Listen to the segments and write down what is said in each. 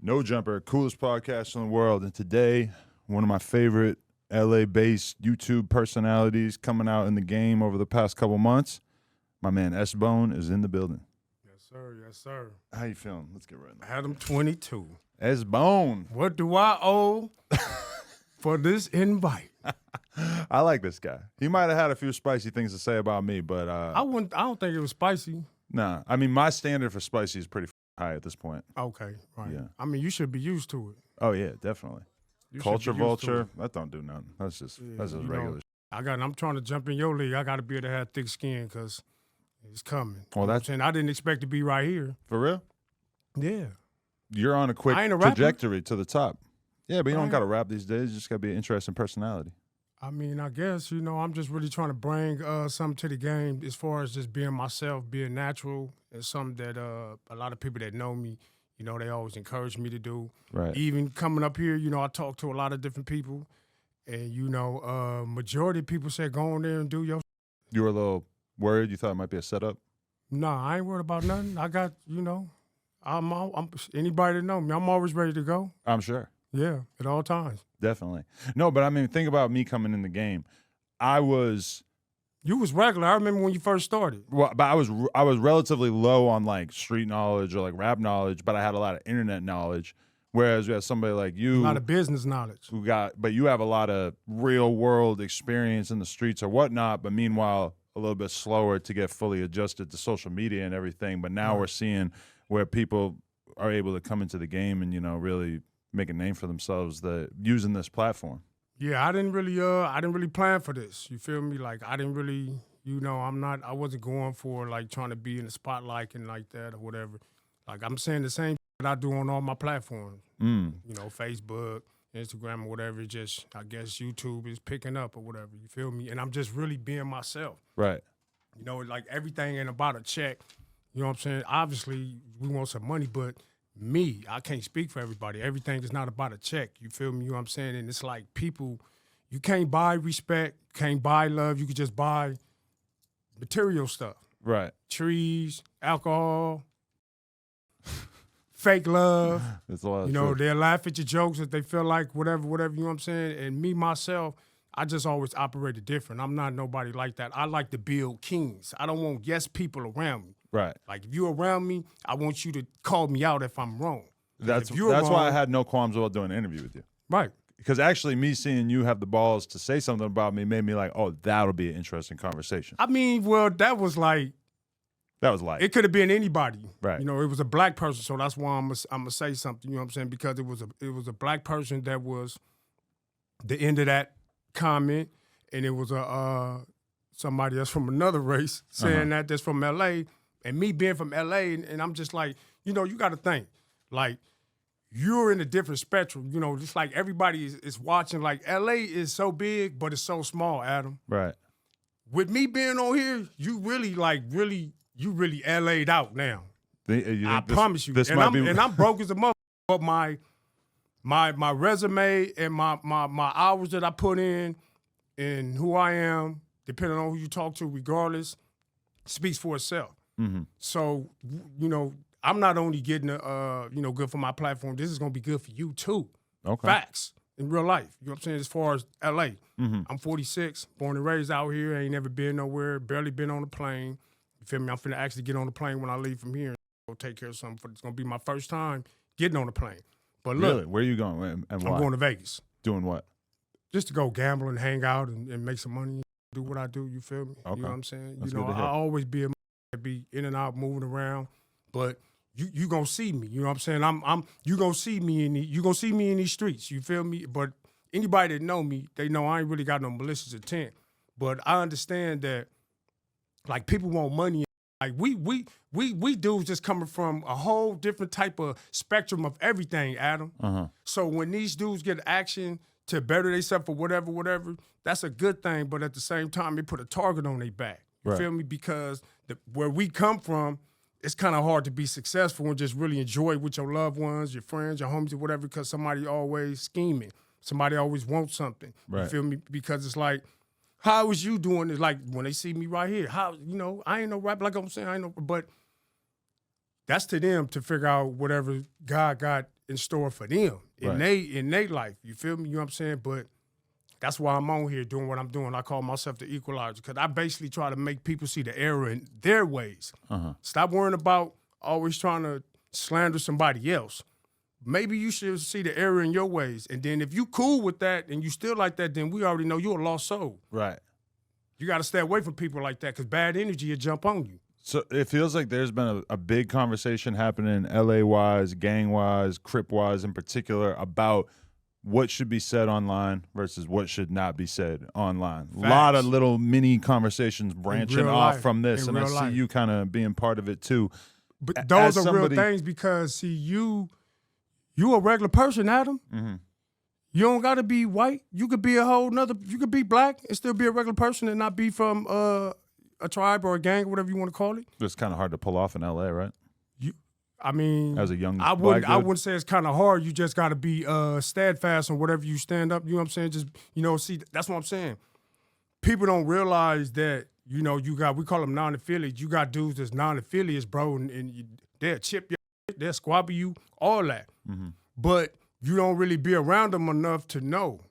No Jumper, coolest podcast in the world. And today, one of my favorite LA-based YouTube personalities coming out in the game over the past couple months, my man S-Bone is in the building. Yes, sir. Yes, sir. How you feeling? Let's get right into it. Adam 22. S-Bone. What do I owe for this invite? I like this guy. He might have had a few spicy things to say about me, but I don't think it was spicy. nah. I mean, my standard for spicy is pretty high at this point. Okay, right. Yeah. I mean, you should be used to it. Oh yeah, definitely. You should Culture be used to vulture, it. that don't do nothing. That's just Yeah, that's just you know, regular. I'm trying to jump in your league. I got to be able to have thick skin because it's coming. Well, You know what I'm that's saying? I didn't expect to be right here. for real. Yeah. You're on a quick I ain't a rapper. trajectory to the top. Yeah, but you don't Right. got to rap these days. You just got to be an interesting personality. I mean, I guess, I'm just really trying to bring something to the game as far as just being myself, being natural, and something that a lot of people that know me, they always encourage me to do. Right. Even coming up here, I talk to a lot of different people, and, majority of people say go on there and do your You were a little worried. You thought it might be a setup. Nah, I ain't worried about nothing. I got, I'm anybody that know me, I'm always ready to go. I'm sure. Yeah, at all times. Definitely. No, but I mean, think about me coming in the game. I was, You was regular. I remember when you first started. well, but I was relatively low on like street knowledge or like rap knowledge, but I had a lot of internet knowledge. Whereas we have somebody like A you, lot of business knowledge. but you have a lot of real world experience in the streets or whatnot. But meanwhile, a little bit slower to get fully adjusted to social media and everything. But now Right. we're seeing where people are able to come into the game and really make a name for themselves using this platform. Yeah, I didn't really plan for this. You feel me? Like I didn't really, I wasn't going for like trying to be in the spotlight and like that or whatever. Like I'm saying the same that I do on all my platforms. Facebook, Instagram or whatever. Just I guess YouTube is picking up or whatever. You feel me? And I'm just really being myself. Right. Like everything ain't about a check. You know what I'm saying? Obviously, we want some money, but me, I can't speak for everybody. Everything is not about a check. You feel me? You know what I'm saying? And it's like people, you can't buy respect, can't buy love. You can just buy material stuff. Right. Trees, alcohol, fake love. There's a lot of They'll laugh at your jokes if they feel like whatever, you know what I'm saying? And me, myself, I just always operated different. I'm not nobody like that. I like to build kings. I don't want yes people around me. Right. Like if you're around me, I want you to call me out if I'm wrong. That's if you're wrong, why I had no qualms about doing an interview with you. Right. Because actually me seeing you have the balls to say something about me made me like, oh, that'll be an interesting conversation. I mean, well, that was like, That was like, it could have been anybody. Right. It was a black person, so that's why I'm gonna say something, you know what I'm saying? Because it was a black person that was the end of that comment, and it was somebody else from another race saying that's from LA. And me being from LA, and I'm just like, you got to think, like, you're in a different spectrum. Just like everybody is watching. Like, LA is so big, but it's so small, Adam. right. With me being on here, you really LA'd out now. I promise you. This and might I'm, be, and I'm broke as a mother. But my resume and my hours that I put in and who I am, depending on who you talk to, regardless, speaks for itself. Mm-hmm. So, I'm not only getting, good for my platform, this is going to be good for you too. Okay. Facts in real life. You know what I'm saying? As far as LA, Mm-hmm. I'm 46, born and raised out here, ain't never been nowhere, barely been on a plane. You feel me? I'm finna actually get on the plane when I leave from here and go take care of something. It's going to be my first time getting on a plane. But look, Really? Where are you going and why? I'm going to Vegas Doing what? just to go gamble and hang out and make some money, do what I do. You feel me? Okay. You know what I'm saying? That's good to hear. I always be in and out, moving around, but you gonna see me. You know what I'm saying? You gonna see me in these streets. You feel me? But anybody that know me, they know I ain't really got no malicious intent. But I understand that, like, people want money. Like we dudes just coming from a whole different type of spectrum of everything, Adam. So when these dudes get action to better themselves or whatever, that's a good thing. But at the same time, they put a target on their back. You Right. feel me? Because where we come from, it's kind of hard to be successful and just really enjoy with your loved ones, your friends, your homies, or whatever, because somebody always scheming. Somebody always wants something. Right. You feel me? Because it's like, how is you doing it? Like when they see me right here, how, I ain't no rapper, like I'm saying, I ain't no, but that's to them to figure out whatever God got in store for them in they life. You feel me? You know what I'm saying? But that's why I'm on here doing what I'm doing. I call myself the Equalizer because I basically try to make people see the error in their ways. Stop worrying about always trying to slander somebody else. Maybe you should see the error in your ways. And then if you cool with that and you still like that, then we already know you're a lost soul. Right. You got to stay away from people like that because bad energy will jump on you. So it feels like there's been a big conversation happening LA-wise, gang-wise, Crip-wise in particular about what should be said online versus what should not be said online. A lot of little mini conversations branching off from this, and I see you kind of being part of it too. But those are real things because, see, you a regular person, Adam. You don't got to be white. You could be you could be black and still be a regular person and not be from a tribe or a gang or whatever you want to call it. It's kind of hard to pull off in LA, right? I mean, as a young I wouldn't say it's kind of hard. You just got to be steadfast on whatever you stand up. You know what I'm saying? Just, see, that's what I'm saying. People don't realize that, we call them non-affiliates. You got dudes that's non-affiliates, bro, and they'll chip you, they'll squabble you, all that. But you don't really be around them enough to know.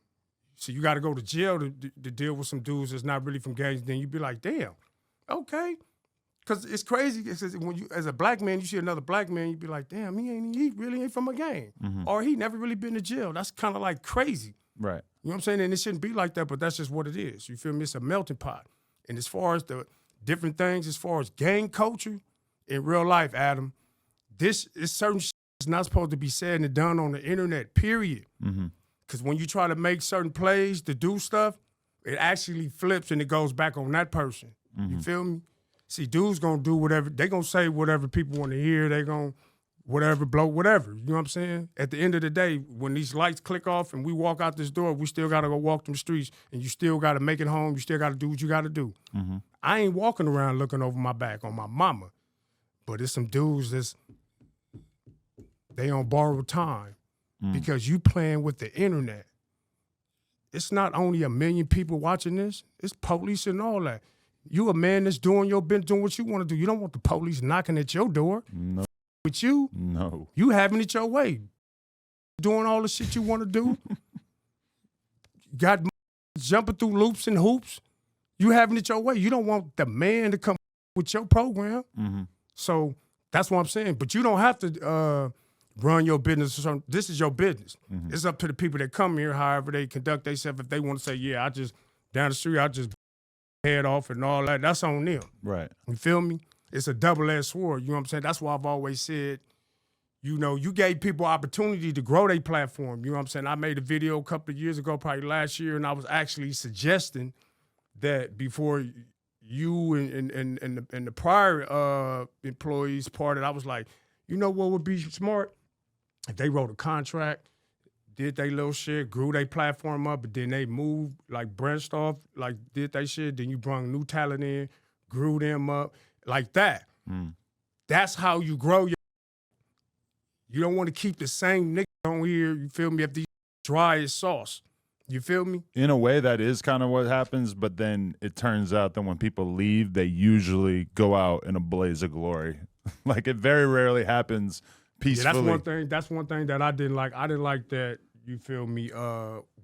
So you got to go to jail to deal with some dudes that's not really from gangs. Then you be like, damn, okay. Because it's crazy. When you, as a black man, you see another black man, you be like, damn, he really ain't from a gang. Or he never really been to jail. That's kind of like crazy. Right. You know what I'm saying? And it shouldn't be like that, but that's just what it is. You feel me? It's a melting pot. And as far as the different things, as far as gang culture in real life, Adam, this is certain shit that's not supposed to be said and done on the internet, period. Because when you try to make certain plays to do stuff, it actually flips and it goes back on that person. You feel me? See, dudes gonna do whatever, they gonna say whatever people want to hear, they gonna whatever, blow whatever, you know what I'm saying? At the end of the day, when these lights click off and we walk out this door, we still gotta go walk them streets and you still gotta make it home, you still gotta do what you gotta do. I ain't walking around looking over my back on my mama, but it's some dudes they on borrowed time because you playing with the internet. It's not only 1 million people watching this, it's police and all that. You a man that's doing what you want to do. You don't want the police knocking at your door. No. With you. No. You having it your way. Doing all the shit you want to do. Got jumping through loops and hoops. You having it your way. You don't want the man to come with your program. So that's what I'm saying. But you don't have to run your business. This is your business. It's up to the people that come here, however they conduct themselves. If they want to say, yeah, I just, down the street, I just head off and all that, that's on them. Right. You feel me? It's a double-edged sword. You know what I'm saying? That's why I've always said, you gave people opportunity to grow their platform. You know what I'm saying? I made a video a couple of years ago, probably last year, and I was actually suggesting that before you and the prior employees parted, I was like, you know what would be smart? If they wrote a contract, did they little shit, grew their platform up, but then they moved, like branched off, like did they shit, then you brought new talent in, grew them up, like that. That's how you grow your. You don't want to keep the same nigga on here, you feel me, if these dry as sauce. You feel me? In a way, that is kind of what happens, but then it turns out that when people leave, they usually go out in a blaze of glory. Like, it very rarely happens peacefully. Yeah, that's one thing that I didn't like. I didn't like that, you feel me,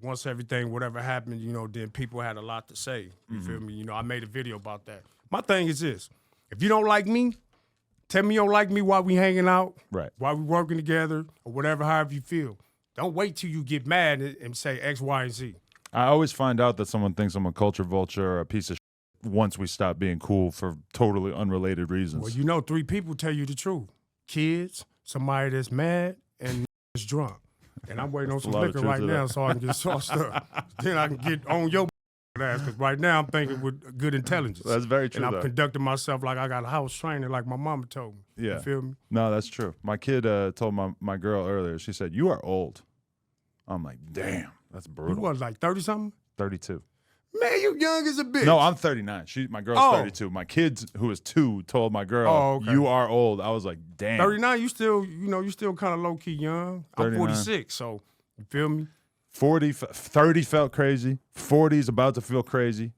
once everything, whatever happened, then people had a lot to say. You feel me? I made a video about that. My thing is this. If you don't like me, tell me you don't like me while we hanging out, right? While we working together, or whatever, however you feel. Don't wait till you get mad and say X, Y, and Z. I always find out that someone thinks I'm a culture vulture or a piece of shit once we stop being cool for totally unrelated reasons. Well, 3 people tell you the truth. Kids, somebody that's mad, and is drunk. And I'm waiting on some liquor right now so I can get sauced up. Then I can get on your ass, because right now I'm thinking with good intelligence. That's very true, and I'm conducting myself like I got a house training like my mama told me. Yeah. You feel me? No, that's true. My kid told my girl earlier, she said, "You are old." I'm like, damn, that's brutal. You was like 30-something? 32. Man, you young as a bitch. No, I'm 39. My girl's 32. My kid, who is 2, told my girl, "You are old." I was like, damn. 39, you still kind of low-key young. 39. I'm 46, so you feel me? 30 felt crazy. 40's about to feel crazy.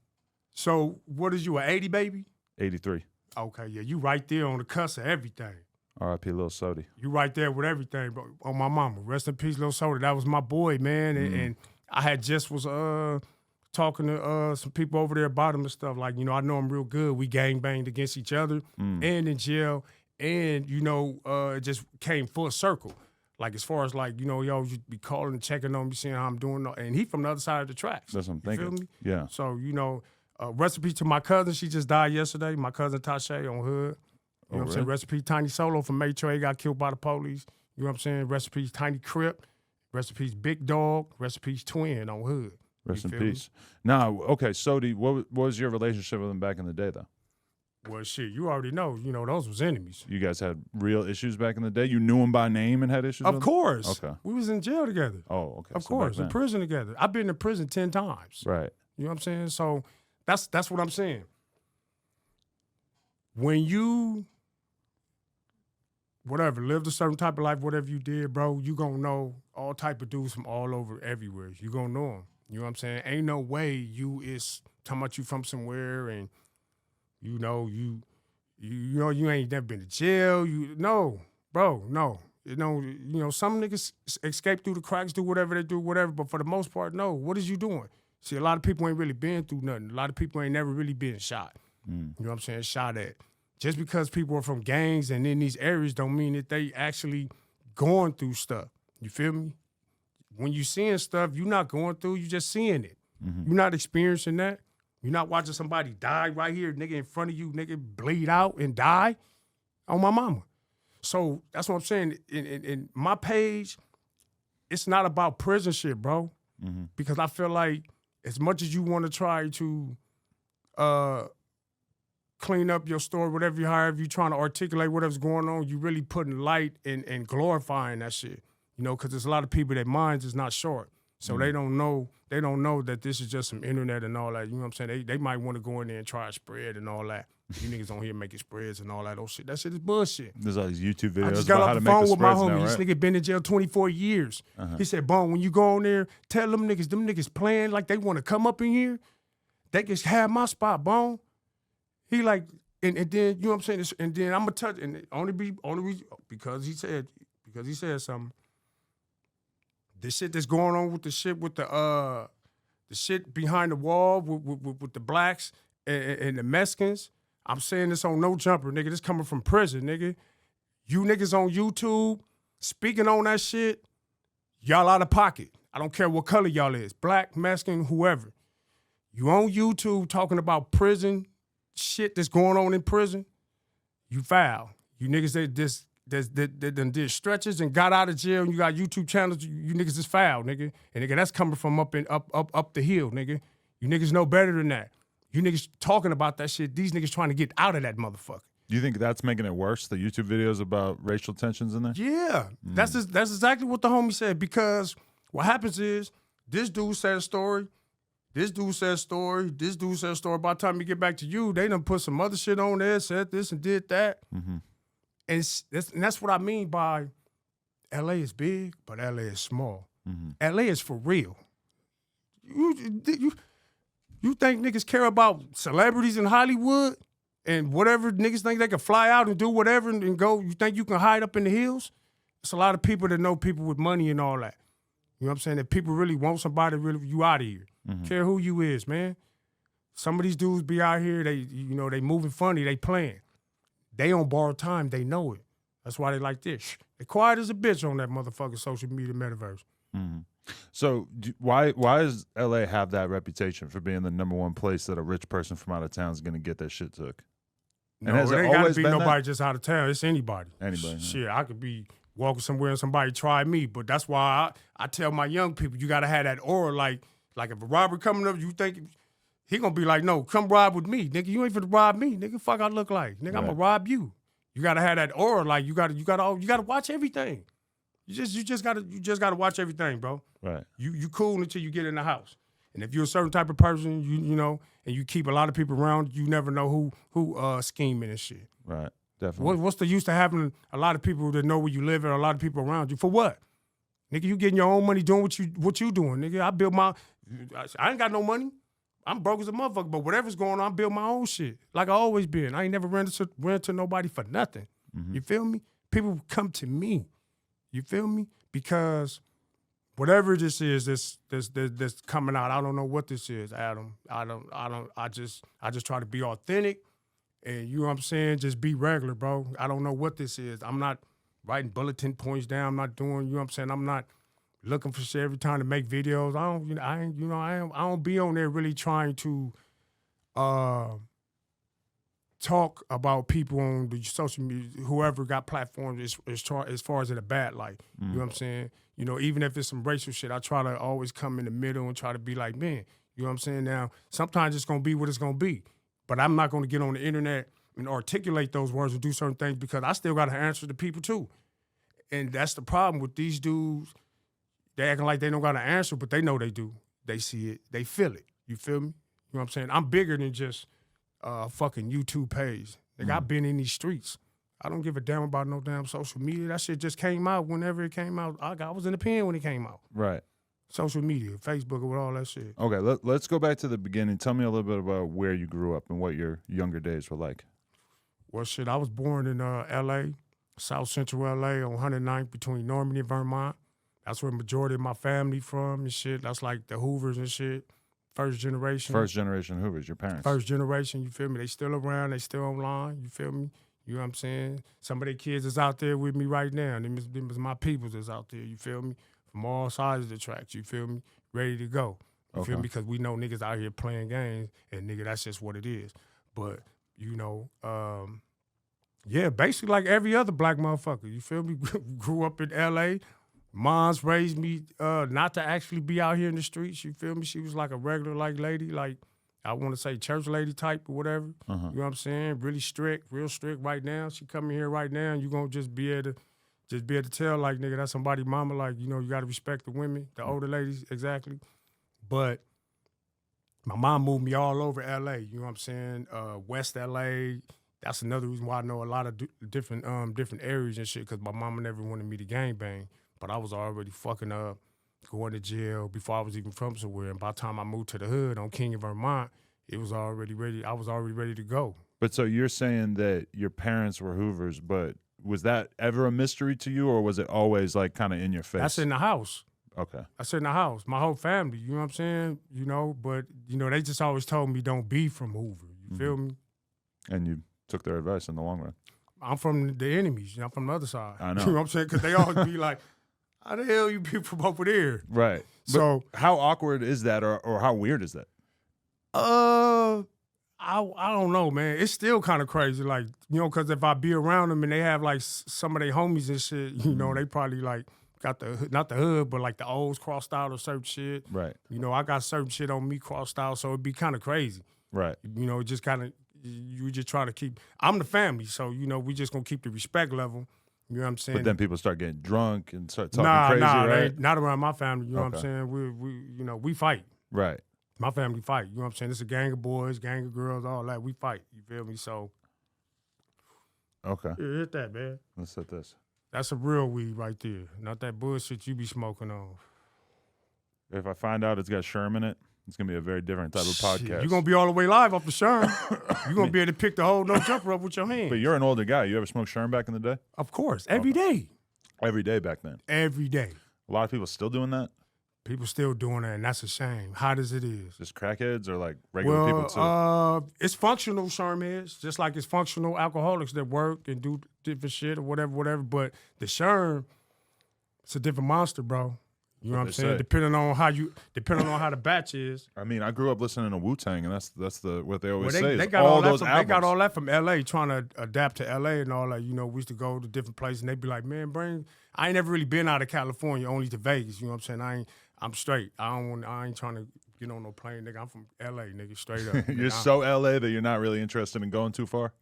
So what is you, an 80 baby? 83. Okay, yeah, you right there on the cusp of everything. R.I.P. Lil Sody. You right there with everything, bro. On my mama. Rest in peace, Lil Soda. That was my boy, man. And I had just was talking to some people over there about him and stuff. Like, I know him real good. We gang banged against each other and in jail. And, it just came full circle. Like, as far as, like, yo, you be calling and checking on me, seeing how I'm doing. And he from the other side of the tracks. That's what I'm You thinking. feel me? Yeah. So, recipe to my cousin. She just died yesterday. My cousin Tasha on Hood. You know what I'm saying? Recipe Tiny Solo from Maytre got killed by the police. You know what I'm saying? Recipes Tiny Crip. Recipes Big Dog. Recipes Twin on Hood. Rest in peace. Now, okay, Sody, what was your relationship with him back in the day, though? Well, shit, you already know. Those was enemies. You guys had real issues back in the day? You knew him by name and had issues with him? Of course. Okay. We was in jail together. Oh, okay. Of So course. back then. In prison together. I've been in prison 10 times. Right. You know what I'm saying? So that's what I'm saying. When you lived a certain type of life, whatever you did, bro, you gonna know all type of dudes from all over, everywhere. You gonna know them. You know what I'm saying? Ain't no way you is talking about you from somewhere and you ain't never been to jail. No, bro, no. Some niggas escape through the cracks, do whatever they do, whatever. But for the most part, no. What is you doing? See, a lot of people ain't really been through nothing. A lot of people ain't never really been shot. You know what I'm saying? Shot at. Just because people are from gangs and in these areas don't mean that they actually going through stuff. You feel me? When you seeing stuff, you're not going through, you just seeing it. You're not experiencing that. You're not watching somebody die right here, nigga, in front of you, nigga, bleed out and die on my mama. So that's what I'm saying. In my page, it's not about prison shit, bro. Because I feel like as much as you want to try to clean up your story, however you trying to articulate whatever's going on, you really putting light and glorifying that shit. Because there's a lot of people that minds is not short. So they don't know that this is just some internet and all that. You know what I'm saying? They might want to go in there and try a spread and all that. You niggas on here making spreads and all that old shit. That shit is bullshit. There's all these YouTube videos I just got about how off to the make phone the with my spreads homie. now, This right? nigga been in jail 24 years. He said, Bone, when you go on there, tell them niggas playing like they want to come up in here. They can have my spot, Bone. He like, and then, you know what I'm saying? And then I'm going to touch, and it only reason, because he said something. This shit that's going on with the shit with the shit behind the wall with the blacks and the Mexicans. I'm saying this on No Jumper, nigga. This coming from prison, nigga. You niggas on YouTube speaking on that shit, y'all out of pocket. I don't care what color y'all is, black, Mexican, whoever. You on YouTube talking about prison shit that's going on in prison, you foul. You niggas that done did stretches and got out of jail and you got YouTube channels, you niggas is foul, nigga. And nigga, that's coming from up the hill, nigga. You niggas know better than that. You niggas talking about that shit, these niggas trying to get out of that motherfucker. Do you think that's making it worse, the YouTube videos about racial tensions in there? Yeah, that's exactly what the homie said, because what happens is this dude said a story, this dude said a story, this dude said a story. By the time you get back to you, they done put some other shit on there, said this and did that. And that's what I mean by LA is big, but LA is small. LA is for real. You think niggas care about celebrities in Hollywood and whatever niggas think they can fly out and do whatever and go? You think you can hide up in the hills? It's a lot of people that know people with money and all that. You know what I'm saying? If people really want somebody, really, you out of here. Care who you is, man. Some of these dudes be out here, they moving funny, they playing. They on borrowed time, they know it. That's why they like this. They quiet as a bitch on that motherfucking social media metaverse. So why does LA have that reputation for being the #1 place that a rich person from out of town is going to get their shit took? No, it ain't got to be nobody just out of town. It's anybody. Anybody. Shit, I could be walking somewhere and somebody try me, but that's why I tell my young people, you got to have that aura. Like if a robber coming up, you think he going to be like, no, come rob with me. Nigga, you ain't finna rob me. Nigga, fuck I look like. Nigga, I'm going to rob you. You got to have that aura. Like you got to watch everything. You just got to watch everything, bro. Right. You cool until you get in the house. And if you're a certain type of person, you know, and you keep a lot of people around, you never know who scheming and shit. Right. Definitely. What's the use to having a lot of people that know where you live and a lot of people around you? For what? Nigga, you getting your own money doing what you doing, nigga. I ain't got no money. I'm broke as a motherfucker, but whatever's going on, I build my own shit. Like I always been. I ain't never ran to nobody for nothing. You feel me? People come to me. You feel me? Because whatever this is, this coming out, I don't know what this is, Adam. I just try to be authentic, and you know what I'm saying? Just be regular, bro. I don't know what this is. I'm not writing bulletin points down. I'm not doing, you know what I'm saying? I'm not looking for shit every time to make videos. I don't be on there really trying to talk about people on the social media, whoever got platforms as far as in a bad light. You know what I'm saying? You know, even if it's some racial shit, I try to always come in the middle and try to be like, man, you know what I'm saying? Now, sometimes it's going to be what it's going to be, but I'm not going to get on the internet and articulate those words and do certain things because I still got to answer to people too. And that's the problem with these dudes. They acting like they don't got an answer, but they know they do. They see it. They feel it. You feel me? You know what I'm saying? I'm bigger than just fucking YouTube page. Like, I've been in these streets. I don't give a damn about no damn social media. That shit just came out whenever it came out. I was in the pen when it came out. Right. Social media, Facebook, with all that shit. Okay, let's go back to the beginning. Tell me a little bit about where you grew up and what your younger days were like. Well, shit, I was born in L.A., South Central L.A., on 109th between Normandy and Vermont. That's where the majority of my family from and shit. That's like the Hoovers and shit. First generation. First generation Hoovers, your parents. First generation, you feel me? They still around. They still online, you feel me? You know what I'm saying? Some of their kids is out there with me right now. Them is my peoples that's out there, you feel me? From all sides of the tracks, you feel me? Ready to go. You feel me? Because we know niggas out here playing games, and nigga, that's just what it is. But, you know, yeah, basically like every other black motherfucker, you feel me? Grew up in L.A., Mom's raised me not to actually be out here in the streets, you feel me? She was like a regular like lady, like I want to say church lady type or whatever. You know what I'm saying? Really strict, real strict right now. She coming here right now and you gonna just be able to tell like, nigga, that's somebody mama, like, you know, you gotta respect the women, the older ladies, exactly. But my mom moved me all over LA, you know what I'm saying? West LA. That's another reason why I know a lot of different areas and shit, because my mama never wanted me to gangbang. But I was already fucking up, going to jail before I was even from somewhere. And by the time I moved to the hood on King of Vermont, it was already ready. I was already ready to go. But so you're saying that your parents were Hoovers, but was that ever a mystery to you, or was it always like kind of in your face? That's in the house. Okay. That's in the house. My whole family, you know what I'm saying? You know, but, you know, they just always told me don't be from Hoover. You feel me? And you took their advice in the long run. I'm from the enemies. You know, I'm from the other side. I know. You know what I'm saying? Because they always be like, how the hell you be from over there? Right. So but how awkward is that, or how weird is that? I don't know, man. It's still kind of crazy, like, you know, because if I be around them and they have like some of their homies and shit, you know, they probably like got not the hood, but like the O's crossed out or certain shit. Right. You know, I got certain shit on me crossed out, so it'd be kind of crazy. Right. You know, just kind of you just try to keep. I'm the family, so you know we just gonna keep the respect level. You know what I'm saying? But then people start getting drunk and start talking crazy, right? Not around my family. You know what I'm saying? We you know, we fight. Right. My family fight. You know what I'm saying? It's a gang of boys, gang of girls, all that. We fight. You feel me? So. Okay. Yeah, hit that, man. Let's hit this. That's a real weed right there. Not that bullshit you be smoking on. If I find out it's got Sherm in it, it's going to be a very different type of podcast. You're going to be all the way live off the Sherm. You're going to be able to pick the whole no jumper up with your hands. But you're an older guy. You ever smoked Sherm back in the day? Of course. Every day. Every day back then? Every day. A lot of people still doing that? People still doing that, and that's a shame. Hot as it is. Just crackheads or like regular people too? It's functional Sherm is, just like it's functional alcoholics that work and do different shit or whatever. But the Sherm, it's a different monster, bro. You know what I'm saying? Say. Depending on how the batch is. I mean, I grew up listening to Wu-Tang, and that's what they always they, say. They got all those from, albums. They got all that from L.A. trying to adapt to L.A. and all that. You know, we used to go to different places, and they'd be like, man, I ain't never really been out of California, only to Vegas. You know what I'm saying? I'm straight. I ain't trying to get on no plane, nigga. I'm from L.A., nigga, straight up. You're so L.A. that you're not really interested in going too far?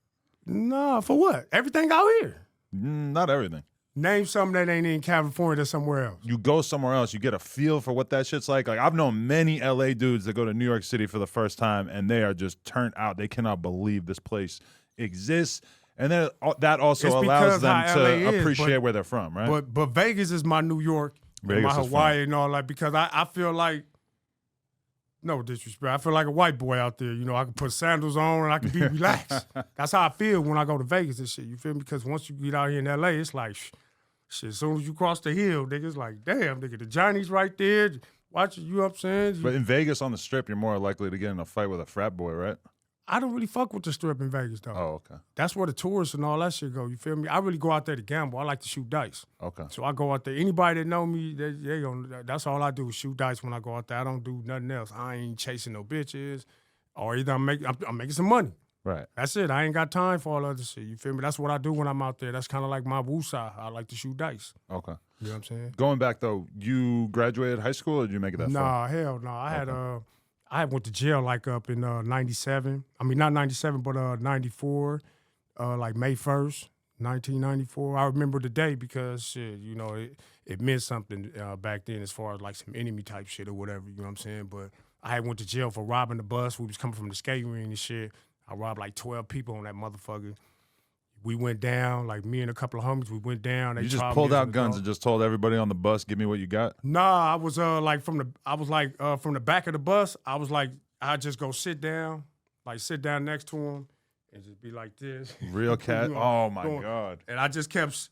Nah, for what? Everything out here. Not everything. Name something that ain't in California that's somewhere else. You go somewhere else, you get a feel for what that shit's like. Like, I've known many LA dudes that go to New York City for the first time, and they are just turned out. They cannot believe this place exists. And then that also allows them to appreciate where they're from, right? But Vegas is my New York, and my Hawaii and all that, because I feel like No disrespect. I feel like a white boy out there. You know, I can put sandals on and I can be relaxed. That's how I feel when I go to Vegas and shit. You feel me? Because once you get out here in LA, it's like, shit, as soon as you cross the hill, niggas like, damn, nigga, the Johnny's right there. Watch it, you know what I'm saying? But in Vegas on the Strip, you're more likely to get in a fight with a frat boy, right? I don't really fuck with the Strip in Vegas, though. Oh, okay. That's where the tourists and all that shit go. You feel me? I really go out there to gamble. I like to shoot dice. Okay. So I go out there. Anybody that know me, that's all I do is shoot dice when I go out there. I don't do nothing else. I ain't chasing no bitches, or either I'm making some money. Right. That's it. I ain't got time for all other shit. You feel me? That's what I do when I'm out there. That's kind of like my woosah. I like to shoot dice. Okay. You know what I'm saying? Going back though, you graduated high school, or did you make it that far? Nah, hell no. I had went to jail like up in 97. I mean, not 97, but 94, like May 1st, 1994. I remember the day because, shit, you know, it meant something back then as far as like some enemy type shit or whatever, you know what I'm saying? But I had went to jail for robbing the bus. We was coming from the skating ring and shit. I robbed like 12 people on that motherfucker. We went down, like me and a couple of homies, we went down. You just pulled out guns and just told everybody on the bus, give me what you got? Nah, I was from the back of the bus, I just go sit down next to him and just be like this. Real cat? You know, oh my God. And I just kept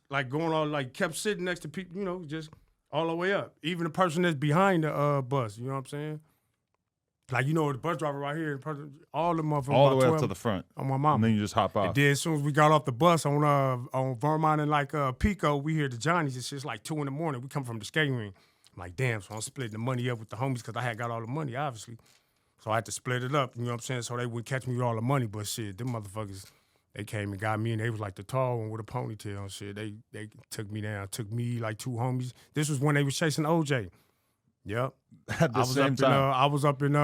kept sitting next to people, you know, just all the way up. Even the person that's behind the bus, you know what I'm saying? Like, you know, the bus driver right here, all the motherfuckers. All the way up to the front. On my mama. And then you just hop off. And then as soon as we got off the bus on Vermont and like Pico, we hear the Johnny's. It's just like 2 in the morning. We come from the skating ring. I'm like, damn, so I'm splitting the money up with the homies because I had got all the money, obviously. So I had to split it up, you know what I'm saying? So they wouldn't catch me with all the money. But shit, them motherfuckers, they came and got me, and they was like the tall one with a ponytail and shit. They took me down, took me, like 2 homies. This was when they was chasing OJ. Yep. At the same time. I was up in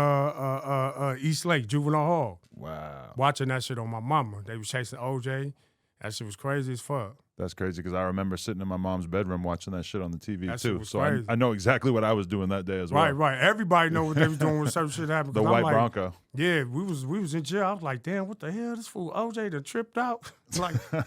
East Lake, Juvenile Hall. Wow. Watching that shit on my mama. They was chasing OJ. That shit was crazy as fuck. That's crazy because I remember sitting in my mom's bedroom watching that shit on the TV That shit too. was So crazy. I know exactly what I was doing that day as well. Right. Everybody know what they was doing when certain shit happened. The white Bronco. Yeah, we was in jail. I was like, damn, what the hell? This fool OJ done tripped out.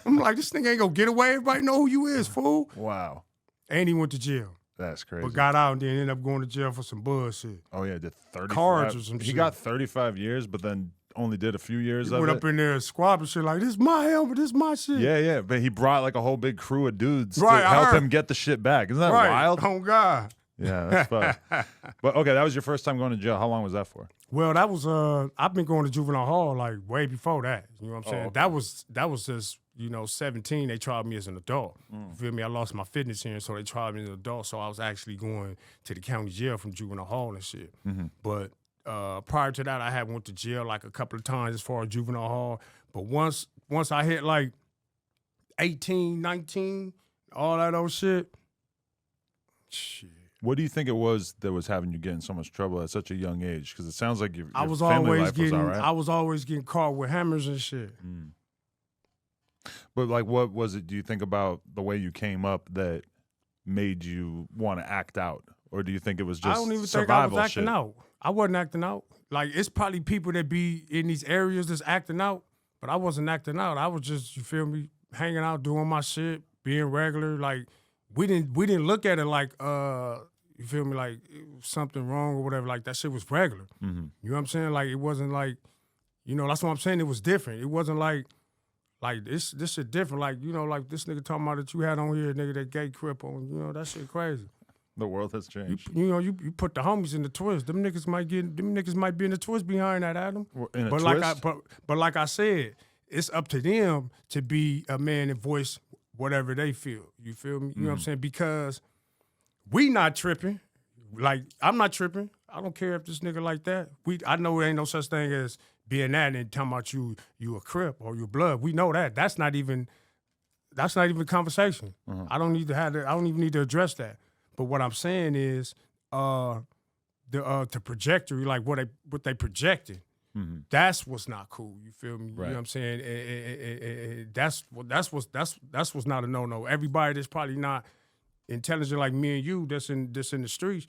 I'm like, this nigga ain't gonna get away. Everybody know who you is, fool. Wow. And he went to jail. That's crazy. But got out and then ended up going to jail for some bullshit. Oh yeah, did 35 cards or some He shit. got 35 years, but then only did a few years He of went it. up in there and squabbing shit like, this is my helmet, this is my shit. Yeah. But he brought like a whole big crew of dudes Right, to I help heard. him get the shit back. Isn't that Right. wild? Oh, God. Yeah, that's fun. But okay, that was your first time going to jail. How long was that for? Well, that was I've been going to juvenile hall like way before that. You know what I'm saying? okay. That was just, you know, 17. They tried me as an adult. You feel me? I lost my fitness hearing, so they tried me as an adult. So I was actually going to the county jail from juvenile hall and shit. But prior to that, I had went to jail like a couple of times as far as juvenile hall. But once I hit like 18, 19, all that old shit. What do you think it was that was having you get in so much trouble at such a young age? Because it sounds like your I was family always life was all right. I was always getting caught with hammers and shit. But like, what was it? Do you think about the way you came up that made you want to act out, or do you think it was just I don't even think I survival was acting shit? out. I wasn't acting out. Like, it's probably people that be in these areas that's acting out, but I wasn't acting out. I was just, you feel me, hanging out, doing my shit, being regular. Like, we didn't look at it like, you feel me, like it was something wrong or whatever. Like, that shit was regular. You know what I'm saying? Like, it wasn't like, you know, that's what I'm saying. It was different. It wasn't like this shit different. Like, you know, like this nigga talking about that you had on here, nigga, that gay crip on, you know, that shit crazy. The world has changed. You put the homies in the twist. Them niggas might be in the twist behind that, Adam. In a but twist? like I said, it's up to them to be a man and voice whatever they feel. You feel me? You know what I'm saying? Because we not tripping. Like, I'm not tripping. I don't care if this nigga like that. I know there ain't no such thing as being that and talking about you a crip or you blood. We know that. That's not even conversation. I don't need to have that. I don't even need to address that. But what I'm saying is the trajectory, like what they projected, that's what's not cool. You feel me? Right. You know what I'm saying? That's what's not a no-no. Everybody that's probably not intelligent like me and you that's in the streets,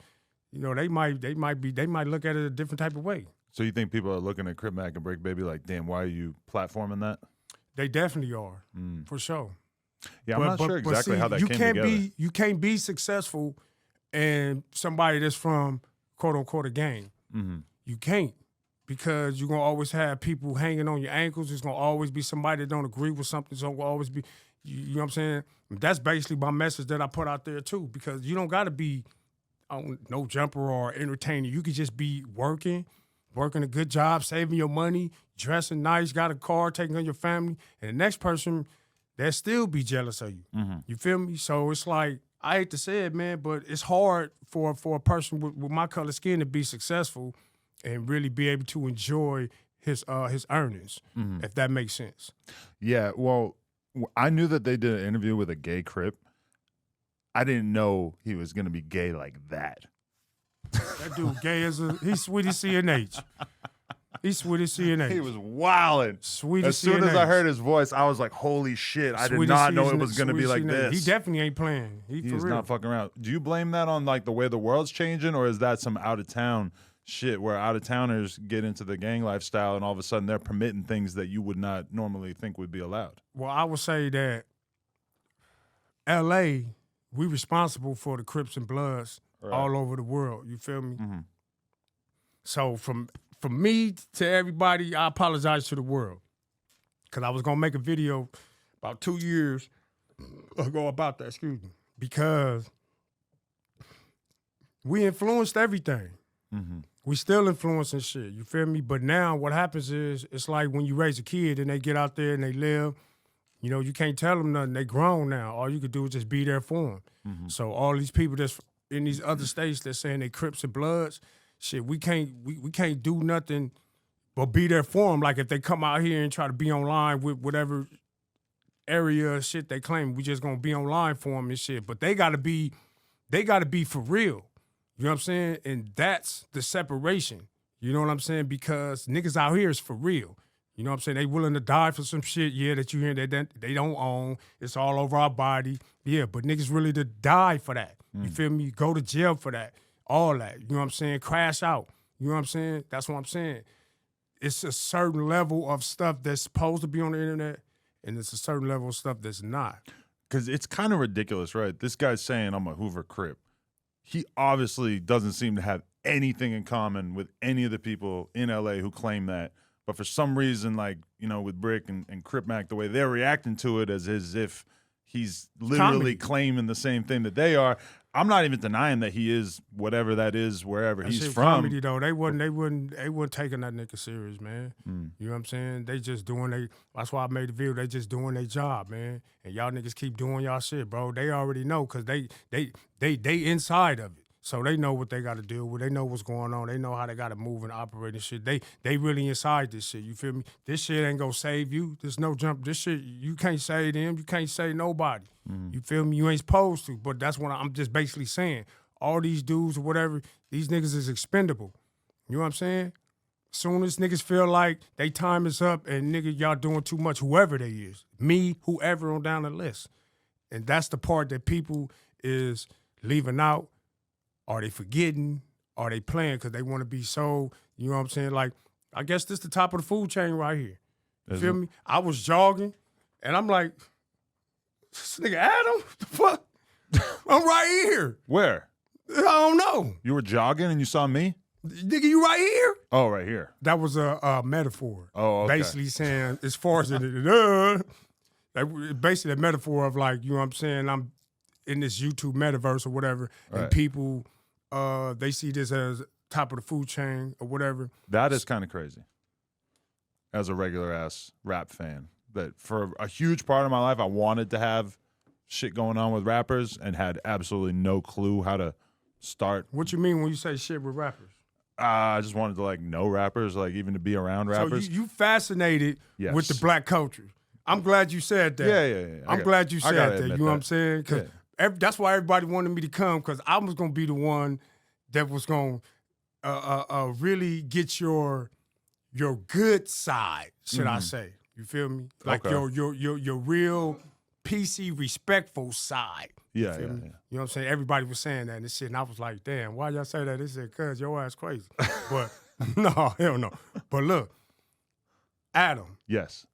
you know, they might look at it a different type of way. So you think people are looking at Crip Mac and Break Baby like, damn, why are you platforming that? They definitely are, for sure. Yeah, I'm not sure exactly how that came together. You can't be successful and somebody that's from quote unquote a gang. you can't. Because you're gonna always have people hanging on your ankles. There's gonna always be somebody that don't agree with something. So gonna always be, you know what I'm saying? That's basically my message that I put out there too. Because you don't gotta be on no jumper or entertainer. You could just be working a good job, saving your money, dressing nice, got a car, taking care of your family, and the next person they'll still be jealous of you. You feel me? So it's like, I hate to say it, man, but it's hard for a person with my color skin to be successful and really be able to enjoy his earnings, if that makes sense. Yeah, well, I knew that they did an interview with a gay Crip. I didn't know he was going to be gay like that. That dude gay he's sweet as CNH. He's sweet as CNH. He was wilding. Sweet as soon as I heard his voice, I was like, holy shit, I did not know it was going to be like this. He definitely ain't playing. He's not fucking around. Do you blame that on like the way the world's changing, or is that some out-of-town shit where out-of-towners get into the gang lifestyle and all of a sudden they're permitting things that you would not normally think would be allowed? Well, I would say that L.A., we responsible for the Crips and Bloods all over the world. You feel me? So from me to everybody, I apologize to the world. Because I was going to make a video about 2 years ago about that, excuse me. Because we influenced everything. We still influencing shit, you feel me? But now what happens is, it's like when you raise a kid and they get out there and they live, you know, you can't tell them nothing. They grown now. All you could do is just be there for them. So all these people that's in these other states that's saying they Crips and Bloods, shit, we can't do nothing but be there for them. Like if they come out here and try to be online with whatever area of shit they claim, we just gonna be online for them and shit. But they gotta be for real. You know what I'm saying? And that's the separation. You know what I'm saying? Because niggas out here is for real. You know what I'm saying? They willing to die for some shit, yeah, that you hear that they don't own. It's all over our body. Yeah, but niggas really to die for that. You feel me? Go to jail for that. All that. You know what I'm saying? Crash out. You know what I'm saying? That's what I'm saying. It's a certain level of stuff that's supposed to be on the internet, and it's a certain level of stuff that's not. Because it's kind of ridiculous, right? This guy's saying I'm a Hoover Crip. He obviously doesn't seem to have anything in common with any of the people in LA who claim that. But for some reason, like, you know, with Brick and Crip Mac, the way they're reacting to it as if he's literally claiming the same thing that they are. I'm not even denying that he is whatever that is, wherever he's from. Comedy though, they wouldn't taking that nigga serious, man. You know what I'm saying? They just doing that's why I made the video. They just doing their job, man. And y'all niggas keep doing y'all shit, bro. They already know because they inside of it. So they know what they got to deal with. They know what's going on. They know how they got to move and operate and shit. They really inside this shit. You feel me? This shit ain't gonna save you. There's no jump. This shit, you can't save them. You can't save nobody. You feel me? You ain't supposed to. But that's what I'm just basically saying. All these dudes or whatever, these niggas is expendable. You know what I'm saying? Soon as niggas feel like they time is up and nigga, y'all doing too much, whoever they is. Me, whoever on down the list. And that's the part that people is leaving out. Are they forgetting? Are they playing because they want to be so, you know what I'm saying? Like, I guess this the top of the food chain right here. You feel me? I was jogging, and I'm like, this nigga Adam? What the fuck? I'm right here. Where? I don't know. You were jogging and you saw me? Nigga, you right here? Oh, right here. That was a metaphor. Oh, okay. Basically saying, as far as basically a metaphor of like, you know what I'm saying? I'm in this YouTube metaverse or whatever, and people, they see this as top of the food chain or whatever. That is kind of crazy. As a regular ass rap fan, that for a huge part of my life, I wanted to have shit going on with rappers and had absolutely no clue how to start. What you mean when you say shit with rappers? I just wanted to like know rappers, like even to be around rappers. So you fascinated with the black culture. I'm glad you said that. Yeah. I'm glad you said that. You know what I'm saying? Because that's why everybody wanted me to come, because I was going to be the one that was going to really get your good side, should I say. You feel me? Like your real PC respectful side. Yeah. You know what I'm saying? Everybody was saying that and shit, and I was like, damn, why y'all say that? They said, cuz your ass crazy. But no, hell no. But look, Adam. Yes.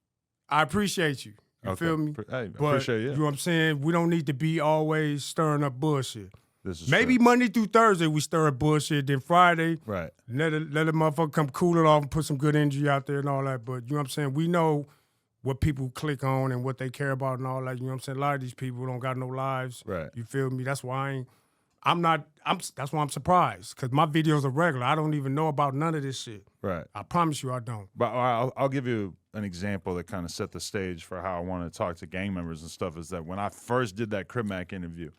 I appreciate you. You feel me? I but appreciate you. You know what I'm saying? We don't need to be always stirring up bullshit. This is Maybe true. Monday through Thursday we stir up bullshit. Then Friday, Right. let a motherfucker come cool it off and put some good energy out there and all that. But you know what I'm saying? We know what people click on and what they care about and all that. You know what I'm saying? A lot of these people don't got no lives. Right. You feel me? That's why that's why I'm surprised. Because my videos are regular. I don't even know about none of this shit. Right. I promise you I don't. But I'll give you an example that kind of set the stage for how I want to talk to gang members and stuff. Is that when I first did that Crib Mac interview,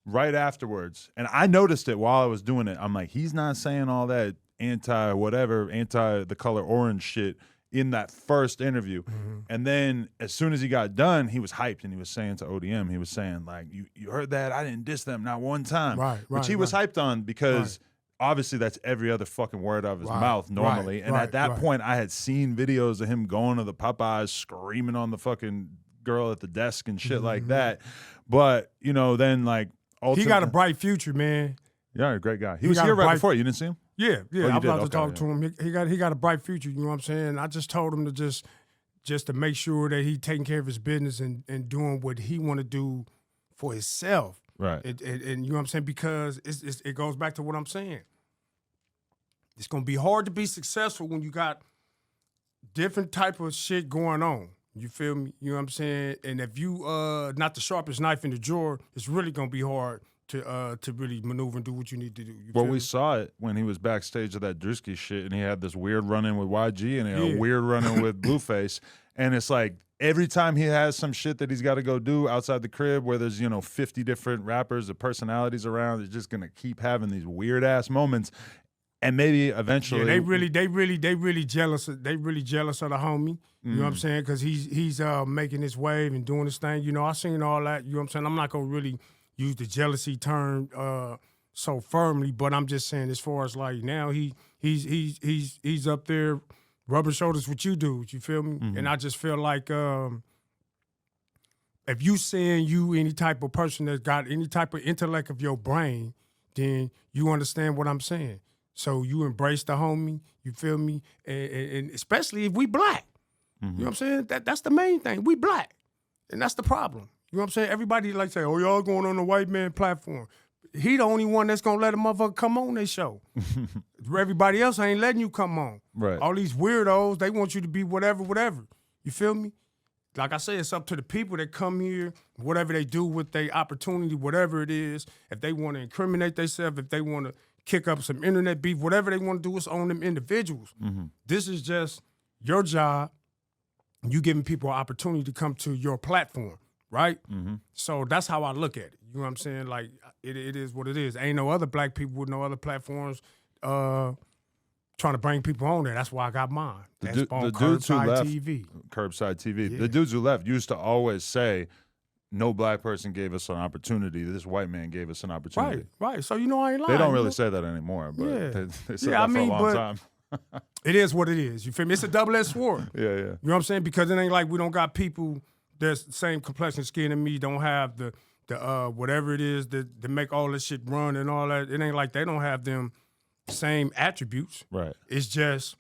right afterwards, and I noticed it while I was doing it, I'm like, he's not saying all that anti the color orange shit in that first interview. Mm-hmm. And then as soon as he got done, he was hyped and he was saying to ODM, he was saying, like, you heard that? I didn't diss them not one time. Right, Which he was hyped on because obviously that's every other fucking word out of his mouth normally. And at that point, I had seen videos of him going to the Popeyes, screaming on the fucking girl at the desk and shit like that. But, you know, then like he got a bright future, man. Yeah, a great guy. He was here right before. You didn't see him? Yeah. Oh, you I was did? about to Okay, talk to him. He got a bright future. You know what I'm saying? I just told him to just to make sure that he taking care of his business and doing what he want to do for himself. Right. And you know what I'm saying? Because it goes back to what I'm saying. It's gonna be hard to be successful when you got different type of shit going on. You feel me? You know what I'm saying? And if you not the sharpest knife in the drawer, it's really gonna be hard to really maneuver and do what you need to do. Well, we saw it when he was backstage of that Drewski shit, and he had this weird run-in with YG and he had a weird run-in with Blueface. And it's like every time he has some shit that he's got to go do outside the crib where there's, 50 different rappers or personalities around, it's just going to keep having these weird-ass moments. And maybe eventually... Yeah, they really jealous. They really jealous of the homie. You know what I'm saying? Because he's making his wave and doing his thing. I seen all that. You know what I'm saying? I'm not going to really use the jealousy term so firmly, but I'm just saying as far as like now he's up there rubbing shoulders with you dudes, you feel me? And I just feel like if you saying you any type of person that's got any type of intellect of your brain, then you understand what I'm saying. So you embrace the homie, you feel me? And especially if we black. You know what I'm saying? That's the main thing. We black. And that's the problem. You know what I'm saying? Everybody like say, oh, y'all going on the white man platform. He the only one that's gonna let a motherfucker come on their show. Everybody else ain't letting you come on. Right. All these weirdos, they want you to be whatever. You feel me? Like I say, it's up to the people that come here, whatever they do with their opportunity, whatever it is. If they want to incriminate themselves, if they want to kick up some internet beef, whatever they want to do, it's on them individuals. This is just your job. You giving people an opportunity to come to your platform. Right? So that's how I look at it. You know what I'm saying? Like, it is what it is. Ain't no other black people with no other platforms trying to bring people on there. That's why I got mine. That's on Curbside TV. Curbside TV. Yeah. The dudes who left used to always say, no black person gave us an opportunity. This white man gave us an opportunity. Right. So, I ain't lying. They don't really say that anymore, but they said that for a long time. It is what it is. You feel me? It's a double-edged sword. Yeah. You know what I'm saying? Because it ain't like we don't got people that's the same complexion skin than me, don't have the whatever it is that make all this shit run and all that. It ain't like they don't have them same attributes. Right. It's just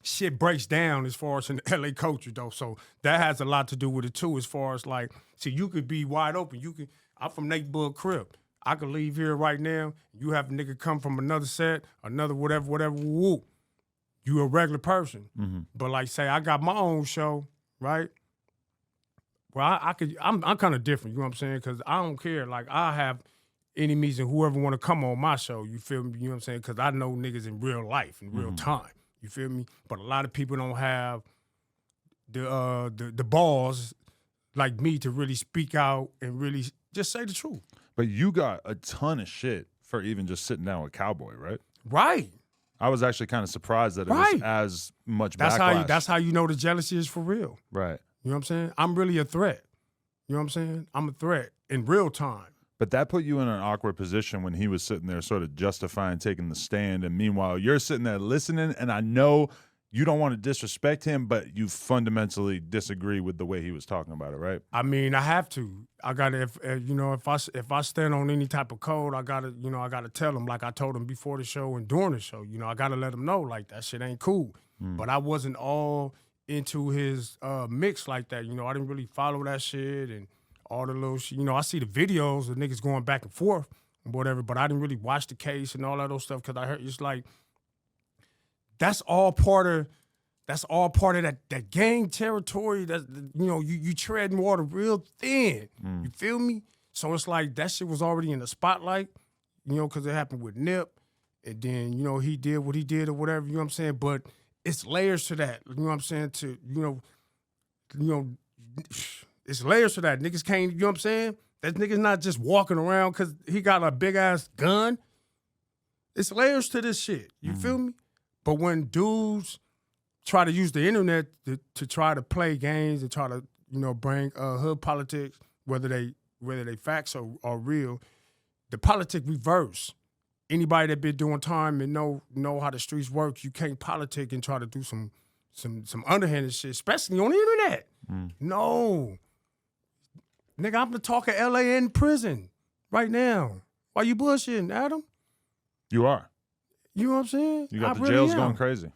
shit breaks down as far as in the LA culture though. So that has a lot to do with it too, as far as like, see, you could be wide open. I'm from Nate Bug Crib. I could leave here right now. You have a nigga come from another set, another whatever, woo. You a regular person. But like say I got my own show, right? Well, I'm kind of different, you know what I'm saying? Because I don't care. Like, I have enemies and whoever want to come on my show, you feel me? You know what I'm saying? Because I know niggas in real life, in real time, you feel me? But a lot of people don't have the balls like me to really speak out and really just say the truth. But you got a ton of shit for even just sitting down with Cowboy, right? Right. I was actually kind of surprised that it was as much backlash. That's how you know the jealousy is for real. Right. You know what I'm saying? I'm really a threat. You know what I'm saying? I'm a threat in real time. But that put you in an awkward position when he was sitting there sort of justifying taking the stand. And meanwhile, you're sitting there listening, and I know you don't want to disrespect him, but you fundamentally disagree with the way he was talking about it, right? I mean, I have to. I gotta, if I stand on any type of code, I gotta tell him, like I told him before the show and during the show. I gotta let him know, like, that shit ain't cool. But I wasn't all into his mix like that. I didn't really follow that shit and all the little shit. I see the videos of niggas going back and forth whatever. But I didn't really watch the case and all that other stuff because I heard it's like that's all part of that gang territory. That you treading water real thin. You feel me? So it's like that shit was already in the spotlight, because it happened with Nip, and then he did what he did or whatever. You know what I'm saying? But it's layers to that. You know what I'm saying? It's layers to that. Niggas can't. You know what I'm saying? That nigga's not just walking around because he got a big ass gun. It's layers to this shit. You feel me? But when dudes try to use the internet to try to play games and try to bring hood politics, whether they facts or real, the politic reverse. Anybody that been doing time and know how the streets work, you can't politic and try to do some underhanded shit, especially on the internet. No. Nigga, I'm the talk of LA in prison right now. Why you bullshitting, Adam? You are. You know what I'm saying? You got I the really jails am. going crazy.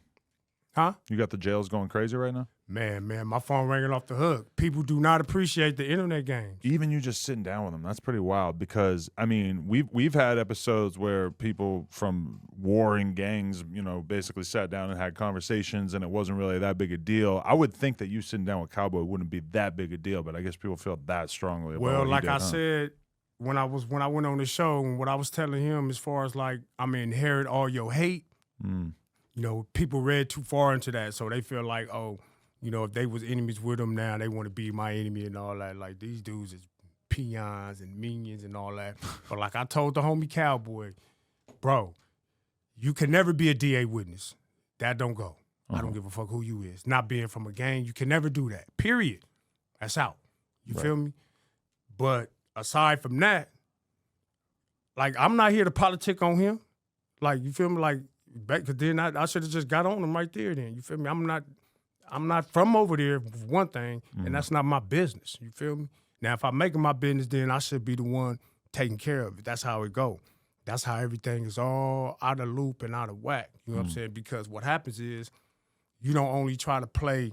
Huh? You got the jails going crazy right now? Man, my phone ringing off the hook. People do not appreciate the internet games. Even you just sitting down with them, that's pretty wild because, I mean, we've had episodes where people from warring gangs, basically sat down and had conversations and it wasn't really that big a deal. I would think that you sitting down with Cowboy wouldn't be that big a deal, but I guess people feel that strongly about Well, what he like did, I said, when I went on the show and what I was telling him as far as like, I'm inherit all your hate, people read too far into that. So they feel like, oh, if they was enemies with them now, they want to be my enemy and all that. Like, these dudes is peons and minions and all that. But like I told the homie Cowboy, bro, you can never be a DA witness. That don't go. I don't give a fuck who you is. Not being from a gang, you can never do that. Period. That's out. You feel me? But aside from that, like, I'm not here to politic on him. Like, you feel me? Like, because then I should have just got on him right there then. You feel me? I'm not from over there, for one thing, and that's not my business. You feel me? Now, if I make it my business, then I should be the one taking care of it. That's how it go. That's how everything is all out of loop and out of whack. You know what I'm saying? Because what happens is you don't only try to play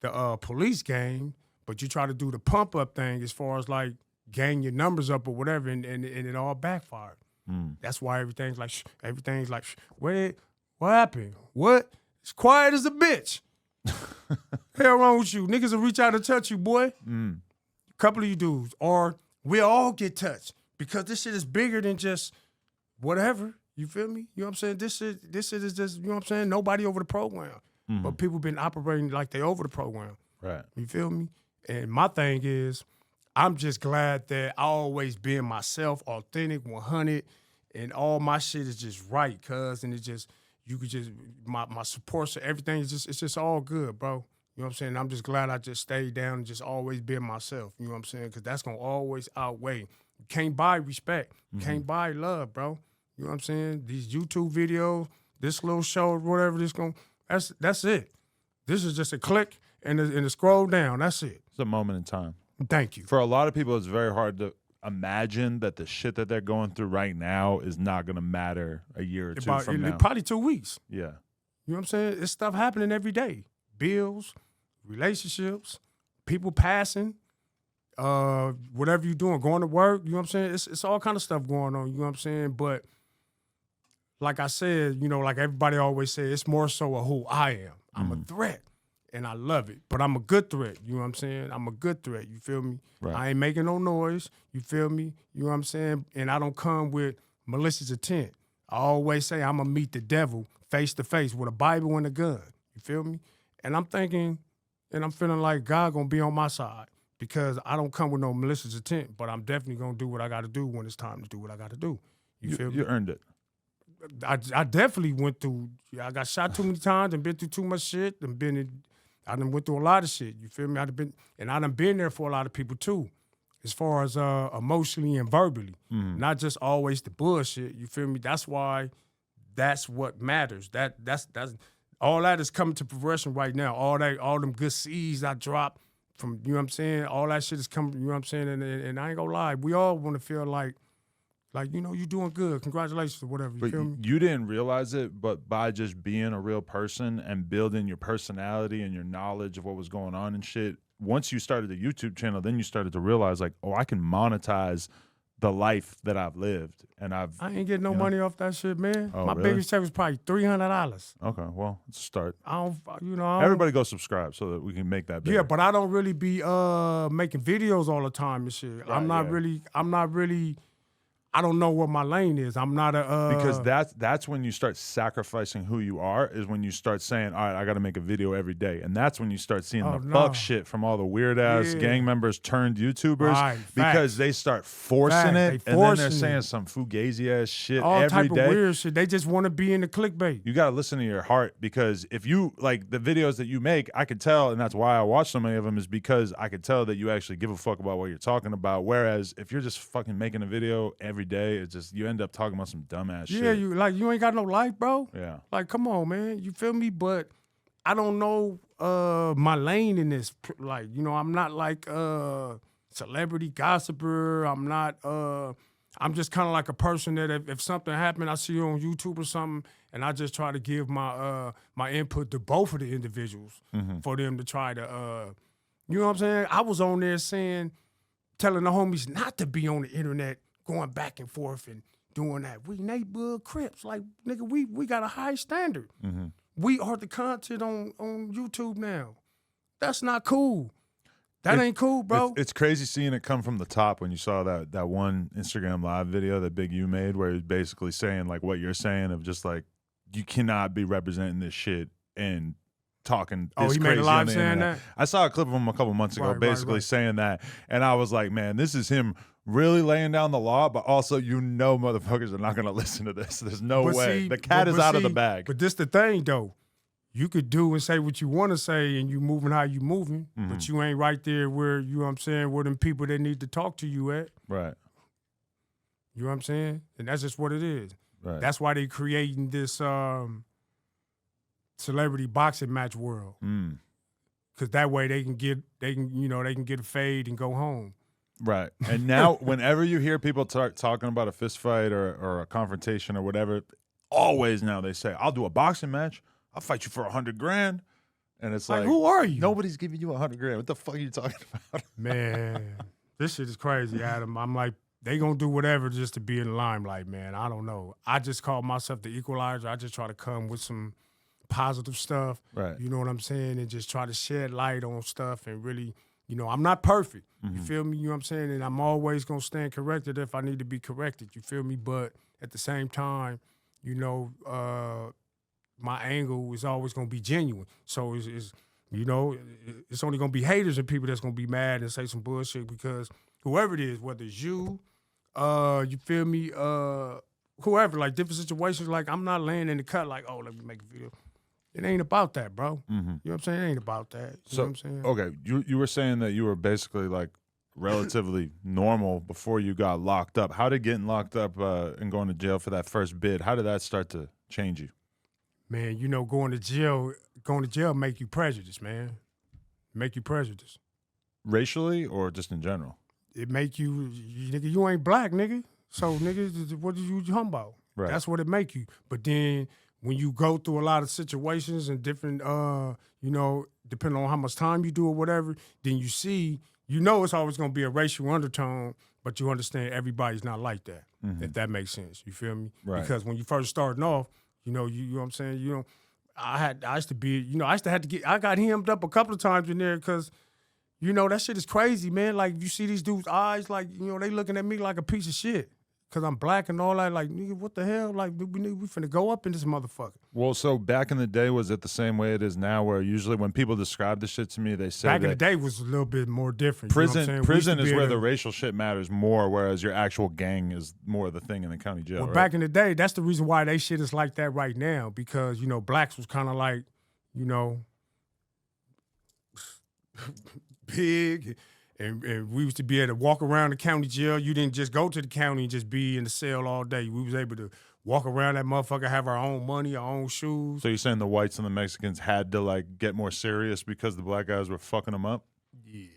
the police game, but you try to do the pump-up thing as far as, like, gang your numbers up or whatever, and it all backfired. That's why everything's like, what happened? What? It's quiet as a bitch. Hell wrong with you? Niggas will reach out and touch you, boy. A couple of you dudes. Or we'll all get touched because this shit is bigger than just whatever. You feel me? You know what I'm saying? This shit is just, you know what I'm saying? Nobody over the program. But people been operating like they over the program. Right. You feel me? And my thing is, I'm just glad that I always been myself, authentic, 100, and all my shit is just right, cuz, and it's just, you could just, my support, so everything is just, it's just all good, bro. You know what I'm saying? I'm just glad I just stayed down and just always been myself. You know what I'm saying? Because that's going to always outweigh. You can't buy respect. You can't buy love, bro. You know what I'm saying? These YouTube videos, this little show, whatever this going, that's it. This is just a click and a scroll down. That's it. It's a moment in time. Thank you. For a lot of people, it's very hard to imagine that the shit that they're going through right now is not going to matter a year or two from now. Probably 2 weeks. Yeah. You know what I'm saying? It's stuff happening every day. Bills, relationships, people passing, whatever you're doing, going to work, you know what I'm saying? It's all kind of stuff going on, you know what I'm saying? But like I said, like everybody always say, it's more so of who I am. I'm a threat. And I love it. But I'm a good threat. You know what I'm saying? I'm a good threat. You feel me? Right. I ain't making no noise. You feel me? You know what I'm saying? And I don't come with malicious intent. I always say I'm going to meet the devil face to face with a Bible and a gun. You feel me? And I'm thinking, and I'm feeling like God going to be on my side because I don't come with no malicious intent, but I'm definitely going to do what I got to do when it's time to do what I got to do. You feel me? You earned it. I definitely went through, I got shot too many times and been through too much shit and I done went through a lot of shit, you feel me? I done been there for a lot of people too, as far as emotionally and verbally, not just always the bullshit, you feel me? That's why that's what matters. That's all that is coming to fruition right now. All them good seeds I dropped from, you know what I'm saying? All that shit is coming, you know what I'm saying? And I ain't gonna lie, we all want to feel like, you doing good. Congratulations or whatever. You feel me? You didn't realize it, but by just being a real person and building your personality and your knowledge of what was going on and shit, once you started the YouTube channel, then you started to realize like, oh, I can monetize the life that I've lived, and I ain't getting no money off that shit, man. Oh, My really? biggest check was probably $300. Okay, well, let's start. I don't, you know, I don't, Everybody go subscribe so that we can make that bigger. yeah, but I don't really be making videos all the time and shit. Right, I'm not really. I don't know what my lane is. I'm not a because that's when you start sacrificing who you are, is when you start saying, all right, I got to make a video every day. And that's when you start seeing the fuck shit from all the weird ass gang members turned YouTubers, Right, because facts. they start forcing it, They and then they're forcing saying it. some fugazi ass shit all every type day. of weird shit. They just want to be in the clickbait. You got to listen to your heart, because if you like the videos that you make, I could tell, and that's why I watch so many of them, is because I could tell that you actually give a fuck about what you're talking about. Whereas if you're just fucking making a video every day, it's just, you end up talking about some dumbass shit. Yeah, you ain't got no life, bro. Yeah. Like, come on, man. You feel me? But I don't know my lane in this. Like, you know, I'm not like celebrity gossiper. I'm not. I'm just kind of like a person that if something happened, I see you on YouTube or something, and I just try to give my my input to both of the individuals for them to try to, you know what I'm saying? I was on there telling the homies not to be on the internet going back and forth and doing that. We neighborhood Crips. Like, nigga, we got a high standard. We are the content on YouTube now. That's not cool. That ain't cool, bro. It's crazy seeing it come from the top when you saw that one Instagram live video that Big U made, where he's basically saying like what you're saying, of just like, you cannot be representing this shit and talking this he crazy made a live on the saying internet. that? I saw a clip of him a couple months ago, Right, basically right. saying that, and I was like, man, this is him really laying down the law, but also, you know, motherfuckers are not going to listen to this. There's no But way. see, The cat is out of the bag. But this the thing, though. You could do and say what you want to say, and you moving how you moving, but you ain't right there where, you know what I'm saying, where them people that need to talk to you at. Right. You know what I'm saying? And that's just what it is. Right. That's why they creating this celebrity boxing match world. Because that way they can get a fade and go home. Right. And now whenever you hear people talking about a fist fight or a confrontation or whatever, always now they say, I'll do a boxing match. I'll fight you for $100,000. And it's like, who are you? Nobody's giving you $100,000. What the fuck are you talking about? Man, this shit is crazy, Adam. I'm like, they gonna do whatever just to be in the limelight, man. I don't know. I just call myself the Equalizer. I just try to come with some positive stuff. Right. You know what I'm saying? And just try to shed light on stuff and really, you know, I'm not perfect. You feel me? You know what I'm saying? And I'm always gonna stand corrected if I need to be corrected. You feel me? But at the same time, you know, my angle is always gonna be genuine. So it's you know, it's only gonna be haters and people that's gonna be mad and say some bullshit, because whoever it is, whether it's you feel me, whoever, like different situations, like I'm not laying in the cut like, oh, let me make a video. It ain't about that, bro. You know what I'm saying? It ain't about that. You know what I'm saying? Okay, you were saying that you were basically like relatively normal before you got locked up. How did getting locked up and going to jail for that first bid, how did that start to change you? Man, you know, going to jail make you prejudiced, man. Make you prejudiced. Racially or just in general? It make you nigga, you ain't black, nigga. So, nigga, what did you hum about? Right. That's what it make you. But then when you go through a lot of situations and different, you know, depending on how much time you do or whatever, then you see, you know, it's always going to be a racial undertone, but you understand everybody's not like that, if that makes sense. You feel me? Right. Because when you first starting off, you know what I'm saying? You know, I used to I got hemmed up a couple of times in there because, you know, that shit is crazy, man. Like, you see these dudes' eyes, like, you know, they looking at me like a piece of shit because I'm black and all that. Like, nigga, what the hell? Like, we finna go up in this motherfucker. Well, so back in the day, was it the same way it is now, where usually when people describe the shit to me, they say Back that in the day was a little bit more different. You know what I'm saying? We used prison to is be where able the to- racial shit matters more, whereas your actual gang is more the thing in the county jail. Well, right? back in the day, that's the reason why they shit is like that right now, because, you know, blacks was kind of like, you know, big, and we used to be able to walk around the county jail. You didn't just go to the county and just be in the cell all day. We was able to walk around that motherfucker, have our own money, our own shoes. So you're saying the whites and the Mexicans had to like get more serious because the black guys were fucking them up? Yeah.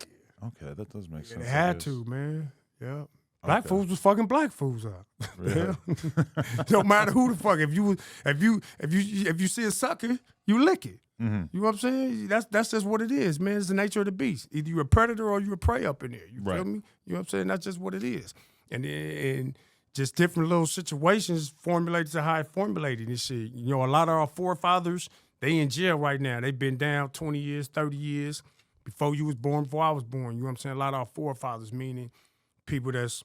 Okay, that does make sense. They I had guess. to, man. Yeah. Black Okay. fools was fucking black fools up. Really? No matter who the fuck. If you see a sucker, you lick it. Mm-hmm. You know what I'm saying? That's just what it is, man. It's the nature of the beast. Either you're a predator or you're a prey up in there. You Right. feel me? You know what I'm saying? That's just what it is. And just different little situations formulated to how it formulated and shit. You know, a lot of our forefathers, they in jail right now. They've been down 20 years, 30 years before you was born, before I was born. You know what I'm saying? A lot of our forefathers, meaning people that's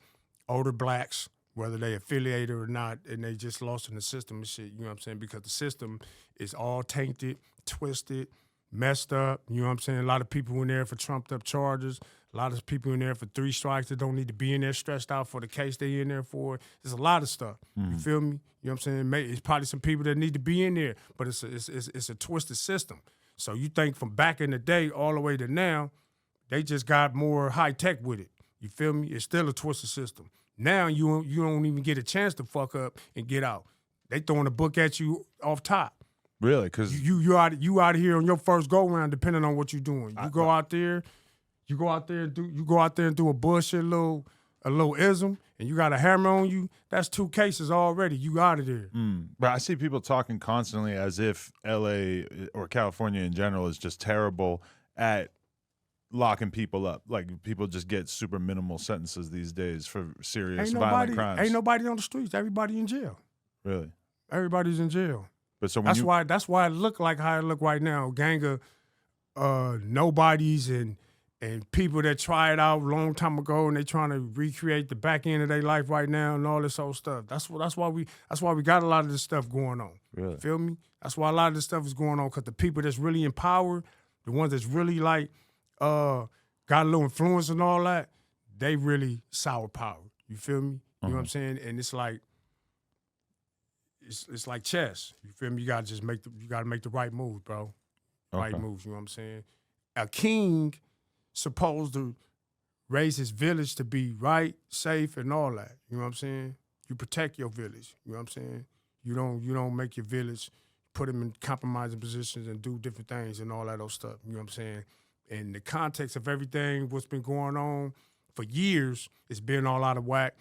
older blacks, whether they affiliated or not, and they just lost in the system and shit. You know what I'm saying? Because the system is all tainted, twisted, messed up. You know what I'm saying? A lot of people in there for trumped up charges. A lot of people in there for 3 strikes that don't need to be in there stressed out for the case they in there for. There's a lot of stuff. You feel me? You know what I'm saying? It's probably some people that need to be in there, but it's a twisted system. So you think from back in the day all the way to now, they just got more high tech with it. You feel me? It's still a twisted system. Now you don't even get a chance to fuck up and get out. They throwing a book at you off top. Really? Because you out of here on your first go round, depending on what you're doing. You go out there and do a bullshit little ism, and you got a hammer on you. That's 2 cases already. You out of there. But I see people talking constantly as if LA or California in general is just terrible at locking people up. Like people just get super minimal sentences these days for serious violent crimes. Ain't nobody on the streets. Everybody in jail. Really? Everybody's in jail. But so when that's why it look like how it look right now. Gang of nobodies and people that tried out a long time ago and they trying to recreate the back end of their life right now and all this old stuff. That's why we got a lot of this stuff going on. Really? Feel me? That's why a lot of this stuff is going on, because the people that's really in power, the ones that's really like got a little influence and all that, they really sour power. You feel me? You know what I'm saying? And it's like it's like chess. You feel me? You gotta just make the right moves, bro. Right moves. You know what I'm saying? A king supposed to raise his village to be right, safe, and all that. You know what I'm saying? You protect your village. You know what I'm saying? You don't make your village, put them in compromising positions and do different things and all that old stuff. You know what I'm saying? In the context of everything, what's been going on for years, it's been all out of whack.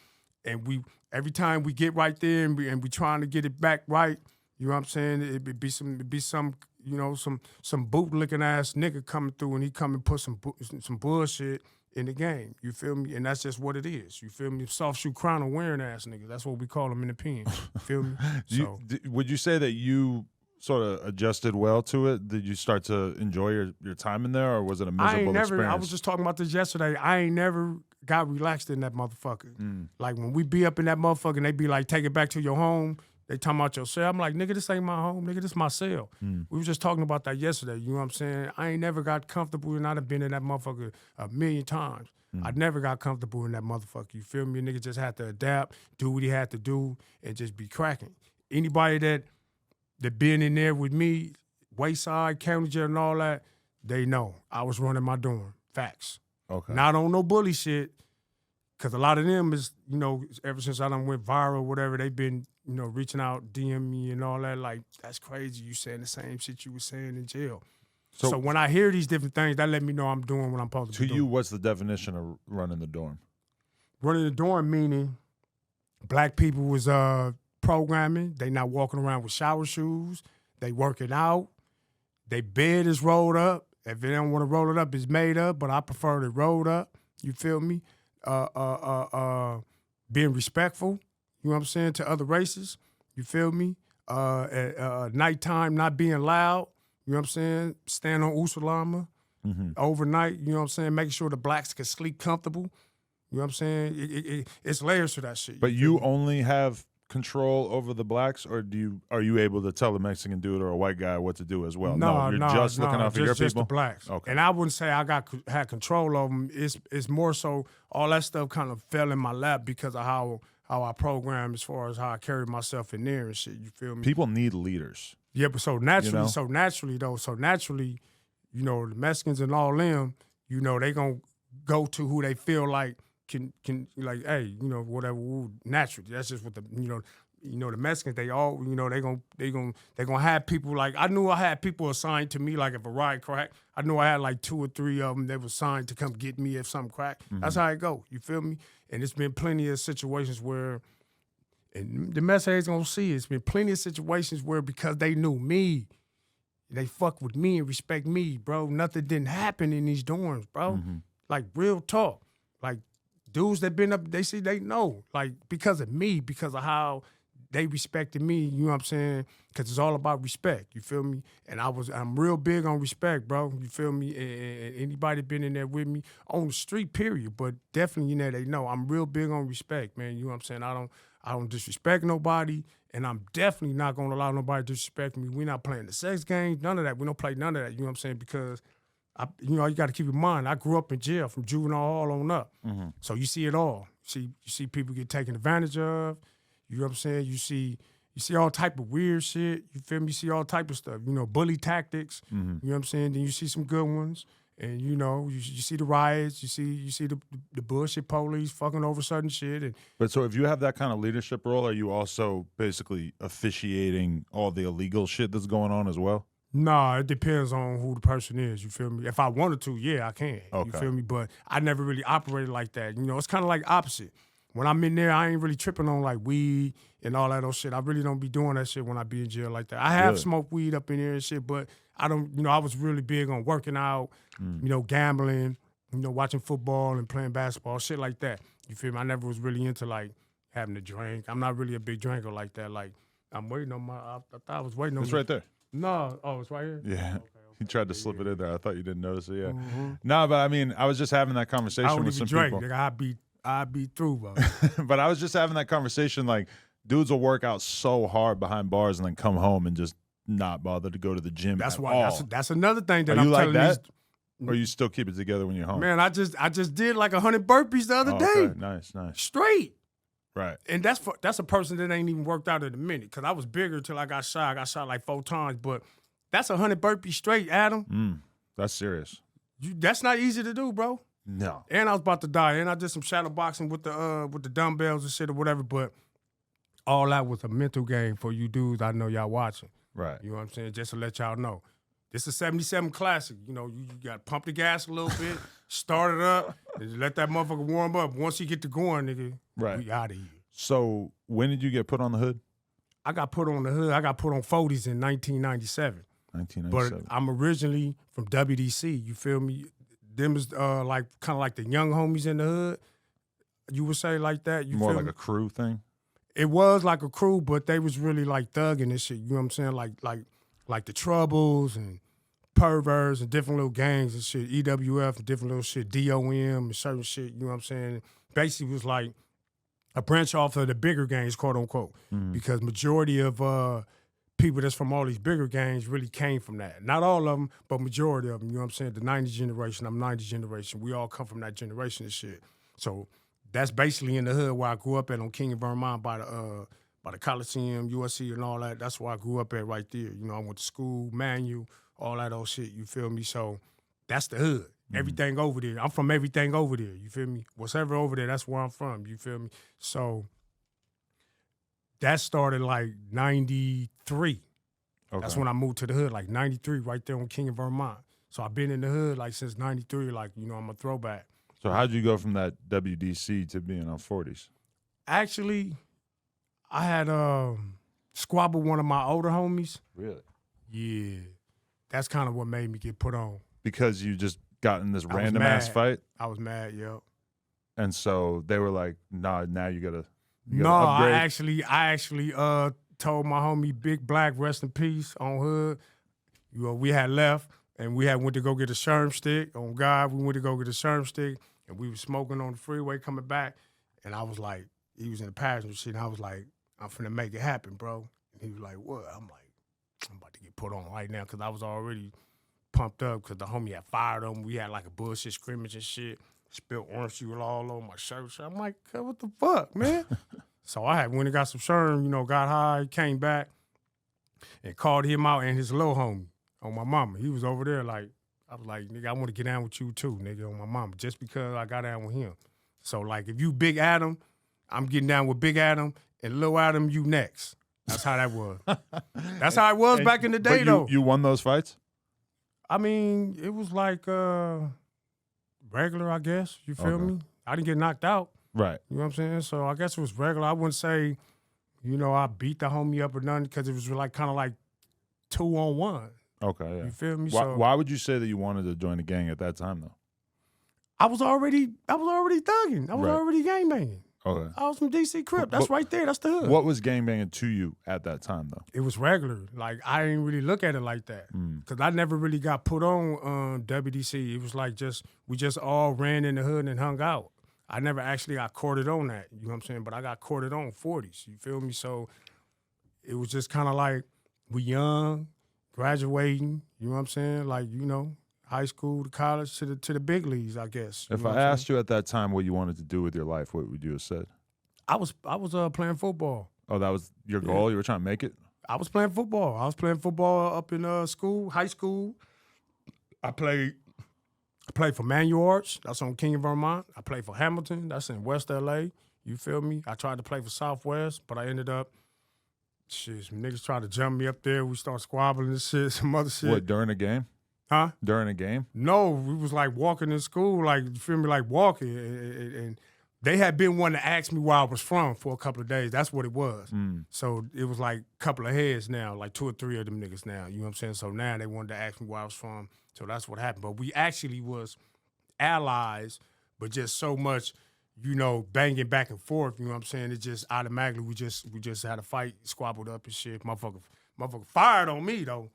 And every time we get right there and we trying to get it back right, you know what I'm saying? It'd be some you know, some bootlicking ass nigga coming through and he come and put some bullshit in the game. You feel me? And that's just what it is. You feel me? Soft shoe crown wearing ass niggas. That's what we call them in the pen. You feel me? Would you say that you sort of adjusted well to it? Did you start to enjoy your time in there, or was it a miserable experience? I was just talking about this yesterday. I ain't never got relaxed in that motherfucker. Like when we be up in that motherfucker and they be like, take it back to your home. They talking about your cell. I'm like, nigga, this ain't my home. Nigga, this my cell. We was just talking about that yesterday. You know what I'm saying? I ain't never got comfortable, and I'd have been in that motherfucker a million times. I never got comfortable in that motherfucker. You feel me? A nigga just had to adapt, do what he had to do, and just be cracking. Anybody that been in there with me, Wayside, County Jail, and all that, they know I was running my dorm. Facts. Okay. Not on no bully shit, because a lot of them is, you know, ever since I done went viral, whatever, they been, you know, reaching out, DM me and all that. Like, that's crazy. You saying the same shit you was saying in jail. So when I hear these different things, that let me know I'm doing what I'm supposed to be doing. To you, what's the definition of running the dorm? Running the dorm meaning black people was programming. They not walking around with shower shoes. They working out. They bed is rolled up. If they don't want to roll it up, it's made up, but I prefer it rolled up. You feel me? Being respectful, you know what I'm saying, to other races. You feel me? At nighttime, not being loud. You know what I'm saying? Stand on Usalama overnight. You know what I'm saying? Making sure the blacks can sleep comfortable. You know what I'm saying? It's layers to that shit. But you only have control over the blacks, or are you able to tell a Mexican dude or a white guy what to do as well? No, you're just looking out for your people? Just the blacks. Okay. And I wouldn't say I had control of them. It's more so all that stuff kind of fell in my lap because of how I program as far as how I carry myself in there and shit. You feel me? People need leaders. Yeah, but so naturally, you know? you know, the Mexicans and all them, you know, they gonna go to who they feel like can like, hey, you know, whatever, naturally. That's just what the the Mexicans, they all, you know, they gonna have people like, I knew I had people assigned to me, like if a riot cracked, I knew I had like 2 or 3 of them that were assigned to come get me if something cracked. That's how it go. You feel me? And it's been plenty of situations where, and the message gonna see, it's been plenty of situations where because they knew me, they fuck with me and respect me, bro. Nothing didn't happen in these dorms, bro. Like real talk. Like dudes that been up, they know, like, because of me, because of how they respected me, you know what I'm saying? Because it's all about respect, you feel me? And I'm real big on respect, bro, you feel me? And anybody been in there with me on the street, period, but definitely, you know, they know I'm real big on respect, man, you know what I'm saying? I don't disrespect nobody, and I'm definitely not gonna allow nobody to disrespect me. We're not playing the sex game, none of that. We don't play none of that, you know what I'm saying? Because you got to keep in mind, I grew up in jail from juvenile hall on up. Mm-hmm. So you see it all. You see people get taken advantage of. You know what I'm saying? You see all type of weird shit. You feel me? You see all type of stuff. You know, bully tactics. Mm-hmm. You know what I'm saying? Then you see some good ones. And you know, you see the riots. You see the bullshit police fucking over certain shit. And But so if you have that kind of leadership role, are you also basically officiating all the illegal shit that's going on as well? nah, it depends on who the person is. You feel me? If I wanted to, yeah, I can. Okay. You feel me? But I never really operated like that. You know, it's kind of like opposite. When I'm in there, I ain't really tripping on like weed and all that old shit. I really don't be doing that shit when I be in jail like that. I have Good. smoked weed up in there and shit, but I don't, you know, I was really big on working out, you know, gambling, you know, watching football and playing basketball, shit like that. You feel me? I never was really into like having a drink. I'm not really a big drinker like that. Like, I'm waiting on I thought I was waiting on It's right there. No, oh, it's right here? Yeah. Okay. He tried to slip it in there. I thought you didn't notice it. Yeah. Mm-hmm. No, but I mean, I was just having that I conversation don't with even some drink, people. nigga. I'd be through, bro. But I was just having that conversation. Like, dudes will work out so hard behind bars and then come home and just not bother to go to the gym. That's at why. all. That's another thing that Are I'm you like telling that? these. Or you still keep it together when you're home? Man, I just did like 100 burpees the other Oh, day, okay. Nice. straight. Right. And that's a person that ain't even worked out in a minute. Cause I was bigger till I got shot. I got shot like 4 times, but that's 100 burpees straight, Adam. That's serious. That's not easy to do, bro. No. And I was about to die. And I did some shadow boxing with the dumbbells and shit or whatever. But all that was a mental game for you dudes. I know y'all watching. Right. You know what I'm saying? Just to let y'all know. This is 77 Classic. You know, you got to pump the gas a little bit, start it up, and let that motherfucker warm up. Once you get to going, nigga, Right. we out of here. So when did you get put on the hood? I got put on the hood. I got put on 40s in 1997. 1997. But I'm originally from WDC. You feel me? Them is like kind of like the young homies in the hood. You would say like that. You More feel like me? a crew thing? It was like a crew, but they was really like thugging and shit. You know what I'm saying? Like the Troubles and Perverts and different little gangs and shit. EWF and different little shit. DOM and certain shit. You know what I'm saying? Basically, was like a branch off of the bigger gangs, quote unquote, because majority of people that's from all these bigger gangs really came from that. Not all of them, but majority of them. You know what I'm saying? The 90s generation. I'm 90s generation. We all come from that generation and shit. So that's basically in the hood where I grew up at on King of Vermont by the Coliseum, USC, and all that. That's where I grew up at right there. You know, I went to school, Manual, all that old shit. You feel me? So that's the hood. Everything over there. I'm from everything over there. You feel me? Whatever over there, that's where I'm from. You feel me? So that started like 93. Okay. That's when I moved to the hood, like 93, right there on King of Vermont. So I've been in the hood like since 93, like, you know, I'm a throwback. So how'd you go from that WDC to being on 40s? Actually, I had squabbled one of my older homies. Really? Yeah. That's kind of what made me get put on. Because you just got in this I was random ass mad. fight? I was mad, yo. And so they were like, nah, now you gotta No, upgrade. I actually told my homie Big Black, rest in peace, on hood. You know, we had left and we had went to go get a sherm stick. On God, we went to go get a sherm stick and we was smoking on the freeway coming back. And I was like, he was in the passenger seat and I was like, I'm finna make it happen, bro. And he was like, what? I'm like, I'm about to get put on right now because I was already pumped up because the homie had fired him. We had like a bullshit scrimmage and shit. Spilled orange juice all over my shirt. So I'm like, what the fuck, man? So I had went and got some sherm, you know, got high, came back, and called him out and his little homie on my mama. He was over there like, I was like, nigga, I want to get down with you too, nigga, on my mama, just because I got down with him. So like, if you Big Adam, I'm getting down with Big Adam, and Lil Adam, you next. That's how that was. That's how it was back in the day, but though. you won those fights? I mean, it was like regular, I guess. You feel Okay. me? I didn't get knocked out. Right. You know what I'm saying? So I guess it was regular. I wouldn't say, you know, I beat the homie up or nothing because it was like kind of like 2-on-1. Okay, yeah. You feel me? Why, So why would you say that you wanted to join the gang at that time, though? I was already thugging. I was Right. already gangbanging. Okay. I was from DC Crip. That's right there. That's the hood. What was gangbanging to you at that time, though? It was regular. Like, I didn't really look at it like that. Because I never really got put on WDC. It was like we just all ran in the hood and hung out. I never actually got courted on that. You know what I'm saying? But I got courted on 40s. You feel me? So it was just kind of like we young, graduating. You know what I'm saying? Like, you know, high school to college to the big leagues, I guess. If I asked you at that time what you wanted to do with your life, what would you have said? I was playing football. Oh, that was your goal? You were trying to make it? I was playing football. I was playing football up in school, high school. I played for Manual Arts. That's on King of Vermont. I played for Hamilton. That's in West LA. You feel me? I tried to play for Southwest, but I ended up, some niggas tried to jump me up there. We started squabbling and shit, some other shit. What, during a game? Huh? During a game? No, we was like walking in school, like, you feel me, like walking. And they had been wanting to ask me where I was from for a couple of days. That's what it was. So it was like a couple of heads now, like 2 or 3 of them niggas now. You know what I'm saying? So now they wanted to ask me where I was from. So that's what happened. But we actually was allies, but just so much, you know, banging back and forth. You know what I'm saying? It just automatically we just had a fight, squabbled up and shit. Motherfucker fired on me though.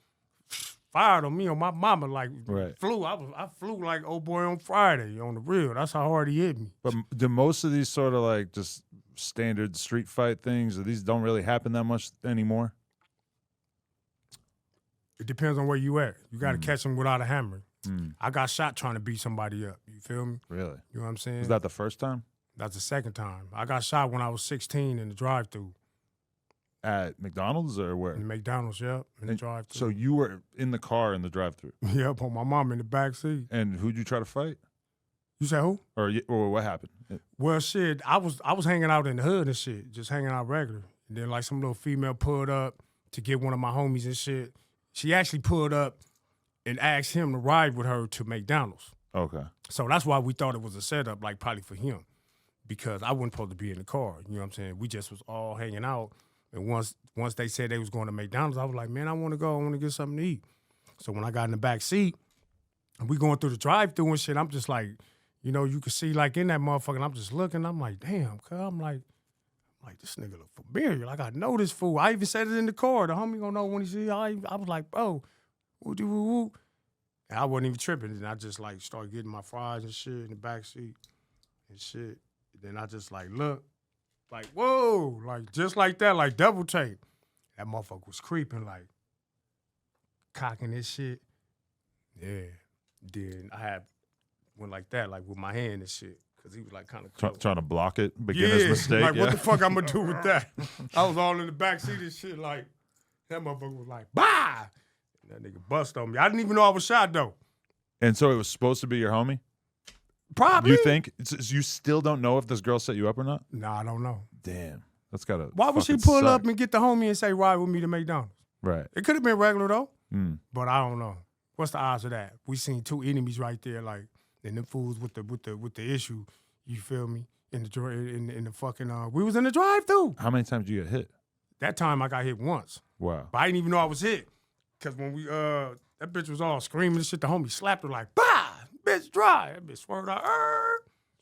Fired on me on my mama, like flew. I flew like old boy on Friday on the real. That's how hard he hit me. But do most of these sort of like just standard street fight things, these don't really happen that much anymore? It depends on where you at. You got to catch them without a hammer. I got shot trying to beat somebody up. You feel me? Really? You know what I'm saying? Was that the first time? That's the second time. I got shot when I was 16 in the drive-thru. At McDonald's or where? In McDonald's, yep, in the drive-thru. So you were in the car in the drive-thru? Yep, on my mom in the back seat. And who'd you try to fight? You say who? Or what happened? Well, shit, I was hanging out in the hood and shit, just hanging out regular. And then like some little female pulled up to get one of my homies and shit. She actually pulled up and asked him to ride with her to McDonald's. Okay. So that's why we thought it was a setup, like probably for him, because I wasn't supposed to be in the car. You know what I'm saying? We just was all hanging out. And once they said they was going to McDonald's, I was like, man, I want to go. I want to get something to eat. So when I got in the back seat, and we going through the drive-thru and shit, I'm just like, you know, you can see like in that motherfucker, and I'm just looking. I'm like, damn, cuz. I'm like, this nigga look familiar. Like, I know this fool. I even said it in the car. The homie gonna know when he see. I was like, bro, woo-doo-woo-woo. And I wasn't even tripping. And I just like started getting my fries and shit in the back seat and shit. And then I just like look, like, whoa, like just like that, like double take. That motherfucker was creeping, like cocking this shit. Yeah. Then I went like that, like with my hand and shit. Cause he was like kind of trying to block it, beginner's mistake. Like, what the fuck I'm gonna do with that? I was all in the back seat and shit, like, that motherfucker was like, bah! And that nigga bust on me. I didn't even know I was shot, though. And so it was supposed to be your homie? Probably. You think? You still don't know if this girl set you up or not? Nah, I don't know. Damn. That's gotta Why would she pull up and get the homie and say, ride with me to McDonald's? Right. It could have been regular, though. But I don't know. What's the odds of that? We seen 2 enemies right there, like, and them fools with the issue, you feel me? In the fucking we was in the drive-thru. How many times did you get hit? That time I got hit once. Wow. But I didn't even know I was hit. Cause when we that bitch was all screaming and shit, the homie slapped her like, bah, bitch dry. That bitch swerved out.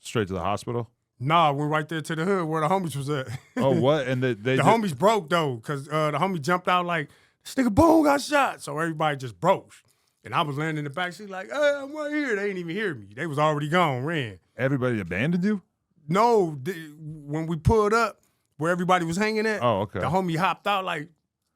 Straight to the hospital? Nah, went right there to the hood where the homies was at. Oh, what? And the homies broke though, cause the homie jumped out like, this nigga Boone got shot. So everybody just broke. And I was laying in the backseat like, hey, I'm right here. They ain't even hear me. They was already gone, ran. Everybody abandoned you? No, when we pulled up where everybody was hanging at, oh, okay. The homie hopped out like,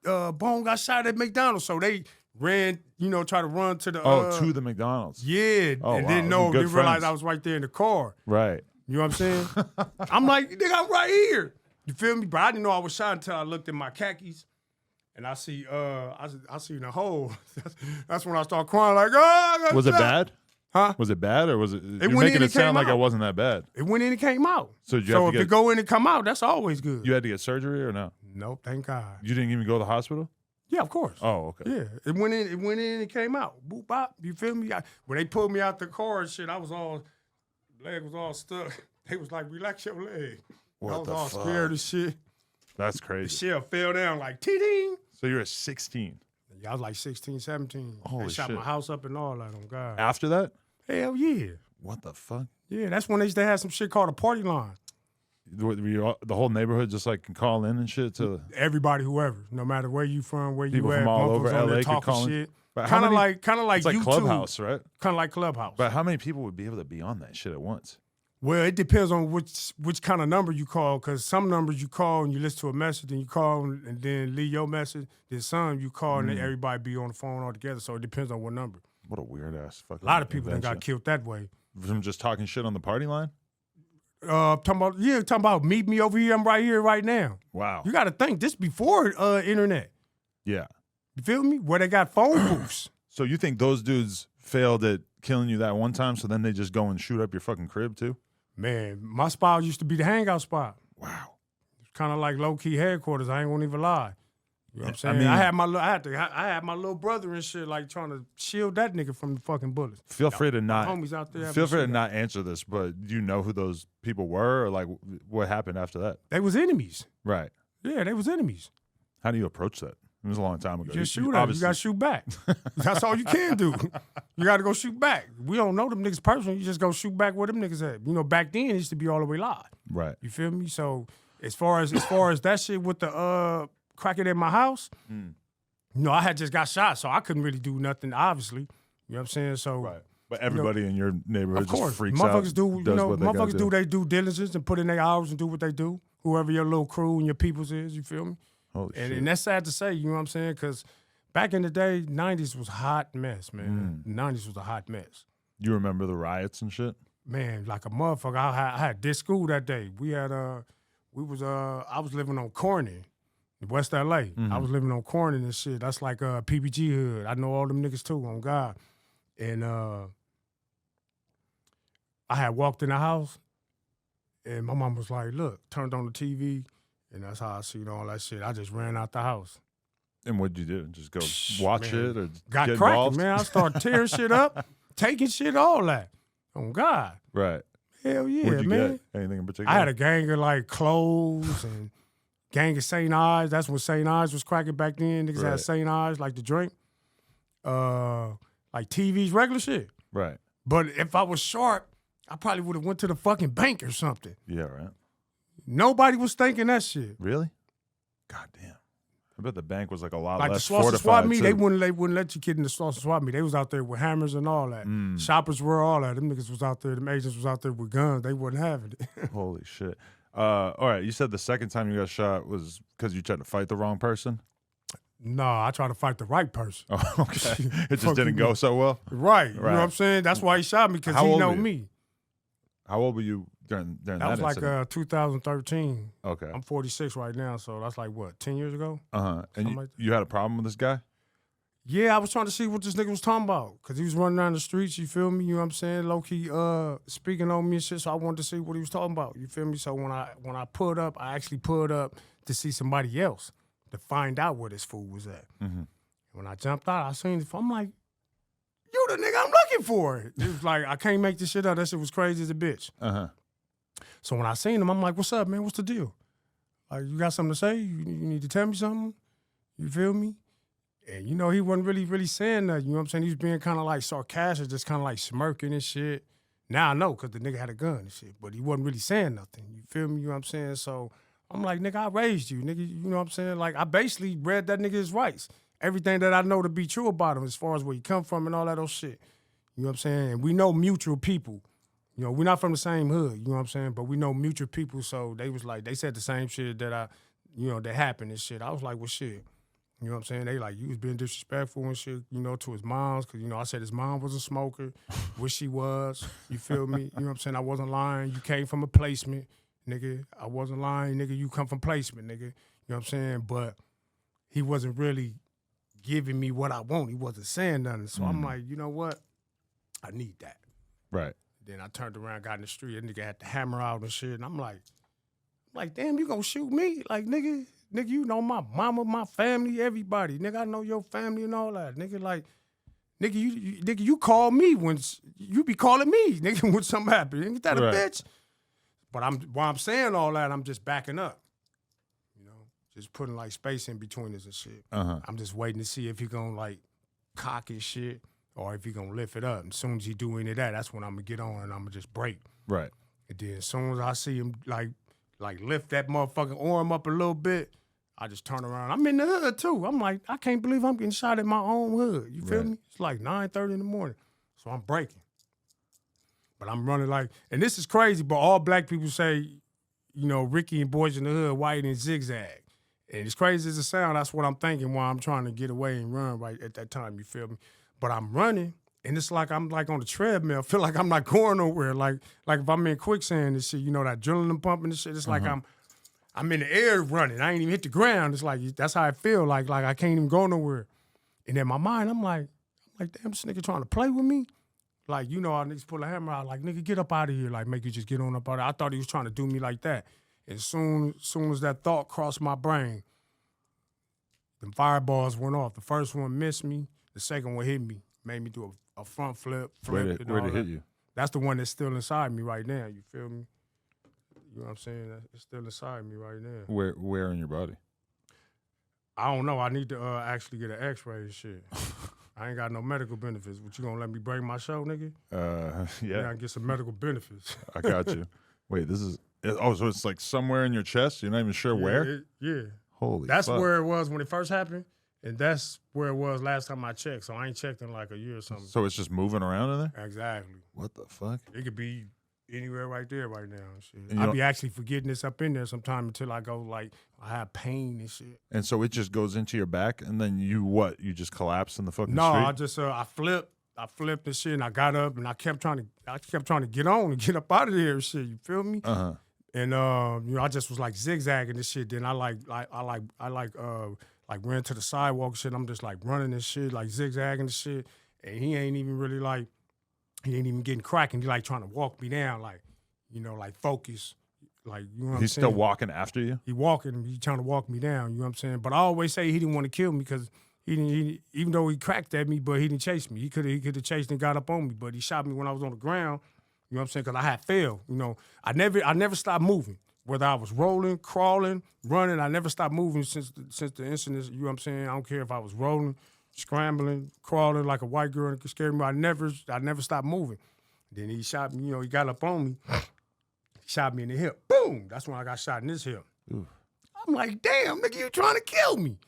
Bone got shot at McDonald's. So they ran, try to run to the to the McDonald's. Yeah. Oh, and wow. didn't know, didn't realize I was right there in the car. Right. You know what I'm saying? I'm like, nigga, I'm right here. You feel me? But I didn't know I was shot until I looked at my khakis. And I see I seen a hole. That's when I start crying like, oh, I got Was shot. It bad? Huh? Was it bad or was it? You're went making in it and sound came like out. it wasn't that bad. It went in and came out. So if get, it go in and come out, that's always good. You had to get surgery or no? No, thank God. You didn't even go to the hospital? Yeah, of course. Oh, okay. Yeah, it went in and came out. Boop bop. You feel me? When they pulled me out the car and shit, leg was all stuck. They was like, relax your leg. What I was the all fuck? scared as shit. That's crazy. The shell fell down like ting. So you were 16. Yeah, I was like 16, 17. Holy they shot shit. my house up and all that on God. After that? Hell yeah. What the fuck? Yeah, that's when they used to have some shit called a party line. The whole neighborhood just like can call in and shit to Everybody, whoever, no matter where you from, where people you at, from all over motherfuckers on LA there could talking call in. shit. But how Kind of many- like it's like YouTube. Clubhouse, right? Kind of like Clubhouse. But how many people would be able to be on that shit at once? Well, it depends on which kind of number you call, because some numbers you call and you listen to a message, then you call and then leave your message. Then some you call and then everybody be on the phone all together. So it depends on what number. What a weird ass fucking. A lot of people done got invention. killed that way. From just talking shit on the party line. Talking about meet me over here. I'm right here, right now. Wow. You got to think this before internet. Yeah. You feel me? Where they got phone booths. So you think those dudes failed at killing you that one time, so then they just go and shoot up your fucking crib too? Man, my spot used to be the hangout spot. Wow. Kind of like low key headquarters. I ain't gonna even lie. You know what I'm saying? I mean- I had my little brother and shit, like trying to shield that nigga from the fucking bullets. Feel free to not. Homies out there. Feel free to not answer this, but do you know who those people were, or like what happened after that? They was enemies. Right. Yeah, they was enemies. How do you approach that? It was a long time ago. You just shoot at them. You got to shoot back. That's all you can do. You got to go shoot back. We don't know them niggas personally. You just go shoot back where them niggas at. You know, back then it used to be all the way live. Right. You feel me? So as far as that shit with the cracking in my house, you know, I had just got shot, so I couldn't really do nothing. Obviously, you know what I'm saying. So Right. But everybody in your neighborhood of course, just freaks out. motherfuckers do. You does know, what they gotta motherfuckers do do. their due diligence and put in their hours and do what they do. Whoever your little crew and your peoples is, you feel me? Holy shit. And that's sad to say, you know what I'm saying? Because back in the day, 90s was a hot mess, man. 90s was a hot mess. You remember the riots and shit? Man, like a motherfucker. I had this school that day. I was living on Corning, West LA. I was living on Corning and shit. That's like PBG hood. I know all them niggas too, on God. And I had walked in the house and my mom was like, look, turned on the TV, and that's how I seen all that shit. I just ran out the house. And what'd you do? Just go watch Man, it or Got get cracking, involved? man. I started tearing shit up, taking shit, all that. On God. Right. Hell yeah, What'd you man. get? Anything in particular? I had a gang of like clothes and gang of St. Ives. That's when St. Ives was cracking back then. Niggas Right. had St. Ives, like the drink. Like TVs, regular shit. Right. But if I was sharp, I probably would have went to the fucking bank or something. Yeah, right. Nobody was thinking that shit. Really? God damn. I bet the bank was like a lot Like the less Slauson fortified Swap meet, too. they wouldn't let you get in the Slauson Swap meet. They was out there with hammers and all that. Shoppers were all that. Them niggas was out there. Them agents was out there with guns. They wasn't having it. Holy shit. All right, you said the second time you got shot was because you tried to fight the wrong person? Nah, I tried to fight the right person. Oh, okay. It just Fuck didn't you, go man. so well? Right. You know Right. what I'm saying? That's why he shot me, because How he old know were you? me. How old were you during that That was like incident? 2013. Okay. I'm 46 right now, so that's like, what, 10 years ago? Uh-huh. And something you, like that. you had a problem with this guy? Yeah, I was trying to see what this nigga was talking about, because he was running down the streets, you feel me? You know what I'm saying? Low-key speaking on me and shit, so I wanted to see what he was talking about, you feel me? So when I pulled up, I actually pulled up to see somebody else, to find out where this fool was at. Mm-hmm. When I jumped out, I seen it. I'm like, you the nigga I'm looking for. It was like, I can't make this shit up. That shit was crazy as a bitch. Uh-huh. So when I seen him, I'm like, what's up, man? What's the deal? Like, you got something to say? You need to tell me something? You feel me? And, you know, he wasn't really saying nothing. You know what I'm saying? He was being kind of like sarcastic, just kind of like smirking and shit. Now I know, because the nigga had a gun and shit. But he wasn't really saying nothing. You feel me? You know what I'm saying? So I'm like, nigga, I raised you. Nigga, you know what I'm saying? Like, I basically read that nigga his rights. Everything that I know to be true about him, as far as where he come from and all that old shit. You know what I'm saying? And we know mutual people. You know, we're not from the same hood, you know what I'm saying? But we know mutual people, so they was like, they said the same shit that that happened and shit. I was like, well, shit. You know what I'm saying? They like, you was being disrespectful and shit, you know, to his moms, because, you know, I said his mom was a smoker, which she was, you feel me? You know what I'm saying? I wasn't lying. You came from a placement, nigga. I wasn't lying, nigga. You come from placement, nigga. You know what I'm saying? But he wasn't really giving me what I want. He wasn't saying nothing. So I'm like, you know what? I need that. Right. Then I turned around, got in the street, and nigga had the hammer out and shit. And I'm like, damn, you gonna shoot me? Like, nigga, you know my mama, my family, everybody. Nigga, I know your family and all that. Nigga, like, nigga, you call me when you be calling me, nigga, when something happen. Ain't that a Right. bitch? But while I'm saying all that, I'm just backing up. You know, just putting like space in between us and shit. Uh-huh. I'm just waiting to see if he gonna like cock his shit. or if he gonna lift it up. And as soon as he do any of that, that's when I'm gonna get on and I'm gonna just break. Right. And then as soon as I see him like lift that motherfucking arm up a little bit, I just turn around. I'm in the hood too. I'm like, I can't believe I'm getting shot at my own hood. You feel me? It's like 9:30 in the morning. So I'm breaking. But I'm running like, and this is crazy, but all black people say, you know, Ricky and Boys in the Hood, white and zigzag. And as crazy as it sounds, that's what I'm thinking while I'm trying to get away and run right at that time, you feel me? But I'm running, and it's like I'm like on the treadmill. I feel like I'm not going nowhere. Like if I'm in quicksand and shit, you know, that adrenaline pumping and shit, it's like I'm in the air running. I ain't even hit the ground. It's like, that's how I feel. Like I can't even go nowhere. And in my mind, I'm like, damn, this nigga trying to play with me? Like, you know, how niggas pull a hammer out, like, nigga, get up out of here. Like, make you just get on up out of here. I thought he was trying to do me like that. As soon as that thought crossed my brain, the fireballs went off. The first one missed me. The second one hit me. Made me do a front flip. Where'd it hit you? That's the one that's still inside me right now. You feel me? You know what I'm saying? It's still inside me right now. Where in your body? I don't know. I need to actually get an x-ray and shit. I ain't got no medical benefits. But you gonna let me bring my show, nigga? Yeah. I can get some medical benefits. I got you. Wait, so it's like somewhere in your chest? You're not even sure where? Yeah. Holy That's fuck. where it was when it first happened, and that's where it was last time I checked. So I ain't checked in like a year or something. So it's just moving around in there? Exactly. What the fuck? It could be anywhere right there right now. And shit. And I be actually forgetting this up in there sometime until I go like I have pain and shit. And so it just goes into your back, and then you what? You just collapse in the fucking No, street? I just I flipped and shit, and I got up and I kept trying to get on and get up out of there and shit. You feel me? Uh-huh. And you know, I just was like zigzagging and shit. Then I ran to the sidewalk and shit. I'm just like running and shit, like zigzagging and shit. And he ain't even really like, he ain't even getting cracking. He like trying to walk me down, like, you know, like focus. Like, you know what I'm saying? He's still walking after you? He walking, he trying to walk me down, you know what I'm saying? But I always say he didn't want to kill me because he didn't, even though he cracked at me, but he didn't chase me. He could have chased and got up on me, but he shot me when I was on the ground. You know what I'm saying? Because I had failed. You know, I never stopped moving. Whether I was rolling, crawling, running, I never stopped moving since the incident. You know what I'm saying? I don't care if I was rolling, scrambling, crawling like a white girl and scared me. I never stopped moving. Then he shot me. You know, he got up on me. He shot me in the hip. Boom! That's when I got shot in this hip. Oof. I'm like, damn, nigga, you trying to kill me?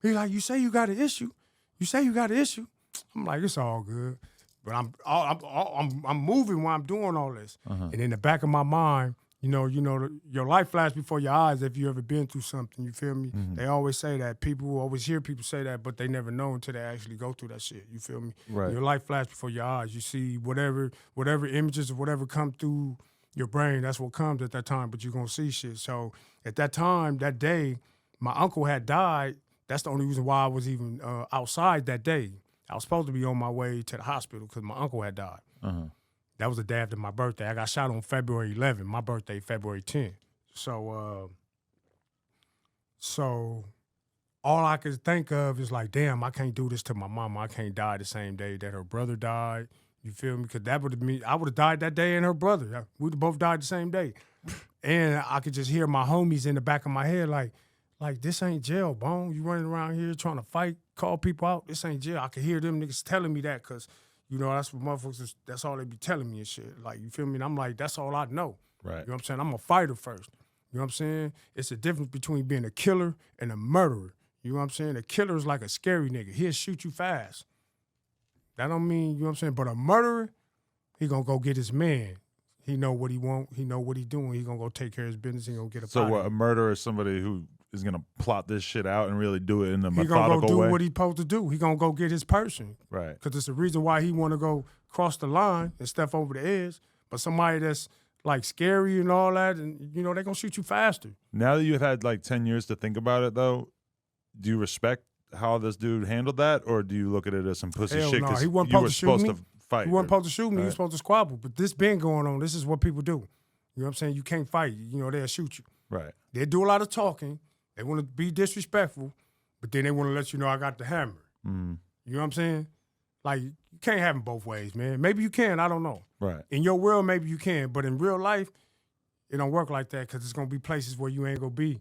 He's like, you say you got an issue. You say you got an issue. I'm like, it's all good. But I'm moving while I'm doing all this. Uh-huh. And in the back of my mind, you know, your life flashes before your eyes if you ever been through something, you feel me? Mm-hmm. They always say that. People always hear people say that, but they never know until they actually go through that shit, you feel me? Right. Your life flashes before your eyes. You see whatever images or whatever come through your brain, that's what comes at that time, but you're going to see shit. So at that time, that day, my uncle had died. That's the only reason why I was even outside that day. I was supposed to be on my way to the hospital because my uncle had died. Uh-huh. That was the day after my birthday. I got shot on February 11th. My birthday, February 10th. So all I could think of is like, damn, I can't do this to my mama. I can't die the same day that her brother died. You feel me? Because that would have mean I would have died that day and her brother. We'd have both died the same day. And I could just hear my homies in the back of my head like, this ain't jail, Bone. You running around here trying to fight, call people out. This ain't jail. I could hear them niggas telling me that because, you know, that's what motherfuckers, that's all they be telling me and shit. Like, you feel me? And I'm like, that's all I know. Right. You know what I'm saying? I'm a fighter first. You know what I'm saying? It's the difference between being a killer and a murderer. You know what I'm saying? A killer is like a scary nigga. He'll shoot you fast. That don't mean, you know what I'm saying? But a murderer, he gonna go get his man. He know what he want. He know what he doing. He gonna go take care of his business. He gonna get up. So out what? of A murderer is somebody who is gonna plot this shit out and really do it in a he methodical gonna go do way. what he supposed to do. He gonna go get his person. Right. Because it's the reason why he want to go cross the line and step over the edge. But somebody that's like scary and all that, and you know they gonna shoot you faster. Now that you've had like 10 years to think about it, though, do you respect how this dude handled that, or do you look at it as some pussy Hell shit? no, Because he wasn't you were supposed to supposed shoot to fight. He wasn't supposed to shoot me. Right. He was supposed to squabble. But this been going on. This is what people do. You know what I'm saying? You can't fight. You know, they'll shoot you. Right. They do a lot of talking. They want to be disrespectful, but then they want to let you know I got the hammer. Mm. You know what I'm saying? Like, you can't have them both ways, man. Maybe you can. I don't know. Right. In your world, maybe you can. But in real life, it don't work like that because it's going to be places where you ain't going to be.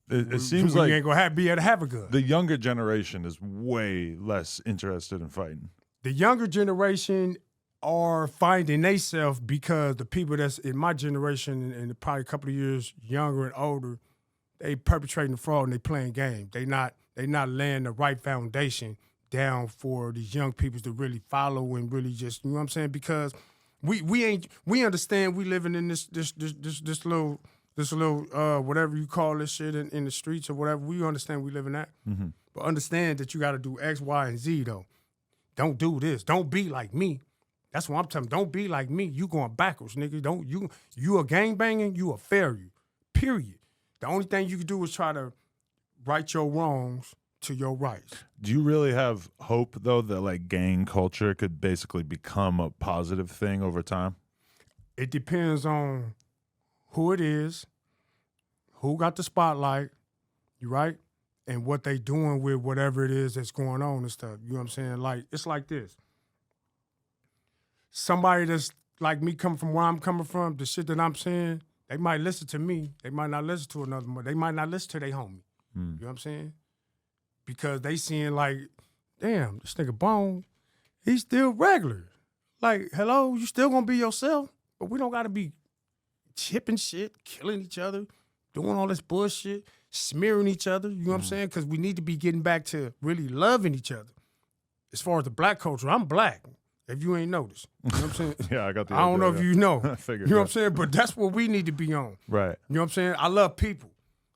It seems like you ain't going to be able to have a gun. the younger generation is way less interested in fighting. The younger generation are finding themselves because the people that's in my generation and probably a couple of years younger and older, they perpetrating the fraud and they playing games. They not laying the right foundation down for these young people to really follow and really just, you know what I'm saying? Because we understand we living in this little whatever you call this shit in the streets or whatever. We understand we live in that. Mm-hmm. But understand that you got to do X, Y, and Z though. Don't do this. Don't be like me. That's what I'm telling you. Don't be like me. You going backwards, nigga. You a gangbanging, you a failure. Period. The only thing you can do is try to right your wrongs to your rights. Do you really have hope, though, that like gang culture could basically become a positive thing over time? It depends on who it is, who got the spotlight, you right, and what they doing with whatever it is that's going on and stuff. You know what I'm saying? Like, it's like this. Somebody that's like me coming from where I'm coming from, the shit that I'm saying, they might listen to me. They might not listen to another one. They might not listen to their homie. You know what I'm saying? Because they seeing like, damn, this nigga Bone, he's still regular. Like, hello, you still gonna be yourself, but we don't gotta be chipping shit, killing each other, doing all this bullshit, smearing each other. You know what I'm saying? Because we need to be getting back to really loving each other. As far as the black culture, I'm black. If you ain't noticed, you know what I'm saying? Yeah, I got the I don't know if you know. I figured, you know what I'm saying? But that's what we need to be on. Right. You know what I'm saying? I love people.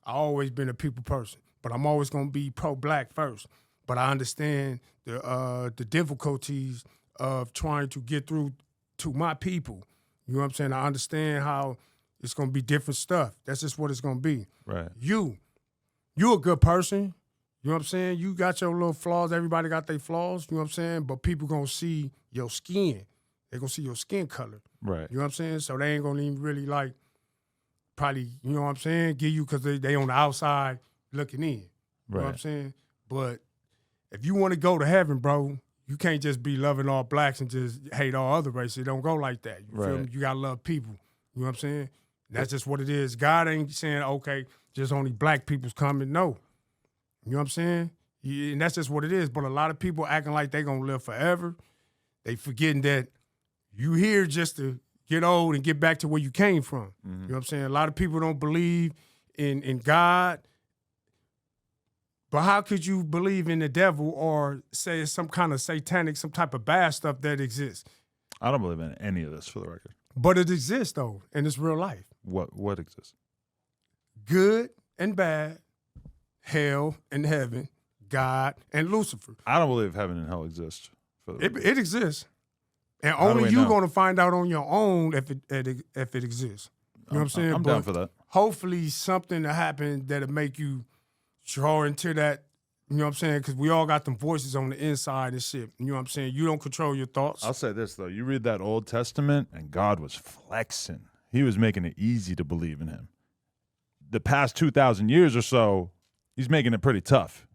I always been a people person, but I'm always gonna be pro-black first. But I understand the difficulties of trying to get through to my people. You know what I'm saying? I understand how it's gonna be different stuff. That's just what it's gonna be. Right. You a good person. You know what I'm saying? You got your little flaws. Everybody got their flaws. You know what I'm saying? But people gonna see your skin. They gonna see your skin color. Right. You know what I'm saying? So they ain't gonna even really like probably, you know what I'm saying, give you because they on the outside looking in. You know what I'm saying? But if you want to go to heaven, bro, you can't just be loving all blacks and just hate all other races. It don't go like that. You feel me? You gotta love people. You know what I'm saying? That's just what it is. God ain't saying, okay, just only black people's coming. No. You know what I'm saying? And that's just what it is. But a lot of people acting like they gonna live forever. They forgetting that you here just to get old and get back to where you came from. You know what I'm saying? A lot of people don't believe in God. But how could you believe in the devil or say it's some kind of satanic, some type of bad stuff that exists? I don't believe in any of this, for the record. But it exists, though, and it's real life. What exists? Good and bad, hell and heaven, God and Lucifer. I don't believe heaven and hell exist. For the record. It exists. And How do only we you're know? going to find out on your own if it exists. You know what I'm saying? I'm But down for that. hopefully something to happen that'll make you draw into that, you know what I'm saying? Because we all got them voices on the inside and shit. You know what I'm saying? You don't control your thoughts. I'll say this, though. You read that Old Testament, and God was flexing. He was making it easy to believe in him. The past 2,000 years or so, he's making it pretty tough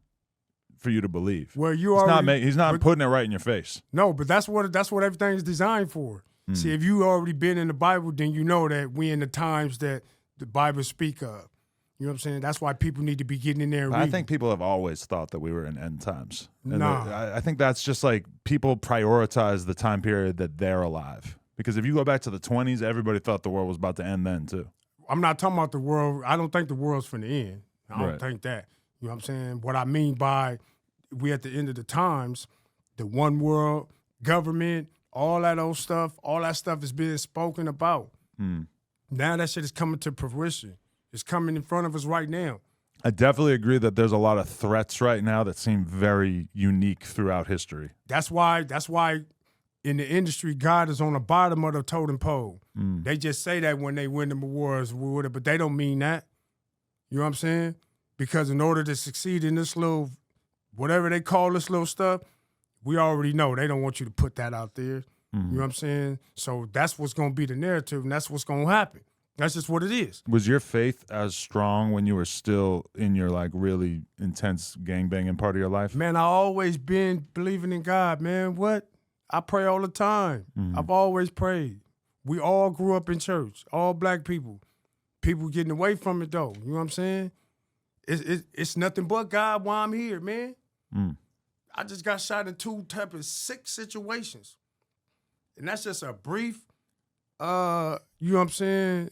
for you to believe. Well, He's not putting it right in your face. No, but that's what everything is designed for. See, if you already been in the Bible, then you know that we in the times that the Bible speak of. You know what I'm saying? That's why people need to be getting in there and I reading. think people have always thought that we were in end times. And Nah. I think that's just like people prioritize the time period that they're alive. Because if you go back to the 20s, everybody thought the world was about to end then too. I'm not talking about the world. I don't think the world's finna end. I don't Right. think that. You know what I'm saying? What I mean by we at the end of the times, the one world government, all that old stuff, all that stuff is being spoken about. Now that shit is coming to fruition. It's coming in front of us right now. I definitely agree that there's a lot of threats right now that seem very unique throughout history. That's why in the industry, God is on the bottom of the totem pole. They just say that when they win the awards, but they don't mean that. You know what I'm saying? Because in order to succeed in this little, whatever they call this little stuff, we already know they don't want you to put that out there. You know what I'm saying? So that's what's going to be the narrative, and that's what's going to happen. That's just what it is. Was your faith as strong when you were still in your like really intense gangbanging part of your life? Man, I always been believing in God, man. What? I pray all the time. I've always prayed. We all grew up in church, all black people. People getting away from it, though. You know what I'm saying? It's nothing but God while I'm here, man. I just got shot in 2 type of sick situations. And that's just a brief, you know what I'm saying,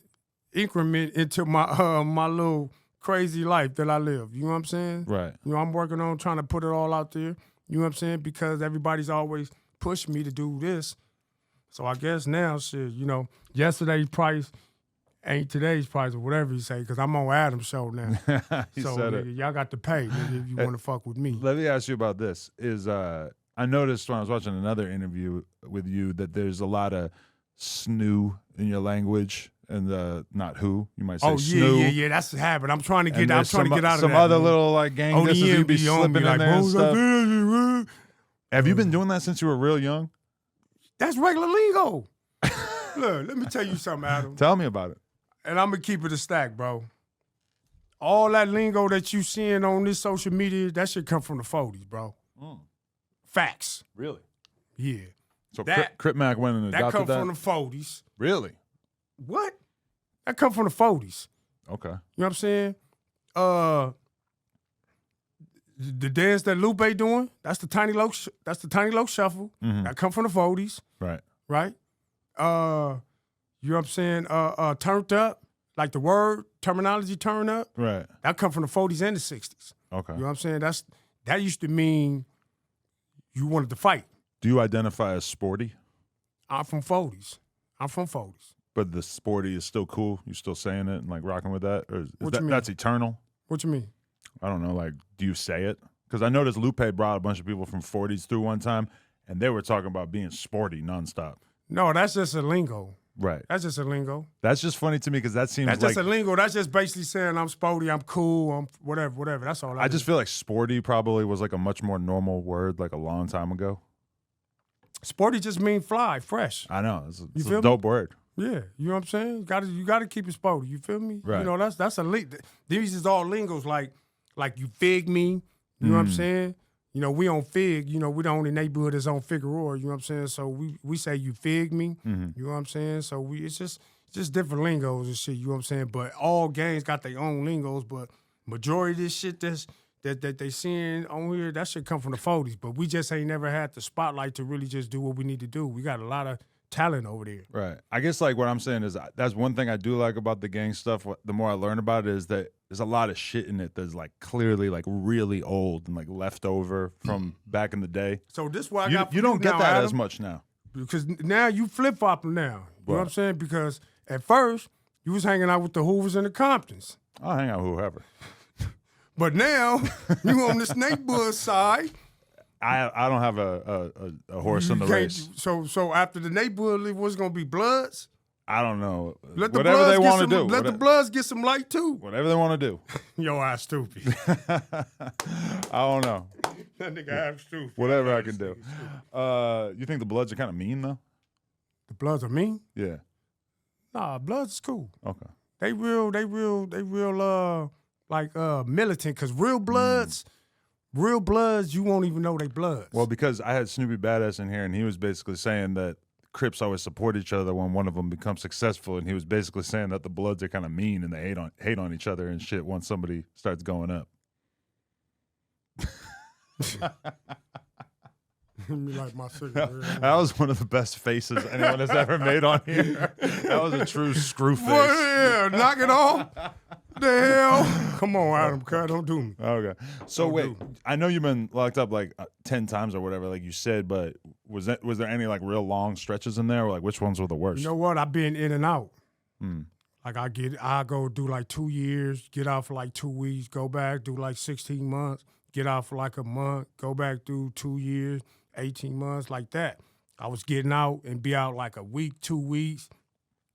increment into my my little crazy life that I live. You know what I'm saying? Right. You know, I'm working on trying to put it all out there. You know what I'm saying? Because everybody's always pushed me to do this. So I guess now, shit, you know, yesterday's price ain't today's price or whatever you say, because I'm on Adam's show now. He So said nigga, y'all got to pay, nigga, if you want to fuck with me. Let me ask you about this. I noticed when I was watching another interview with you that there's a lot of snoo in your language and not who. You might say snoo. Yeah. That's the habit. I'm trying to get. And I'm trying to get out of some that. other Man. little like gang ODM disses you be be on slipping me, in like, there and "Bones stuff. up." Have you been doing that since you were real young? That's regular lingo. Look, let me tell you something, Adam. Tell me about it. And I'm gonna keep it a stack, bro. All that lingo that you seeing on this social media, that shit come from the 40s, bro. Facts. Really? Yeah. So That- Crip Mac went and That adopted come that? from the 40s. Really? What? That come from the 40s. Okay. You know what I'm saying? The dance that Lupe doing, that's the Tiny Loc shuffle. That come from the 40s, Right. right? You know what I'm saying? Turned up, like the word terminology turn up. Right. That come from the 40s and the 60s. Okay. You know what I'm saying? That used to mean you wanted to fight. Do you identify as sporty? I'm from 40s. But the sporty is still cool? You still saying it and like rocking with that? Or What you mean? That's eternal? What you mean? I don't know. Like, do you say it? Because I noticed Lupe brought a bunch of people from 40s through one time, and they were talking about being sporty nonstop. No, that's just a lingo. Right. That's just a lingo. That's just funny to me because that seems That's like just a lingo. That's just basically saying I'm sporty, I'm cool, I'm whatever. That's all. I just feel like sporty probably was like a much more normal word like a long time ago. Sporty just mean fly, fresh. I know. It's feel me? a dope word. Yeah, you know what I'm saying? You gotta keep it sporty. You feel me? Right. You know, that's a link. These is all lingos like you fig me. You know what I'm saying? You know, we on Fig, you know, we the only neighborhood that's on Figueroa, you know what I'm saying? So we say you fig me, you know what I'm saying? So it's just different lingos and shit, you know what I'm saying? But all gangs got their own lingos, but majority of this shit that they seeing on here, that shit come from the 40s. But we just ain't never had the spotlight to really just do what we need to do. We got a lot of talent over there. Right. I guess like what I'm saying is that's one thing I do like about the gang stuff. The more I learn about it is that there's a lot of shit in it that's like clearly like really old and like left over from back in the day. So this what I You, got for you don't get now, that Adam. as much now. Because now you flip-flopping now. You know what I'm Right. saying? Because at first, you was hanging out with the Hoovers and the Comptons. I'll hang out with whoever. But now, you on the Snake Buzz side. I don't have a horse in the You can't- race. So after the neighborhood, what's going to be Bloods? I don't know. Let the Whatever Bloods they get want to some. do. Let the Bloods get some light too. Whatever they want to do. Yo, ass stupid. I don't know. That nigga ass stupid. Whatever I can do. You think the Bloods are kind of mean though? The Bloods are mean? Yeah. Nah, Bloods is cool. Okay. They real like militant. Cause real Bloods, you won't even know they Bloods. Well, because I had Snoopy Badass in here, and he was basically saying that Crips always support each other when one of them becomes successful, and he was basically saying that the Bloods are kind of mean and they hate on each other and shit once somebody starts going up. Me like my cigarette. That was one of the best faces anyone has ever made on here. That was a true screw face. What? Yeah, knock it off. The hell? Come on, Adam. Don't do me. Okay. So Don't wait, do. I know you've been locked up like 10 times or whatever, like you said, but was there any like real long stretches in there, or like which ones were the worst? You know what? I've been in and out. Like I go do like 2 years, get out for like 2 weeks, go back, do like 16 months, get out for like a month, go back, do 2 years, 18 months, like that. I was getting out and be out like a week, 2 weeks,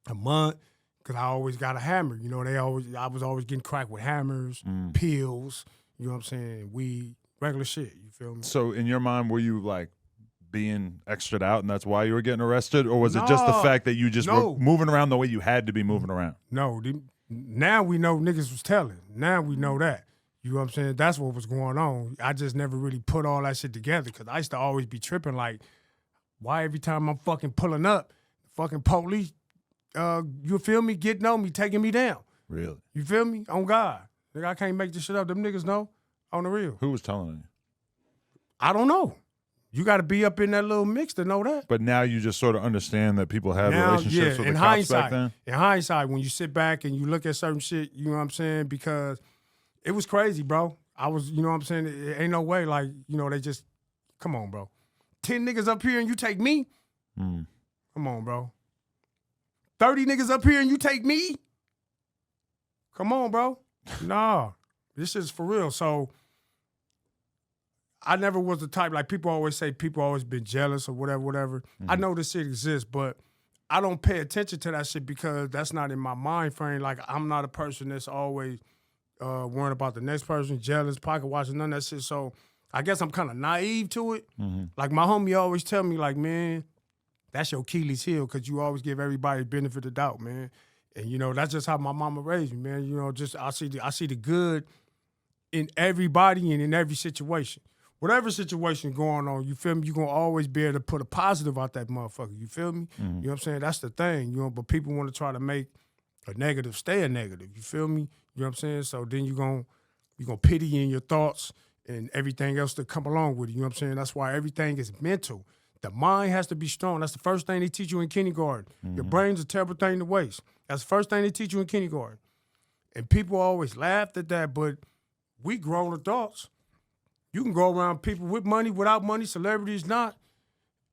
a month, because I always got a hammer. You know, I was always getting cracked with hammers, pills, you know what I'm saying, weed, regular shit, you feel me? So in your mind, were you like being extra'd out and that's why you were getting arrested? Or was it just the No. fact that you just No. were moving around the way you had to be moving around? No, now we know niggas was telling. Now we know that. You know what I'm saying? That's what was going on. I just never really put all that shit together because I used to always be tripping like, why every time I'm fucking pulling up, fucking police, you feel me, getting on me, taking me down. Really? You feel me? On God. Nigga, I can't make this shit up. Them niggas know on the real. Who was telling you? I don't know. You got to be up in that little mix to know that. But now you just sort of understand that people have Now, relationships with the cops back then? In hindsight, when you sit back and you look at certain shit, you know what I'm saying? Because it was crazy, bro. I was, you know what I'm saying? It ain't no way, like, you know, they just, come on, bro. 10 niggas up here and you take me? Come on, bro. 30 niggas up here and you take me? Come on, bro. Nah, this is for real. So I never was the type, like people always say people always been jealous or whatever. I know this shit exists, but I don't pay attention to that shit because that's not in my mind frame. Like, I'm not a person that's always worrying about the next person, jealous, pocket watching, none of that shit. So I guess I'm kind of naive to it. Like, my homie always tell me, like, man, that's your Achilles heel because you always give everybody the benefit of the doubt, man. And, you know, that's just how my mama raised me, man. You know, just I see the good in everybody and in every situation. Whatever situation going on, you feel me, you're going to always be able to put a positive out that motherfucker, you feel me? You know what I'm saying? That's the thing, you know, but people want to try to make a negative stay a negative, you feel me? You know what I'm saying? So then you're gonna pity in your thoughts and everything else that come along with it, you know what I'm saying? That's why everything is mental. The mind has to be strong. That's the first thing they teach you in kindergarten. Your brain's a terrible thing to waste. That's the first thing they teach you in kindergarten. And people always laughed at that, but we grown adults. You can go around people with money, without money, celebrities not,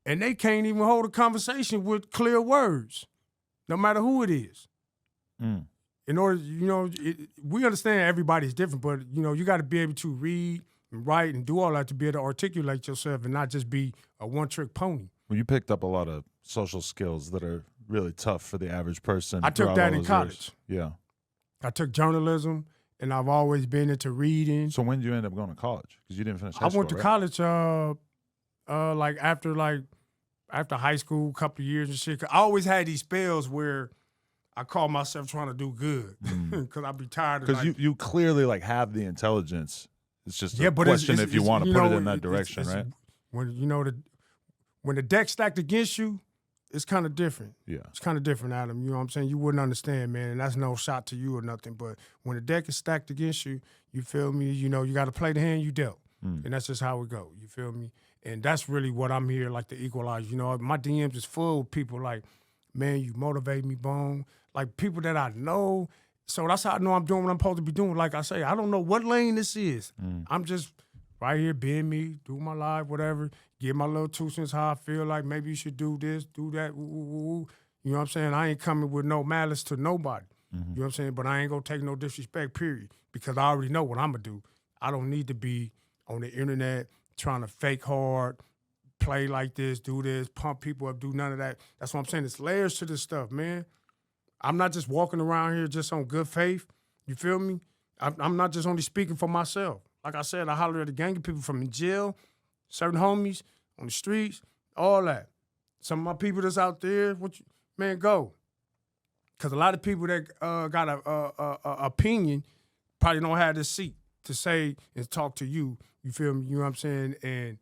and they can't even hold a conversation with clear words, no matter who it is. In order, you know, we understand everybody's different, but, you know, you got to be able to read and write and do all that to be able to articulate yourself and not just be a one-trick pony. Well, you picked up a lot of social skills that are really tough for the average person. I took that in college. Years. Yeah. I took journalism. And I've always been into reading. So when did you end up going to college? Because you didn't finish high school, I went to college after high school, a couple of years and shit. I always had these spells where I call myself trying to do good because I'd be tired. Because you clearly like have the intelligence. It's just a question if you want to put it in that direction, right? When you know when the deck's stacked against you, it's kind of different. Yeah. It's kind of different, Adam. You know what I'm saying? You wouldn't understand, man, and that's no shot to you or nothing. But when the deck is stacked against you, you feel me? You know, you got to play the hand you dealt. And that's just how it go. You feel me? And that's really what I'm here, like the Equalizer. You know, my DMs is full of people like, man, you motivate me, Bone. Like people that I know. So that's how I know I'm doing what I'm supposed to be doing. Like I say, I don't know what lane this is. I'm just right here being me, do my live, whatever, give my little 2 cents how I feel like maybe you should do this, do that, You know what I'm saying? I ain't coming with no malice to nobody. You know what I'm saying? But I ain't gonna take no disrespect, period, because I already know what I'm gonna do. I don't need to be on the internet trying to fake hard, play like this, do this, pump people up, do none of that. That's what I'm saying. It's layers to this stuff, man. I'm not just walking around here just on good faith. You feel me? I'm not just only speaking for myself. Like I said, I holler at a gang of people from in jail, certain homies, on the streets, all that. Some of my people that's out there, man, go. Because a lot of people that got a opinion probably don't have this seat to say and talk to you, you feel me? You know what I'm saying? And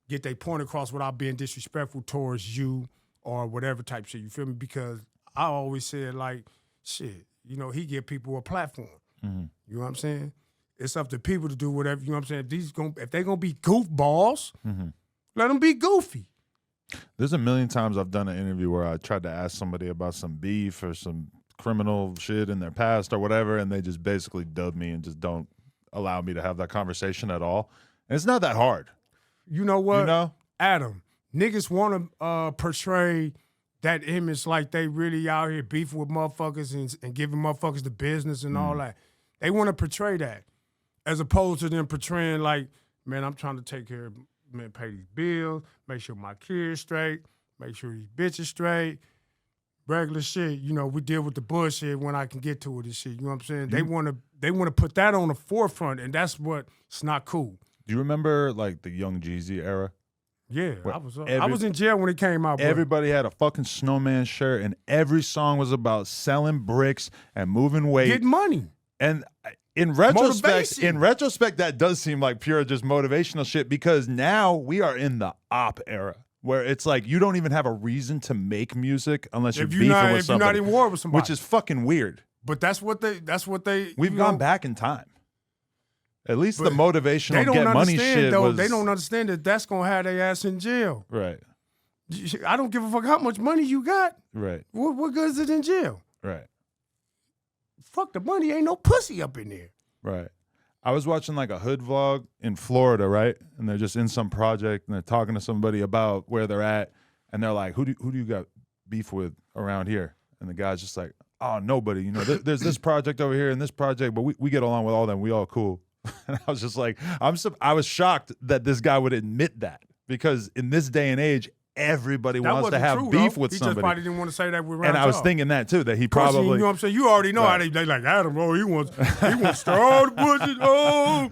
get their point across without being disrespectful towards you or whatever type shit, you feel me? Because I always said, like, shit, you know, he give people a platform. You know what I'm saying? It's up to people to do whatever, you know what I'm saying? If they're going to be goofballs, let them be goofy. There's a million times I've done an interview where I tried to ask somebody about some beef or some criminal shit in their past or whatever, and they just basically dub me and just don't allow me to have that conversation at all. And it's not that hard. You know what? You know? Adam, niggas want to portray that image like they really out here beefing with motherfuckers and giving motherfuckers the business and all that. They want to portray that as opposed to them portraying like, man, I'm trying to take care of, man, pay these bills, make sure my kids straight, make sure these bitches straight, regular shit. You know, we deal with the bullshit when I can get to it and shit. You know what I'm saying? They want to put that on the forefront, and that's what's not cool. Do you remember like the Young Jeezy era? Yeah, I was in jail when it came out. Bro. Everybody had a fucking snowman shirt, and every song was about selling bricks and moving weight, getting money. And in retrospect, that does seem like pure just motivational shit because now we are in the op era where it's like you don't even have a reason to make music unless you're beefing with somebody. If you're not in war with somebody. Which is fucking weird. But that's what they We've gone back in time. At least But the motivational they don't get money understand, shit though. was They don't understand that that's gonna have their ass in jail. right, I don't give a fuck how much money you got. right, What good is it in jail? right, Fuck the money. Ain't no pussy up in there. right. I was watching like a hood vlog in Florida, right? And they're just in some project and they're talking to somebody about where they're at, and they're like, "Who do you got beef with around here?" And the guy's just like, "Oh, nobody. You know, there's this project over here and this project, but we get along with all them. We all cool." And I was just like, I was shocked that this guy would admit that, because in this day and age, everybody That wants to wasn't have true, beef though. with He somebody. just probably didn't want to say that around And I was y'all. thinking that too, that he Course, probably, you know what I'm saying? You already know how they like Adam. Oh, he wants to start the pussy. Oh,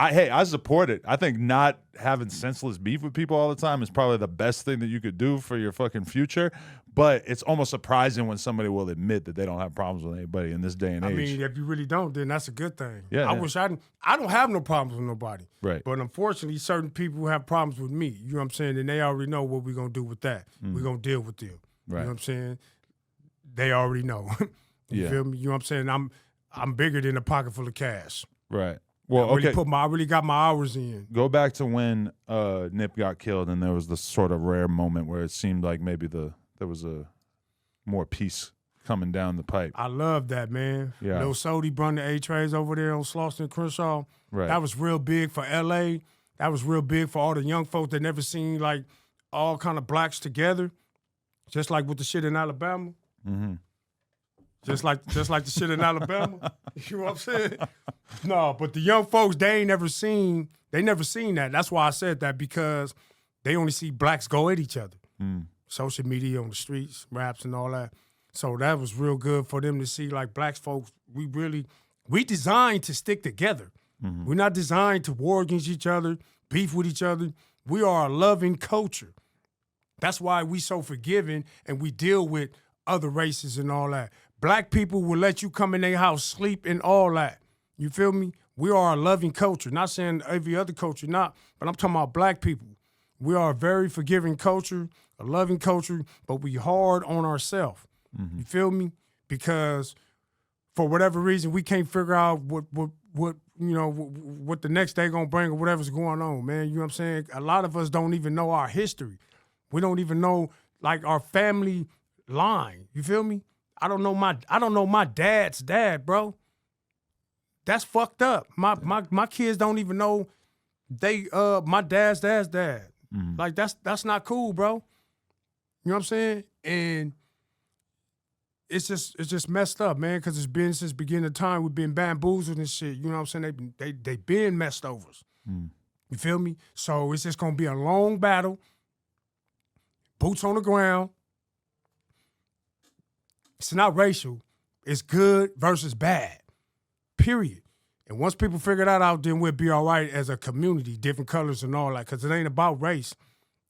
hey, I support it. I think not having senseless beef with people all the time is probably the best thing that you could do for your fucking future. But it's almost surprising when somebody will admit that they don't have problems with anybody in this day and age. I mean, if you really don't, then that's a good thing. Yeah, I yeah. wish I don't have no problems with nobody. Right. But unfortunately, certain people have problems with me. You know what I'm saying? And they already know what we're going to do with that. We're going to deal with them. Right. You know what I'm saying? They already know. You Yeah. feel me? You know what I'm saying? I'm bigger than a pocket full of cash. Right. Well, I really okay. I really got my hours in. Go back to when Nip got killed, and there was this sort of rare moment where it seemed like maybe there was a more peace coming down the pipe. I love that, man. Yeah. Lil Sody brung the A-Trays over there on Slauson and Crenshaw. Right. That was real big for L.A. That was real big for all the young folks that never seen, like, all kind of blacks together. Just like with the shit in Alabama. Mm-hmm. Just like the shit in Alabama. You know what I'm saying? No, but the young folks, they never seen that. That's why I said that, because they only see blacks go at each other. Mm. Social media, on the streets, raps and all that. So that was real good for them to see, like, black folks, we designed to stick together. Mm-hmm. We're not designed to war against each other, beef with each other. We are a loving culture. That's why we so forgiving and we deal with other races and all that. Black people will let you come in their house, sleep, and all that. You feel me? We are a loving culture. Not saying every other culture not, but I'm talking about black people. We are a very forgiving culture, a loving culture, but we hard on ourselves. Mm-hmm. You feel me? Because for whatever reason, we can't figure out what the next day gonna bring or whatever's going on, man. You know what I'm saying? A lot of us don't even know our history. We don't even know, like, our family line. You feel me? I don't know my dad's dad, bro. That's fucked up. My kids don't even know my dad's dad. Mm-hmm. Like, that's not cool, bro. You know what I'm saying? And it's just messed up, man, because it's been since beginning of time. We've been bamboozled and shit. You know what I'm saying? They been messed over. Mm. You feel me? So it's just gonna be a long battle. Boots on the ground. It's not racial. It's good versus bad. Period. And once people figure that out, then we'll be all right as a community, different colors and all that, because it ain't about race.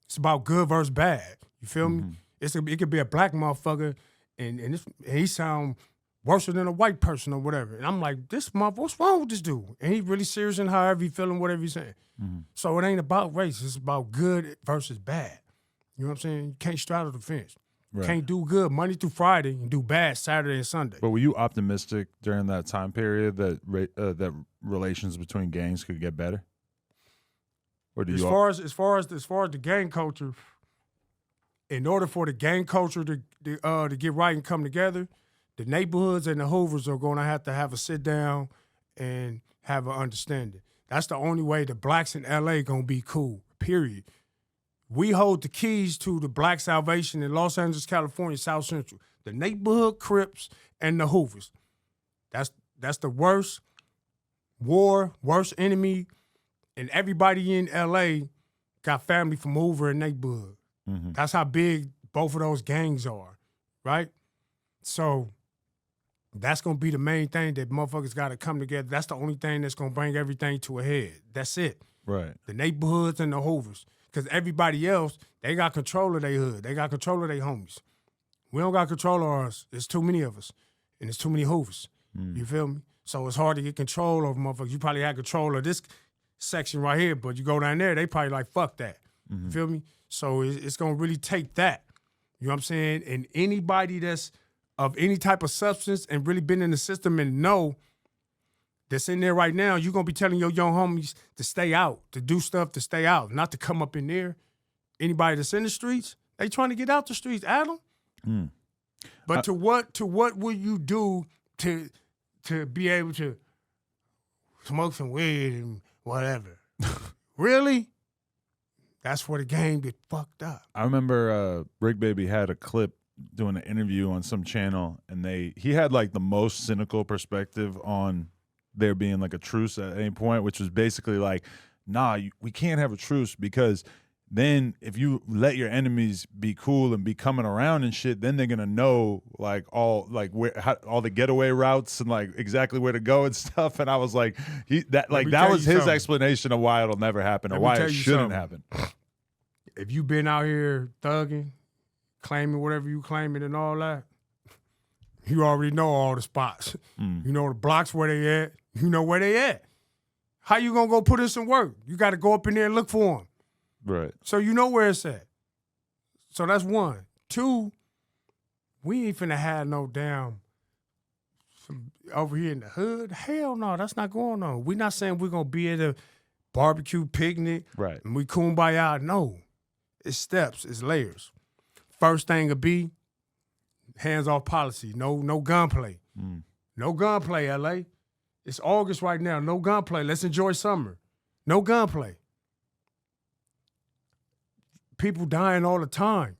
It's about good versus bad. You feel me? It could be a black motherfucker, and he sound worse than a white person or whatever. And I'm like, this motherfucker, what's wrong with this dude? And he really serious in however he feeling, whatever he's saying. Mm-hmm. So it ain't about race. It's about good versus bad. You know what I'm saying? You can't straddle the fence. Right. Can't do good Monday through Friday and do bad Saturday and Sunday. But were you optimistic during that time period that that relations between gangs could get better? Or did As far as the gang culture, in order for the gang culture to get right and come together, the neighborhoods and the Hoovers are going to have a sit down and have an understanding. That's the only way the blacks in LA going to be cool. Period. We hold the keys to the black salvation in Los Angeles, California, South Central. The neighborhood Crips and the Hoovers. That's the worst enemy, and everybody in LA got family from Hoover and neighborhood. Mm-hmm. That's how big both of those gangs are, right? So that's gonna be the main thing that motherfuckers gotta come together. That's the only thing that's gonna bring everything to a head. That's it. Right. The neighborhoods and the Hoovers. Because everybody else, they got control of their hood. They got control of their homies. We don't got control of ours. There's too many of us. And there's too many Hoovers. You feel me? So it's hard to get control of motherfuckers. You probably had control of this section right here, but you go down there, they probably like, fuck that. You feel me? So it's going to really take that. You know what I'm saying? And anybody that's of any type of substance and really been in the system and know that's in there right now, you're going to be telling your young homies to stay out, to do stuff to stay out, not to come up in there. Anybody that's in the streets, they trying to get out the streets, Adam. But to what will you do to be able to smoke some weed and whatever? Really? That's where the game get fucked up. I remember Rick Baby had a clip doing an interview on some channel, and he had like the most cynical perspective on there being like a truce at any point, which was basically like, nah, we can't have a truce, because then if you let your enemies be cool and be coming around and shit, then they're gonna know like all the getaway routes and like exactly where to go and stuff. And I was like, that was his explanation of why it'll never happen or why it shouldn't happen. If you been out here thugging, claiming whatever you claiming and all that, you already know all the spots. You know the blocks where they at. You know where they at. How you gonna go put in some work? You got to go up in there and look for them. Right. So you know where it's at. So that's one. Two, we ain't finna have no damn over here in the hood. Hell no, that's not going on. We're not saying we're gonna be at a barbecue picnic. Right. And we kumbaya. No. It's steps, it's layers. First thing would be hands-off policy. No gunplay. No gunplay, LA. It's August right now. No gunplay. Let's enjoy summer. No gunplay. People dying all the time.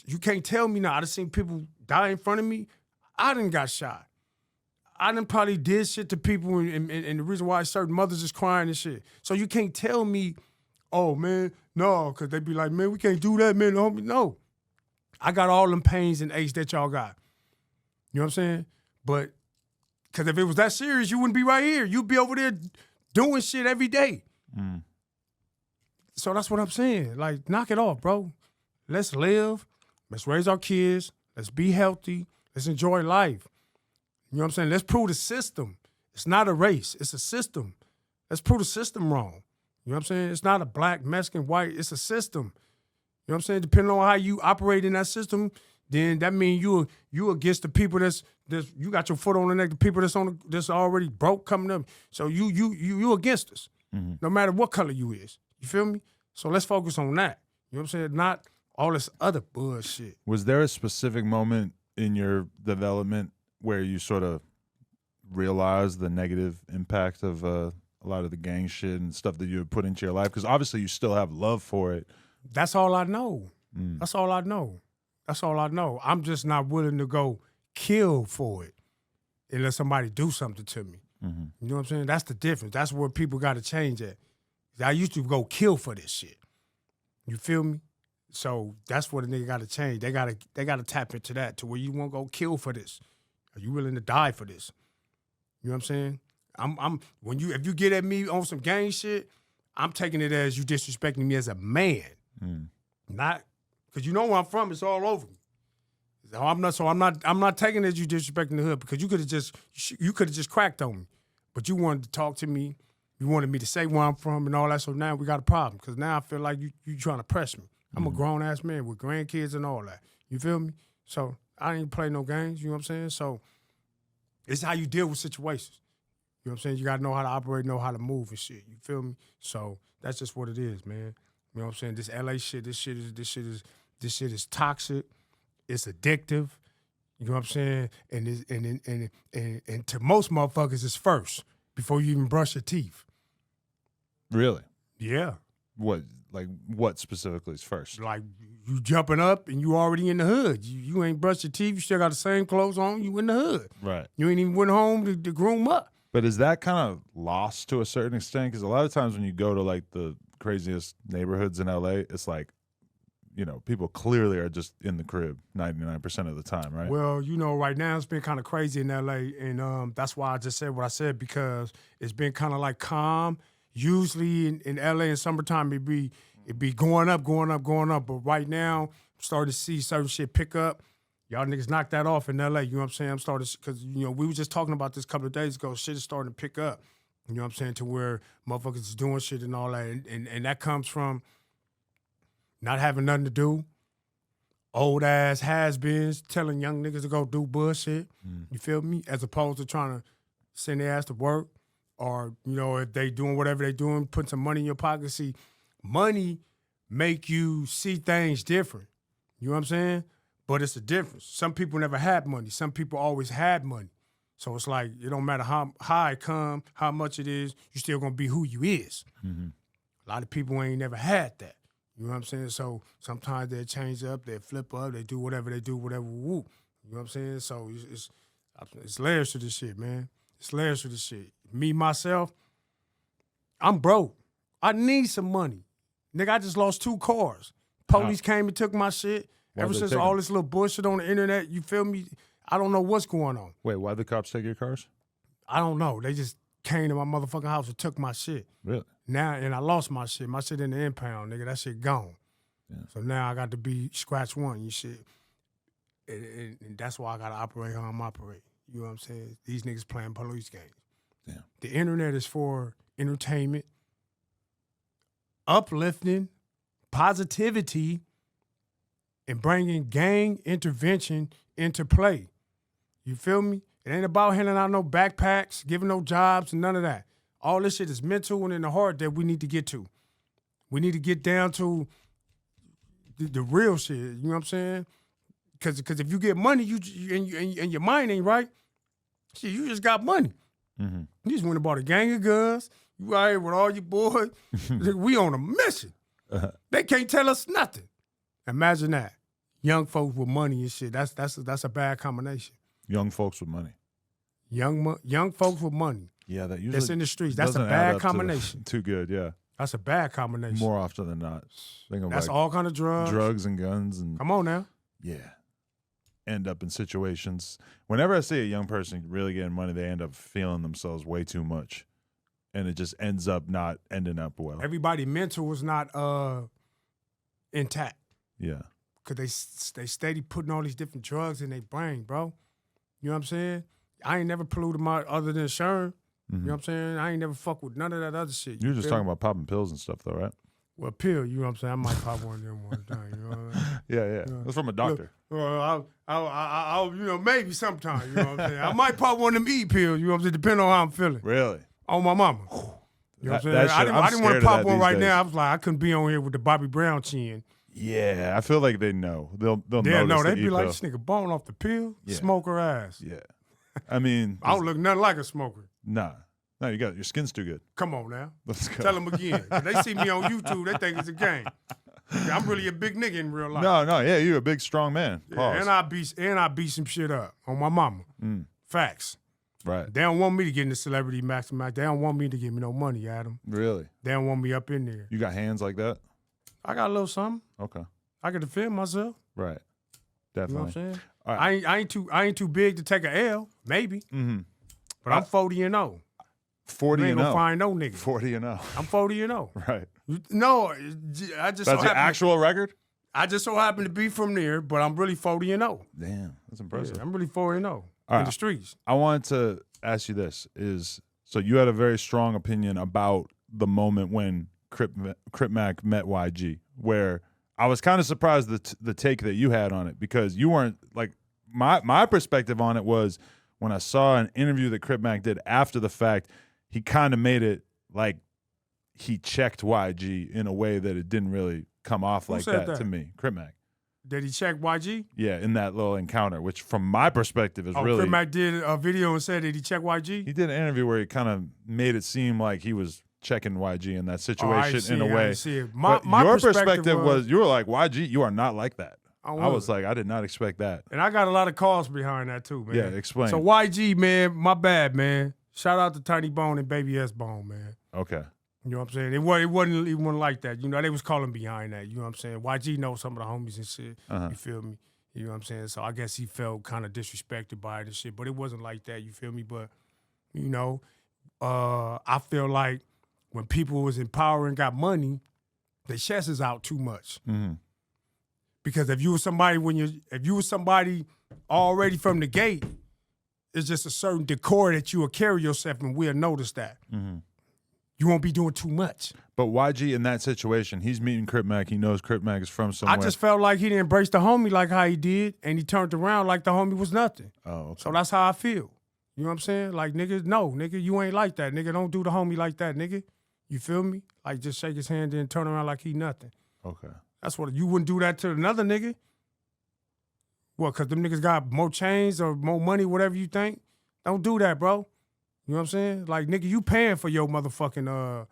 You can't tell me now. I done seen people die in front of me. I done got shot. I done probably did shit to people, and the reason why certain mothers is crying and shit. So you can't tell me, oh, man, no, because they be like, man, we can't do that, man. Homie. No. I got all them pains and aches that y'all got. You know what I'm saying? But, because if it was that serious, you wouldn't be right here. You'd be over there doing shit every day. So that's what I'm saying. Like, knock it off, bro. Let's live. Let's raise our kids. Let's be healthy. Let's enjoy life. You know what I'm saying? Let's prove the system. It's not a race. It's a system. Let's prove the system wrong. You know what I'm saying? It's not a black, Mexican, white. It's a system. You know what I'm saying? Depending on how you operate in that system, then that means you against the people that's you got your foot on the neck, the people that's already broke coming up. So you against us, no matter what color you is. You feel me? So let's focus on that. You know what I'm saying? Not all this other bullshit. Was there a specific moment in your development where you sort of realized the negative impact of a lot of the gang shit and stuff that you had put into your life? Because obviously you still have love for it. That's all I know. That's all I know. That's all I know. I'm just not willing to go kill for it unless somebody do something to me. You know what I'm saying? That's the difference. That's where people got to change at. I used to go kill for this shit. You feel me? So that's what a nigga got to change. They got to tap into that to where you won't go kill for this. Are you willing to die for this? You know what I'm saying? If you get at me on some gang shit, I'm taking it as you disrespecting me as a man. Not because you know where I'm from, it's all over me. I'm not taking it as you disrespecting the hood, because you could have just cracked on me. But you wanted to talk to me. You wanted me to say where I'm from and all that. So now we got a problem, because now I feel like you trying to press me. I'm a grown-ass man with grandkids and all that. You feel me? So I ain't play no games, you know what I'm saying? So it's how you deal with situations. You know what I'm saying? You got to know how to operate, know how to move and shit. You feel me? So that's just what it is, man. You know what I'm saying? This LA shit, this shit is toxic. It's addictive. You know what I'm saying? And to most motherfuckers, it's first before you even brush your teeth. Really? Yeah. What specifically is first? Like you jumping up and you already in the hood. You ain't brushed your teeth. You still got the same clothes on. You in the hood. Right. You ain't even went home to groom up. But is that kind of lost to a certain extent? Because a lot of times when you go to like the craziest neighborhoods in LA, it's like, you know, people clearly are just in the crib 99% of the time, right? Well, you know, right now it's been kind of crazy in LA, and that's why I just said what I said, because it's been kind of like calm. Usually in LA in summertime it'd be going up. But right now, I'm starting to see certain shit pick up. Y'all niggas knocked that off in LA, you know what I'm saying? I'm starting to, because, you know, we were just talking about this a couple of days ago. Shit is starting to pick up, you know what I'm saying, to where motherfuckers is doing shit and all that. And that comes from not having nothing to do, old ass has-beens telling young niggas to go do bullshit, you feel me? As opposed to trying to send their ass to work, or, you know, if they doing whatever they doing, put some money in your pocket. See, money make you see things different. You know what I'm saying? But it's a difference. Some people never had money. Some people always had money. So it's like, it don't matter how it come, how much it is, you still gonna be who you is. Mm-hmm. A lot of people ain't never had that. You know what I'm saying? So sometimes they change up, they flip up, they do, whatever, whoop. You know what I'm saying? So it's layers to this shit, man. It's layers to this shit. Me, myself, I'm broke. I need some money. Nigga, I just lost 2 cars. Police came and took my shit. Ever since all this little bullshit on the internet, you feel me? I don't know what's going on. Wait, why'd the cops take your cars? I don't know. They just came to my motherfucking house and took my shit. Really? Now, and I lost my shit. My shit in the impound, nigga. That shit gone. Yeah. So now I got to be scratch one, you shit. And that's why I got to operate how I'm operating. You know what I'm saying? These niggas playing police games. Yeah. The internet is for entertainment, uplifting, positivity, and bringing gang intervention into play. You feel me? It ain't about handing out no backpacks, giving no jobs, and none of that. All this shit is mental and in the heart that we need to get to. We need to get down to the real shit. You know what I'm saying? Because if you get money, and your mind ain't right, shit, you just got money. Mm-hmm. You just went and bought a gang of guns. You out here with all your boys. We on a mission. They can't tell us nothing. Imagine that. Young folks with money and shit. That's a bad combination. Young folks with money. Young folks with money. Yeah, that usually that's in the streets. That's a doesn't add bad up combination. Too good, yeah. That's a bad combination. More often than not. That's all kind of drugs. Drugs and guns and come on now. Yeah. End up in situations. Whenever I see a young person really getting money, they end up feeling themselves way too much. And it just ends up not ending up well. Everybody mental was not intact. Yeah. Because they steady putting all these different drugs in their brain, bro. You know what I'm saying? I ain't never polluted my other than Sherm. You know what I'm saying? I ain't never fuck with none of that other shit. You're just talking about popping pills and stuff, though, right? Well, pill, you know what I'm saying? I might pop one of them one time, you know what I mean? Yeah. That's from a doctor. Well, I'll you know, maybe sometime, you know what I'm saying? I might pop one of them pills, you know what I'm saying? Depending on how I'm feeling. Really? On my mama. You know what I'm saying? I didn't want to pop one right now. I was like, I couldn't be on here with the Bobby Brown chin. Yeah, I feel like they know. They'll yeah, notice. No, they'd be like, this nigga bone off the pill, smoke her ass. Yeah. I mean. I don't look nothing like a smoker. Nah. No, you got it. Your skin's too good. Come on now. Let's go. Tell them again. If they see me on YouTube, they think it's a game. I'm really a big nigga in real life. No, yeah, you're a big, strong man. Yeah, and I beat some shit up on my mama. Facts. Right. They don't want me to get in the celebrity max. They don't want me to give me no money, Adam. Really? They don't want me up in there. You got hands like that? I got a little something. Okay. I can defend myself. Right. Definitely. You know what I'm saying? All right. I ain't too big to take a L, maybe. Mm-hmm. But I'm 40 and 0. 40 you ain't and gonna 0. find no nigga. 40 and 0. I'm 40 and 0. Right. No, I just That's your actual record? I just so happen to be from there, but I'm really 40 and 0. Damn, that's impressive. Yeah, I'm really 40 and 0 in the streets. I wanted to ask you this: so you had a very strong opinion about the moment when Crip Mac met YG, where I was kind of surprised the take that you had on it, because you weren't like my perspective on it was when I saw an interview that Crip Mac did after the fact, he kind of made it like he checked YG in a way that it didn't really come off like that to me. Crip Mac. Did he check YG? Yeah, in that little encounter, which from my perspective is really. Crip Mac did a video and said, did he check YG? He did an interview where he kind of made it seem like he was checking YG in that situation in a way. My your perspective was you were like, YG, you are not like that. I was like, I did not expect that. And I got a lot of calls behind that too, man. Yeah, explain. So YG, man, my bad, man. Shout out to Tiny Bone and Baby S Bone, man. Okay. You know what I'm saying? It wasn't like that. You know, they was calling behind that. You know what I'm saying? YG knows some of the homies and shit. You feel me? You know what I'm saying? So I guess he felt kind of disrespected by it and shit, but it wasn't like that. You feel me? But, you know, I feel like when people was in power and got money, their chest is out too much. Mm-hmm. Because if you were somebody already from the gate, it's just a certain decor that you will carry yourself, and we'll notice that. Mm-hmm. You won't be doing too much. But YG in that situation, he's meeting Crip Mac. He knows Crip Mac is from somewhere. I just felt like he didn't embrace the homie like how he did, and he turned around like the homie was nothing. Oh, okay. So that's how I feel. You know what I'm saying? Like, nigga, no, nigga, you ain't like that. Nigga, don't do the homie like that, nigga. You feel me? Like, just shake his hand and turn around like he nothing. Okay. That's what, you wouldn't do that to another nigga? What, because them niggas got more chains or more money, whatever you think? Don't do that, bro. You know what I'm saying? Like, nigga, you paying for your motherfucking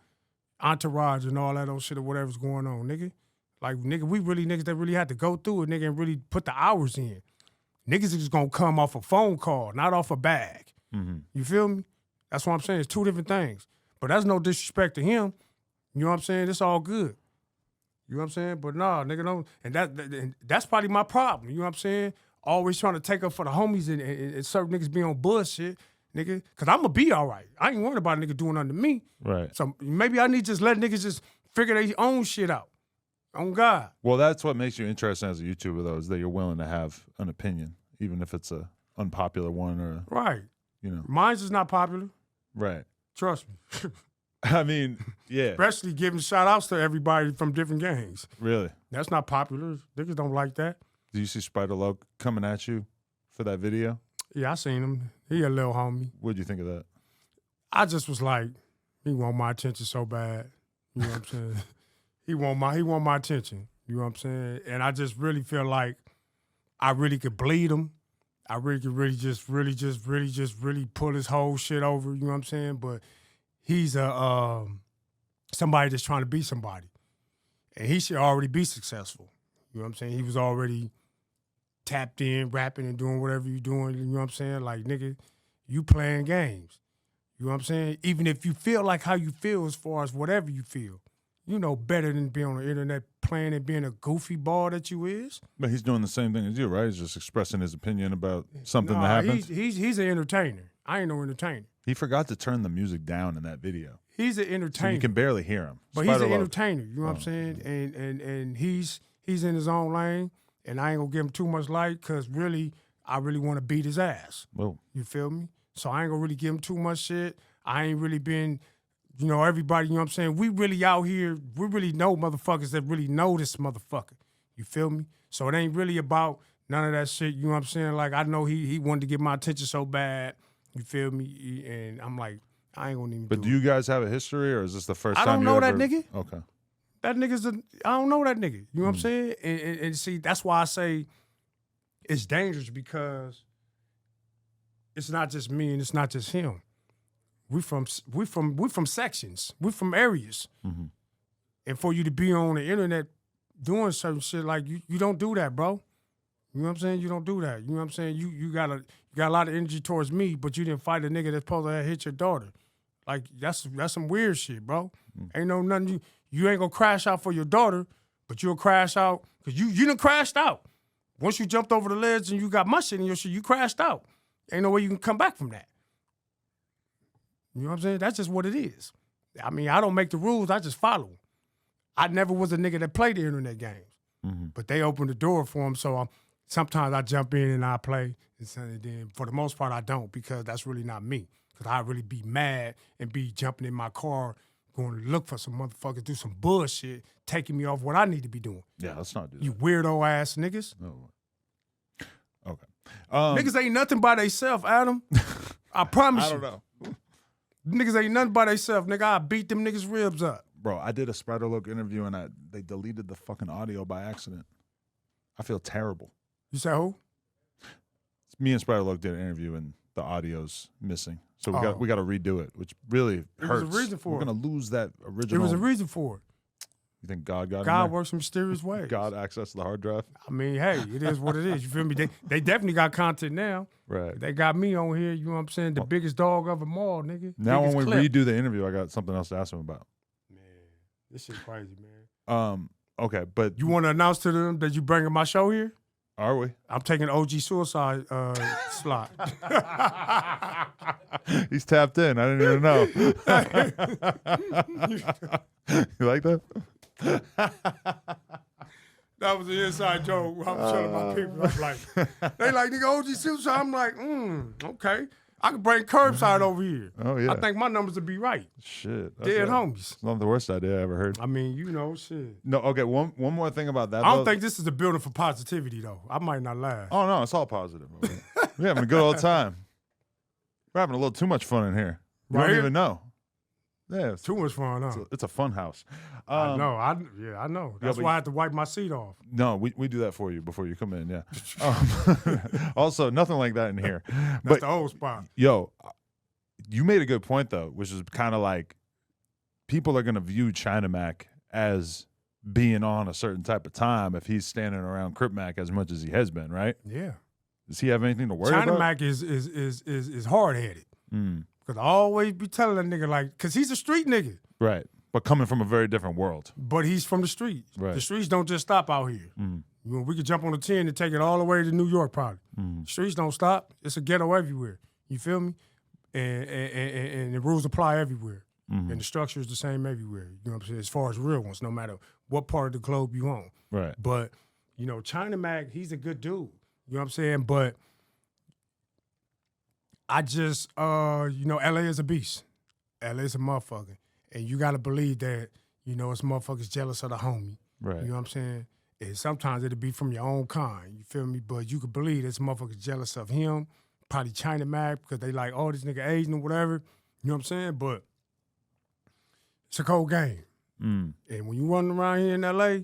entourage and all that old shit or whatever's going on, nigga. Like, nigga, we really niggas that really had to go through it, nigga, and really put the hours in. Niggas is just gonna come off a phone call, not off a bag. Mm-hmm. You feel me? That's what I'm saying. It's two different things. But that's no disrespect to him. You know what I'm saying? It's all good. You know what I'm saying? But nah, nigga, don't. And that's probably my problem. You know what I'm saying? Always trying to take up for the homies and certain niggas be on bullshit, nigga. Because I'm going to be all right. I ain't worried about a nigga doing nothing to me. Right. So maybe I need to just let niggas just figure their own shit out. On God. Well, that's what makes you interesting as a YouTuber, though, is that you're willing to have an opinion, even if it's a unpopular one or, right. you know. Mine's is not popular. Right. Trust me. I mean, yeah. Especially giving shout outs to everybody from different gangs. Really? That's not popular. Niggas don't like that. Do you see Spider Loc coming at you for that video? Yeah, I seen him. He a little homie. What'd you think of that? I just was like, he want my attention so bad. You know what I'm saying? He want my attention. You know what I'm saying? And I just really feel like I really could bleed him. I really could really pull his whole shit over. You know what I'm saying? But he's a somebody that's trying to be somebody, and he should already be successful. You know what I'm saying? He was already tapped in, rapping and doing whatever you're doing. You know what I'm saying? Like, nigga, you playing games. You know what I'm saying? Even if you feel like how you feel as far as whatever you feel, you know better than being on the internet playing and being a goofy ball that you is. But he's doing the same thing as you, right? He's just expressing his opinion about something that happens. He's an entertainer. I ain't no entertainer. He forgot to turn the music down in that video. He's an entertainer. So you can barely hear him. But Spider he's an Loc. entertainer. You know what I'm saying? And he's in his own lane, and I ain't gonna give him too much light because really, I really want to beat his ass. Whoa. You feel me? So I ain't gonna really give him too much shit. I ain't really been, you know, everybody, you know what I'm saying? We really out here, we really know motherfuckers that really know this motherfucker. You feel me? So it ain't really about none of that shit, you know what I'm saying? Like, I know he wanted to get my attention so bad, you feel me? And I'm like, I ain't gonna even But do you guys have a history, or is this the first time I don't you know ever... that nigga. Okay. That nigga's I don't know that nigga. You know what I'm saying? And see, that's why I say it's dangerous, because it's not just me and it's not just him. We from sections. We from areas. Mm-hmm. And for you to be on the internet doing certain shit, like you don't do that, bro. You know what I'm saying? You don't do that. You know what I'm saying? You got a lot of energy towards me, but you didn't fight a nigga that's supposed to hit your daughter. Like, that's some weird shit, bro. Ain't no nothing you ain't gonna crash out for your daughter, but you'll crash out because you done crashed out. Once you jumped over the ledge and you got my shit in your shit, you crashed out. Ain't no way you can come back from that. You know what I'm saying? That's just what it is. I mean, I don't make the rules, I just follow them. I never was a nigga that played the internet games, but they opened the door for them, so sometimes I jump in and I play, and then for the most part I don't, because that's really not me. Because I really be mad and be jumping in my car, going to look for some motherfuckers, do some bullshit, taking me off what I need to be doing. Yeah, let's not do that. You weirdo ass niggas. No. Okay. Niggas ain't nothing by theyself, Adam. I promise you. I don't know. Niggas ain't nothing by theyself, nigga. I beat them niggas' ribs up. Bro, I did a Spider Loc interview and they deleted the fucking audio by accident. I feel terrible. You say who? Me and Spider Loc did an interview and the audio's missing. So we got to redo it, which really hurts. There was a reason for We're it. going to lose that original. There was a reason for it. You think God got in God there? works in mysterious ways. God access to the hard drive? I mean, hey, it is what it is. You feel me? They definitely got content now. Right. They got me on here, you know what I'm saying? The biggest dog of them all, nigga. Now Biggest when we clip. redo the interview, I got something else to ask him about. Man, this shit crazy, man. Okay, but... You want to announce to them that you bringing my show here? Are we? I'm taking OG Suicide slot. He's tapped in. I didn't even know. You like that? That was an inside joke. I'm telling my people. I'm like, they like, nigga, OG Suicide. I'm like, okay. I can bring Curbside over here. Oh, yeah. I think my numbers would be right. Shit. Dead homies. It's not the worst idea I ever heard. I mean, you know, shit. No, okay, one more thing about that. I don't think this is a building for positivity, though. I might not laugh. Oh, no, it's all positive. We're having a good old time. We're having a little too much fun in here. You Right don't here? even know. Yeah, Too much fun, huh? it's a fun house. I know. I know. That's but why I had to wipe my seat off. No, we do that for you before you come in. Yeah. Also, nothing like that in here. That's But the old spot. yo, you made a good point though, which is kind of like people are gonna view China Mac as being on a certain type of time if he's standing around Crip Mac as much as he has been, right? Yeah. Does he have anything to worry China about? Mac is hard headed. Mm, Cause I always be telling that nigga like, cause he's a street nigga, right, but coming from a very different world. but he's from the streets. Right. The streets don't just stop out here. Mm, You know, we could jump on the 10 and take it all the way to New York, probably. mm, Streets don't stop. It's a ghetto everywhere. You feel me? And the rules apply everywhere. mm, And the structure is the same everywhere. You know what I'm saying? As far as real ones, no matter what part of the globe you on. right. But, you know, China Mac, he's a good dude. You know what I'm saying? But I just, you know, LA is a beast. LA is a motherfucker. And you got to believe that, you know, it's motherfuckers jealous of the homie. Right. You know what I'm saying? And sometimes it'll be from your own kind. You feel me? But you could believe this motherfucker jealous of him, probably China Mac, because they like, oh, this nigga Asian or whatever. You know what I'm saying? But it's a cold game. Mm, And when you running around here in LA,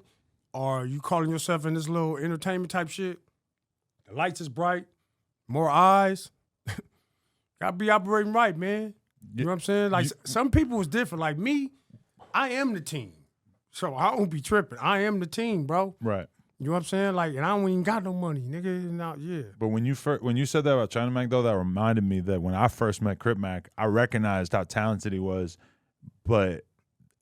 or you calling yourself in this little entertainment type shit, the lights is bright, more eyes. Gotta be operating right, man. You know what I'm saying? Like some people is different. Like me, I am the team. So I don't be tripping. I am the team, bro. right. You know what I'm saying? Like, and I don't even got no money, nigga. Not yeah. But when you said that about China Mac though, that reminded me that when I first met Crip Mac, I recognized how talented he was, but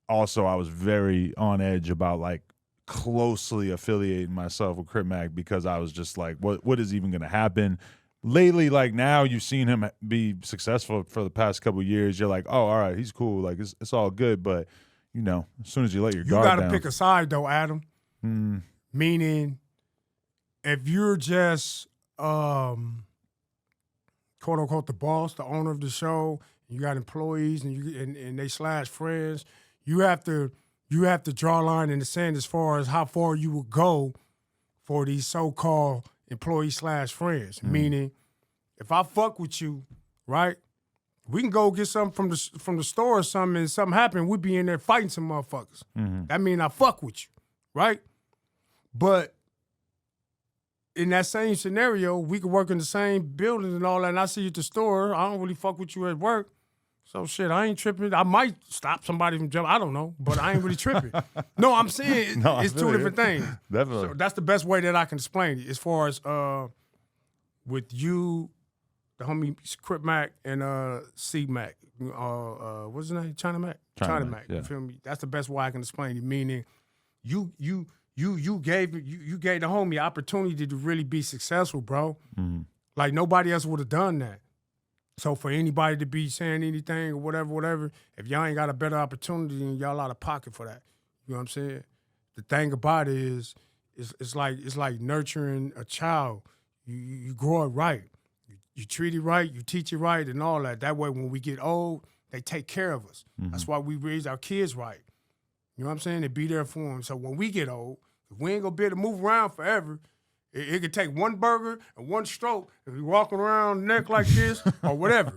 also I was very on edge about like closely affiliating myself with Crip Mac because I was just like, what is even gonna happen? Lately, like now you've seen him be successful for the past couple of years. You're like, oh, all right, he's cool. Like it's all good. But you know, as soon as you let your guard down, You gotta pick a side though, Adam. Mm, Meaning, if you're just quote unquote the boss, the owner of the show, you got employees and they slash friends, you have to draw a line in the sand as far as how far you would go for these so-called employee slash friends. Meaning, if I fuck with you, right, we can go get something from the store or something, and something happen, we be in there fighting some motherfuckers. mm-hmm. That mean I fuck with you, right? But in that same scenario, we could work in the same building and all that, and I see you at the store, I don't really fuck with you at work. So shit, I ain't tripping. I might stop somebody from jumping. I don't know, but I ain't really tripping. No, I'm saying No, I it's feel two you. different things. Definitely. So that's the best way that I can explain it. As far as with you, the homie Crip Mac and C Mac, what's his name? China Mac. China Mac, yeah. You feel me? That's the best way I can explain it. Meaning, you gave the homie opportunity to really be successful, bro. Mm-hmm. Like nobody else would have done that. So for anybody to be saying anything or whatever, if y'all ain't got a better opportunity, then y'all out of pocket for that. You know what I'm saying? The thing about it is, it's like nurturing a child. You grow it right. You treat it right. You teach it right, and all that. That way, when we get old, they take care of us. Mm-hmm. That's why we raise our kids right. You know what I'm saying? And be there for them. So when we get old, if we ain't gonna be able to move around forever. It could take one burger and one stroke if you walking around neck like this or whatever.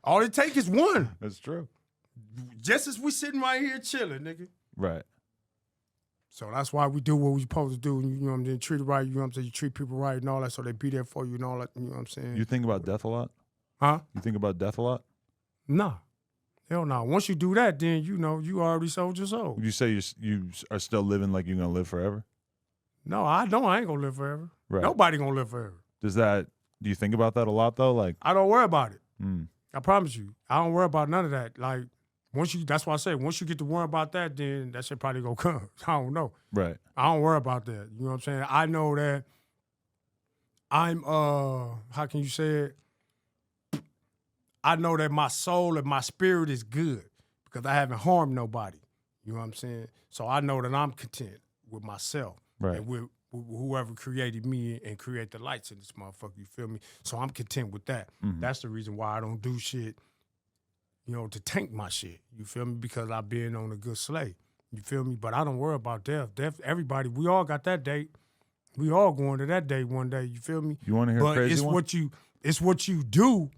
All it takes is one. That's true. Just as we sitting right here chilling, nigga. Right. So that's why we do what we supposed to do. You know what I'm saying? Treat it right. You know what I'm saying? You treat people right and all that, so they be there for you and all that. You know what I'm saying? You think about death a lot? Huh? You think about death a lot? Nah. Hell no. Once you do that, then you know you already sold your soul. Would you say you are still living like you're gonna live forever? No, I don't. I ain't gonna live forever. Right. Nobody gonna live forever. Do you think about that a lot though? Like, I don't worry about it. mm, I promise you. I don't worry about none of that. Like, that's why I say, once you get to worry about that, then that shit probably gonna come. I don't know. right. I don't worry about that. You know what I'm saying? I know that I'm, how can you say it? I know that my soul and my spirit is good because I haven't harmed nobody. You know what I'm saying? So I know that I'm content with myself. Right. And with whoever created me and create the lights in this motherfucker, you feel me? So I'm content with that. Mhm. That's the reason why I don't do shit, you know, to tank my shit. You feel me? Because I've been on a good slate. You feel me? But I don't worry about death. Death, everybody, we all got that date. We all going to that day one day. You feel me? You want to hear a But crazy it's one? what you do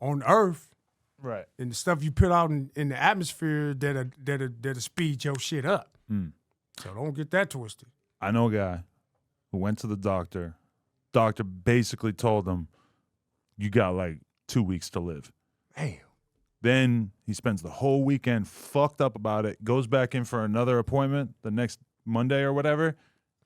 on Earth Right. and the stuff you put out in the atmosphere that'll speed your shit up. So don't get that twisted. I know a guy who went to the doctor. Doctor basically told him, you got like 2 weeks to live. Damn. Then he spends the whole weekend fucked up about it, goes back in for another appointment the next Monday or whatever,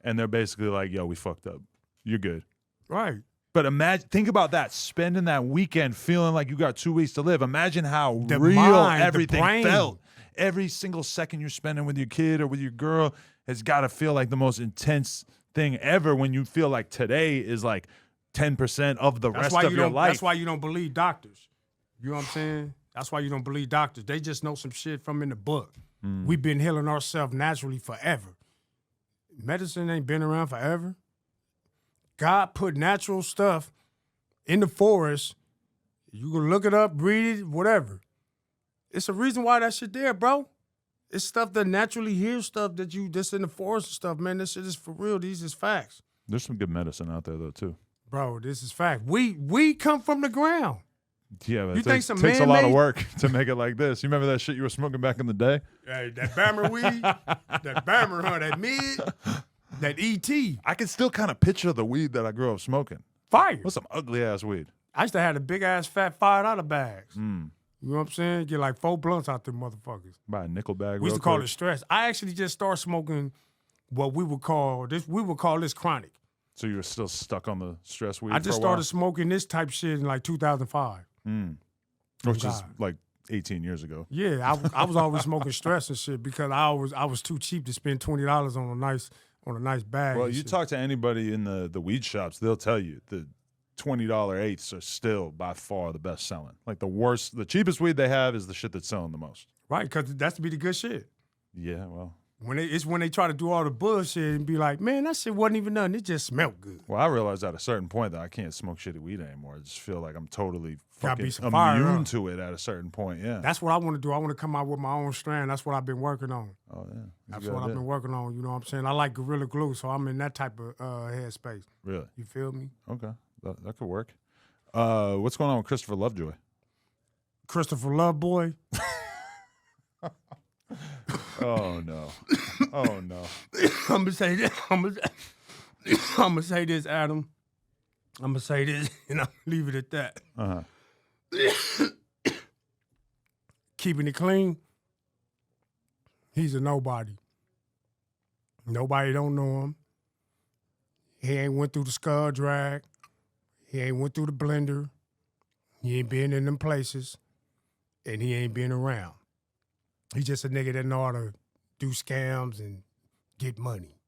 and they're basically like, yo, we fucked up. You're good. Right. But think about that, spending that weekend feeling like you got 2 weeks to live. Imagine how The real mind, the everything brain. felt. Every single second you're spending with your kid or with your girl has got to feel like the most intense thing ever when you feel like today is like 10% of the rest of your life. That's why you don't believe doctors. You know what I'm saying? That's why you don't believe doctors. They just know some shit from in the book. We've been healing ourselves naturally forever. Medicine ain't been around forever. God put natural stuff in the forest. You can look it up, read it, whatever. It's a reason why that shit there, bro. It's stuff that naturally hears stuff that's in the forest and stuff, man. This shit is for real. These is facts. There's some good medicine out there, though, too. Bro, this is fact. We come from the ground. Yeah, but You it think takes, some takes a lot of man-made- work to make it like this. You remember that shit you were smoking back in the day? Hey, that Bammer weed, that Bammer, huh? That mid, that ET. I can still kind of picture the weed that I grew up smoking. Fire. What's some ugly-ass weed? I used to have the big-ass fat $5 bags. You know what I'm saying? Get like 4 blunts out them motherfuckers. Buy a nickel bag. We used real to call quick. it stress. I actually just started smoking what we would call this chronic. So you were still stuck on the stress weed I just for a while? started smoking this type shit in like 2005. Which is God. like 18 years ago. Yeah, I was always smoking stress and shit because I was too cheap to spend $20 on a nice bag. Well, and you shit. talk to anybody in the weed shops, they'll tell you the $20 eighths are still by far the best selling. Like the cheapest weed they have is the shit that's selling the most. Right, because that's to be the good shit. Yeah, well. When they try to do all the bullshit and be like, man, that shit wasn't even nothing. It just smelled good. Well, I realized at a certain point that I can't smoke shitty weed anymore. I just feel like I'm totally Gotta fucking be some fire, immune huh? to it at a certain point. Yeah. That's what I want to do. I want to come out with my own strand. That's what I've been working on. Oh yeah. That's what I've been working on. You know what I'm saying? I like Gorilla Glue, so I'm in that type of headspace. Really? You feel me? Okay. That could work. What's going on with Christopher Lovejoy? Christopher Love Boy. Oh no. Oh no. I'm gonna say this. I'm gonna say this, Adam. I'm gonna say this, and I'll leave it at that. Keeping it clean. He's a nobody. Nobody don't know him. He ain't went through the skull drag. He ain't went through the blender. He ain't been in them places, and he ain't been around. He's just a nigga that know how to do scams and get money.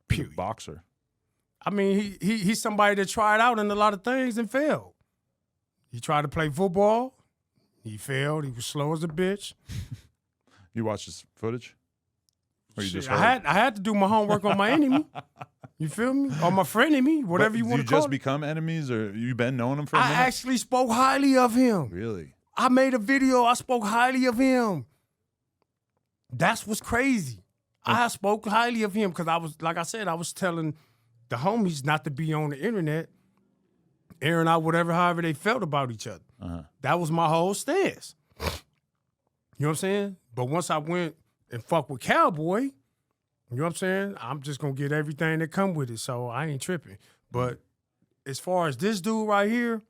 Period. Boxer. I mean, he's somebody that tried out in a lot of things and failed. He tried to play football. He failed. He was slow as a bitch. You watched his footage? Or you Shit, just I had to do my homework on my enemy. You feel me? Or my frenemy, whatever you want to call just it. become enemies, or you been knowing him for a I minute? actually spoke highly of him. Really? I made a video. I spoke highly of him. That's what's crazy. I spoke highly of him because I was, like I said, I was telling the homies not to be on the internet, airing out however they felt about each other. That was my whole stance. You know what I'm saying? But once I went and fucked with Cowboy, you know what I'm saying? I'm just gonna get everything that come with it, so I ain't tripping. But as far as this dude right here,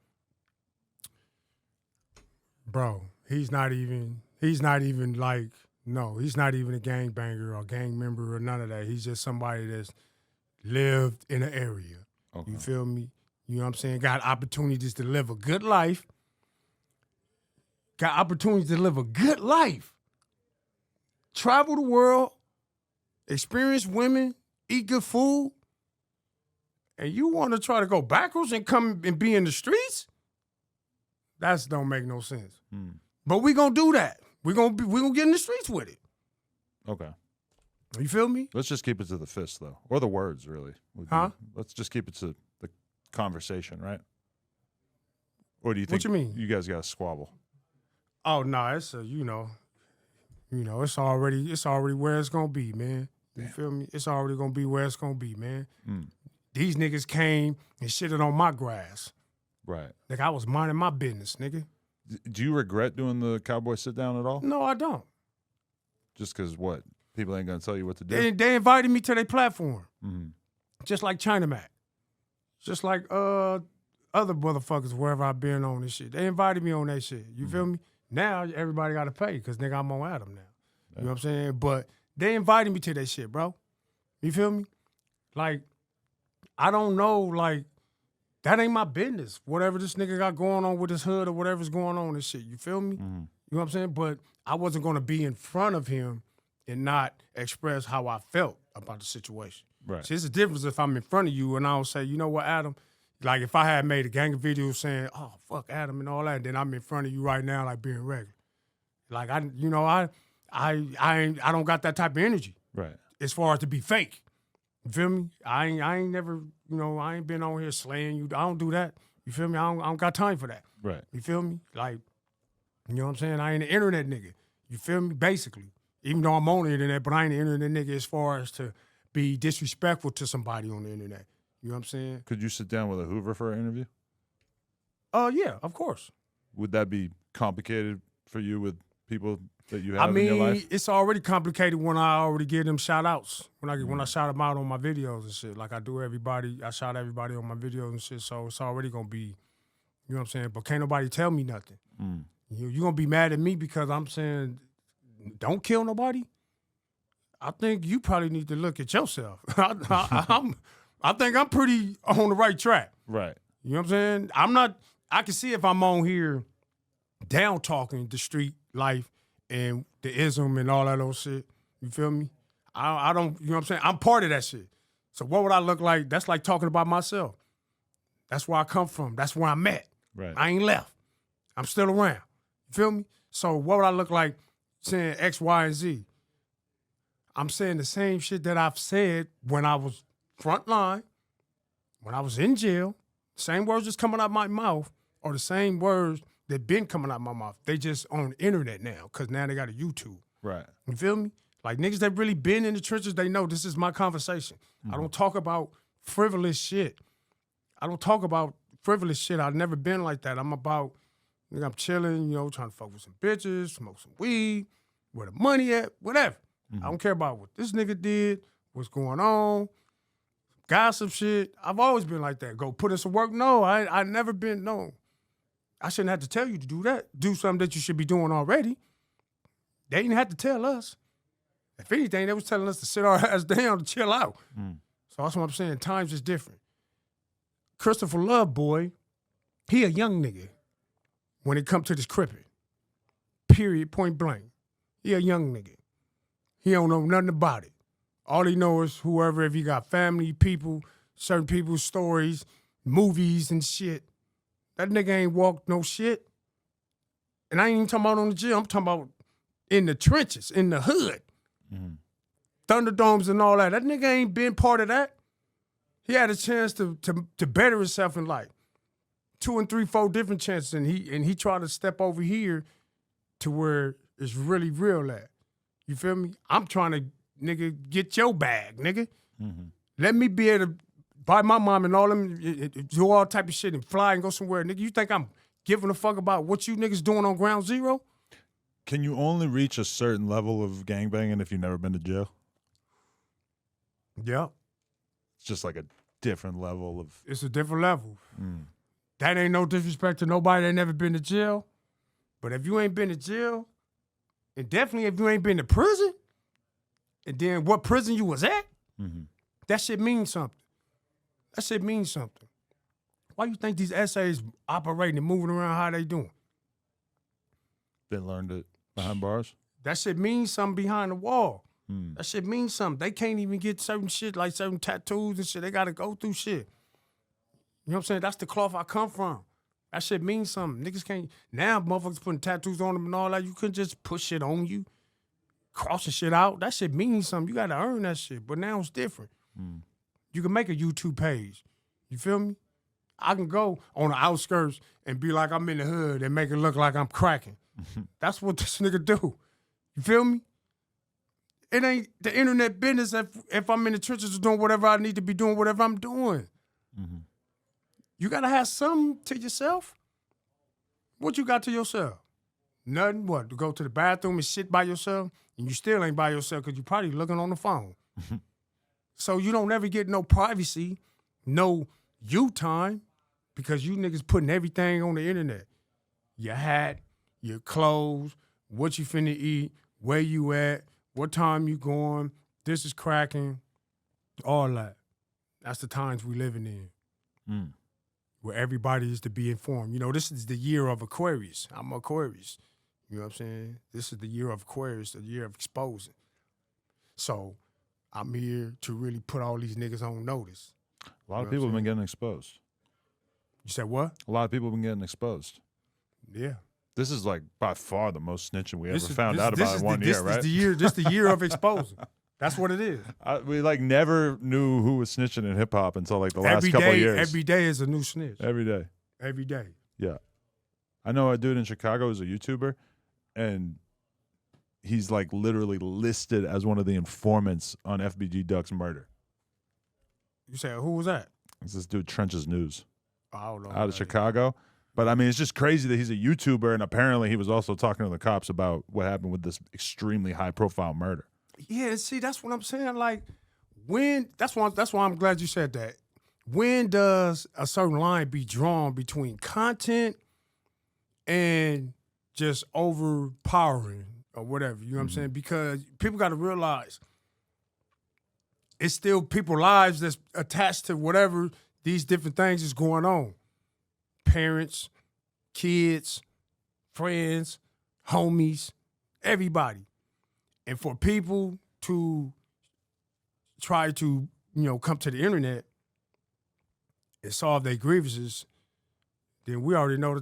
bro, he's not even like, no, he's not even a gangbanger or gang member or none of that. He's just somebody that's lived in an area. Okay. You feel me? You know what I'm saying? Got opportunities to live a good life. Got opportunities to live a good life. Travel the world, experience women, eat good food. And you want to try to go backwards and come and be in the streets? That don't make no sense. But we gonna do that. We gonna get in the streets with it. Okay. You feel me? Let's just keep it to the fist, though, or the words, really. Huh? Let's just keep it to the conversation, right? Or do you think What you mean? you guys got to squabble? Oh no, it's you know, it's already where it's gonna be, man. You feel me? It's already gonna be where it's gonna be, man. These niggas came and shitted on my grass. Right. Like I was minding my business, nigga. Do you regret doing the Cowboy sit down at all? No, I don't. Just because what? People ain't gonna tell you what to do. They invited me to their platform, Mm-hmm. just like China Mac, just like other motherfuckers wherever I've been on this shit. They invited me on that shit. You feel me? Now everybody got to pay because nigga I'm on Adam now. You know what I'm saying? But they invited me to that shit, bro. You feel me? Like I don't know, like that ain't my business. Whatever this nigga got going on with his hood or whatever's going on and shit. You feel me? Mm-hmm. You know what I'm saying? But I wasn't gonna be in front of him and not express how I felt about the situation. Right. See, it's a difference if I'm in front of you and I'll say, you know what, Adam? Like if I had made a gang of videos saying, oh, fuck Adam and all that, then I'm in front of you right now like being regular. Like I don't got that type of energy. Right. As far as to be fake. You feel me? I ain't never, I ain't been on here slaying you. I don't do that. You feel me? I don't got time for that. Right. You feel me? Like, you know what I'm saying? I ain't an internet nigga. You feel me? Basically. Even though I'm on the internet, but I ain't an internet nigga as far as to be disrespectful to somebody on the internet. You know what I'm saying? Could you sit down with a Hoover for an interview? Yeah, of course. Would that be complicated for you with people that you have in your life? It's already complicated when I already give them shout outs. When I shout them out on my videos and shit. Like I do everybody, I shout everybody on my videos and shit. So it's already gonna be, you know what I'm saying? But can't nobody tell me nothing. You gonna be mad at me because I'm saying don't kill nobody? I think you probably need to look at yourself. I think I'm pretty on the right track. Right. You know what I'm saying? I can see if I'm on here down talking the street life and the ism and all that old shit. You feel me? I don't, you know what I'm saying? I'm part of that shit. So what would I look like? That's like talking about myself. That's where I come from. That's where I'm at. Right. I ain't left. I'm still around. You feel me? So what would I look like saying X, Y, and Z? I'm saying the same shit that I've said when I was front line, when I was in jail. Same words just coming out my mouth are the same words that been coming out my mouth. They just on the internet now because now they got a YouTube. Right. You feel me? Like niggas that really been in the trenches, they know this is my conversation. I don't talk about frivolous shit. I've never been like that. I'm about, nigga, I'm chilling, trying to fuck with some bitches, smoke some weed, where the money at, whatever. I don't care about what this nigga did, what's going on, gossip shit. I've always been like that. Go put in some work? No, I never been, no. I shouldn't have to tell you to do that. Do something that you should be doing already. They didn't have to tell us. If anything, they was telling us to sit our ass down to chill out. So that's what I'm saying. Times is different. Christopher Love, boy, he a young nigga when it comes to this crippin'. Period, point blank. He a young nigga. He don't know nothing about it. All he knows is whoever, if he got family, people, certain people's stories, movies and shit. That nigga ain't walked no shit. And I ain't even talking about on the gym. I'm talking about in the trenches, in the hood. Thunderdomes and all that. That nigga ain't been part of that. He had a chance to better himself in life. 2 and 3, 4 different chances. And he tried to step over here to where it's really real at. You feel me? I'm trying to, nigga, get your bag, nigga. Let me be able to buy my mom and all them, do all type of shit and fly and go somewhere. Nigga, you think I'm giving a fuck about what you niggas doing on ground zero? Can you only reach a certain level of gangbanging if you've never been to jail? Yeah. It's just like a different level of... It's a different level. That ain't no disrespect to nobody that never been to jail. But if you ain't been to jail, and definitely if you ain't been to prison, and then what prison you was at, that shit means something. That shit means something. Why you think these essays operating and moving around how they doing? Been learned it behind bars? That shit means something behind the wall. That shit means something. They can't even get certain shit like certain tattoos and shit. They got to go through shit. You know what I'm saying? That's the cloth I come from. That shit means something. Niggas can't, now motherfuckers putting tattoos on them and all that. You couldn't just push shit on you, crossing shit out. That shit means something. You got to earn that shit. But now it's different. You can make a YouTube page. You feel me? I can go on the outskirts and be like I'm in the hood and make it look like I'm cracking. That's what this nigga do. You feel me? It ain't the internet business if I'm in the trenches doing whatever I need to be doing, whatever I'm doing. You got to have something to yourself. What you got to yourself? Nothing. What? To go to the bathroom and sit by yourself, and you still ain't by yourself because you probably looking on the phone. So you don't ever get no privacy, no you time, because you niggas putting everything on the internet. Your hat, your clothes, what you finna eat, where you at, what time you going, this is cracking, all that. That's the times we living in. Where everybody is to be informed. You know, this is the year of Aquarius. I'm Aquarius. You know what I'm saying? This is the year of Aquarius, the year of exposing. So I'm here to really put all these niggas on notice. A lot of people have been getting exposed. You said what? A lot of people have been getting exposed. Yeah. This is like by far the most snitching we ever found out about in 1 year, right? This the year of exposing. That's what it is. We like never knew who was snitching in hip hop until like the last couple of years. Every day is a new snitch. Every day. Every day. Yeah. I know a dude in Chicago who's a YouTuber, and he's like literally listed as one of the informants on FBG Duck's murder. You said, who was that? It's this dude, Trench's News, I don't know. out of Chicago. But I mean, it's just crazy that he's a YouTuber, and apparently he was also talking to the cops about what happened with this extremely high-profile murder. Yeah, see, that's what I'm saying. Like, that's why I'm glad you said that. When does a certain line be drawn between content and just overpowering or whatever? You know what I'm saying? Because people got to realize it's still people's lives that's attached to whatever these different things is going on. Parents, kids, friends, homies, everybody. And for people to try to, come to the internet and solve their grievances, then we already know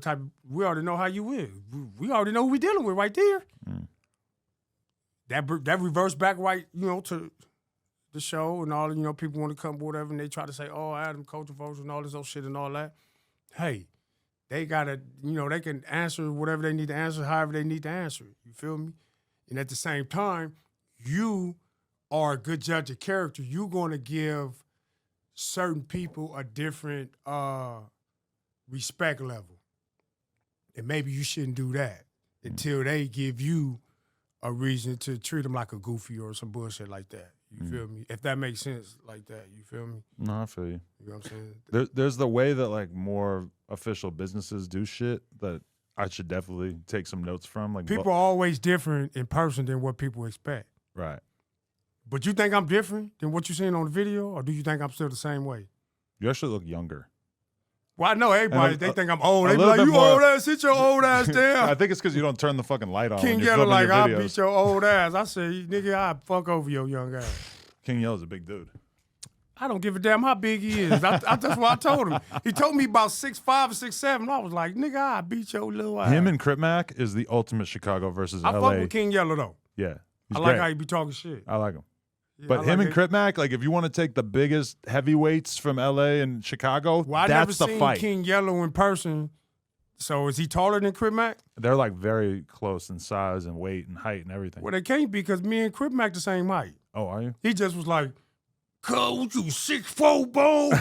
we already know how you is. We already know who we dealing with right there. That reverse back right, to the show and all, people want to come, whatever, and they try to say, oh, Adam, controversial and all this old shit and all that. Hey, they gotta, they can answer whatever they need to answer, however they need to answer it. You feel me? And at the same time, you are a good judge of character. You're going to give certain people a different respect level. And maybe you shouldn't do that until they give you a reason to treat them like a goofy or some bullshit like that. You feel me? If that makes sense like that, you feel me? No, I feel you. You know what I'm saying? There's the way that like more official businesses do shit that I should definitely take some notes from. Like people are always different in person than what people expect. Right. But you think I'm different than what you're seeing on the video, or do you think I'm still the same way? You actually look younger. Well, I know everybody, they think I'm old. They be little like, bit you more- old ass, sit your old ass down. I think it's because you don't turn the fucking light on. King when you're Yellow filming like, your I'll videos. beat your old ass. I say, nigga, I'll fuck over your young ass. King Yellow's a big dude. I don't give a damn how big he is. That's what I told him. He told me about 6'5" or 6'7". I was like, nigga, I'll beat your little ass. Him and Crip Mac is the ultimate Chicago versus I LA. fuck with King Yellow, though. Yeah. He's I like great. how he be talking shit. I like him. Yeah, But I him like and Crip Mac, like if you want to take the biggest heavyweights from LA and Chicago, Well, I never that's the seen fight. King Yellow in person. So is he taller than Crip Mac? They're like very close in size and weight and height and everything. Well, they can't be because me and Crip Mac the same height. Oh, are you? He just was like, "Cuz, you 6'4", bro."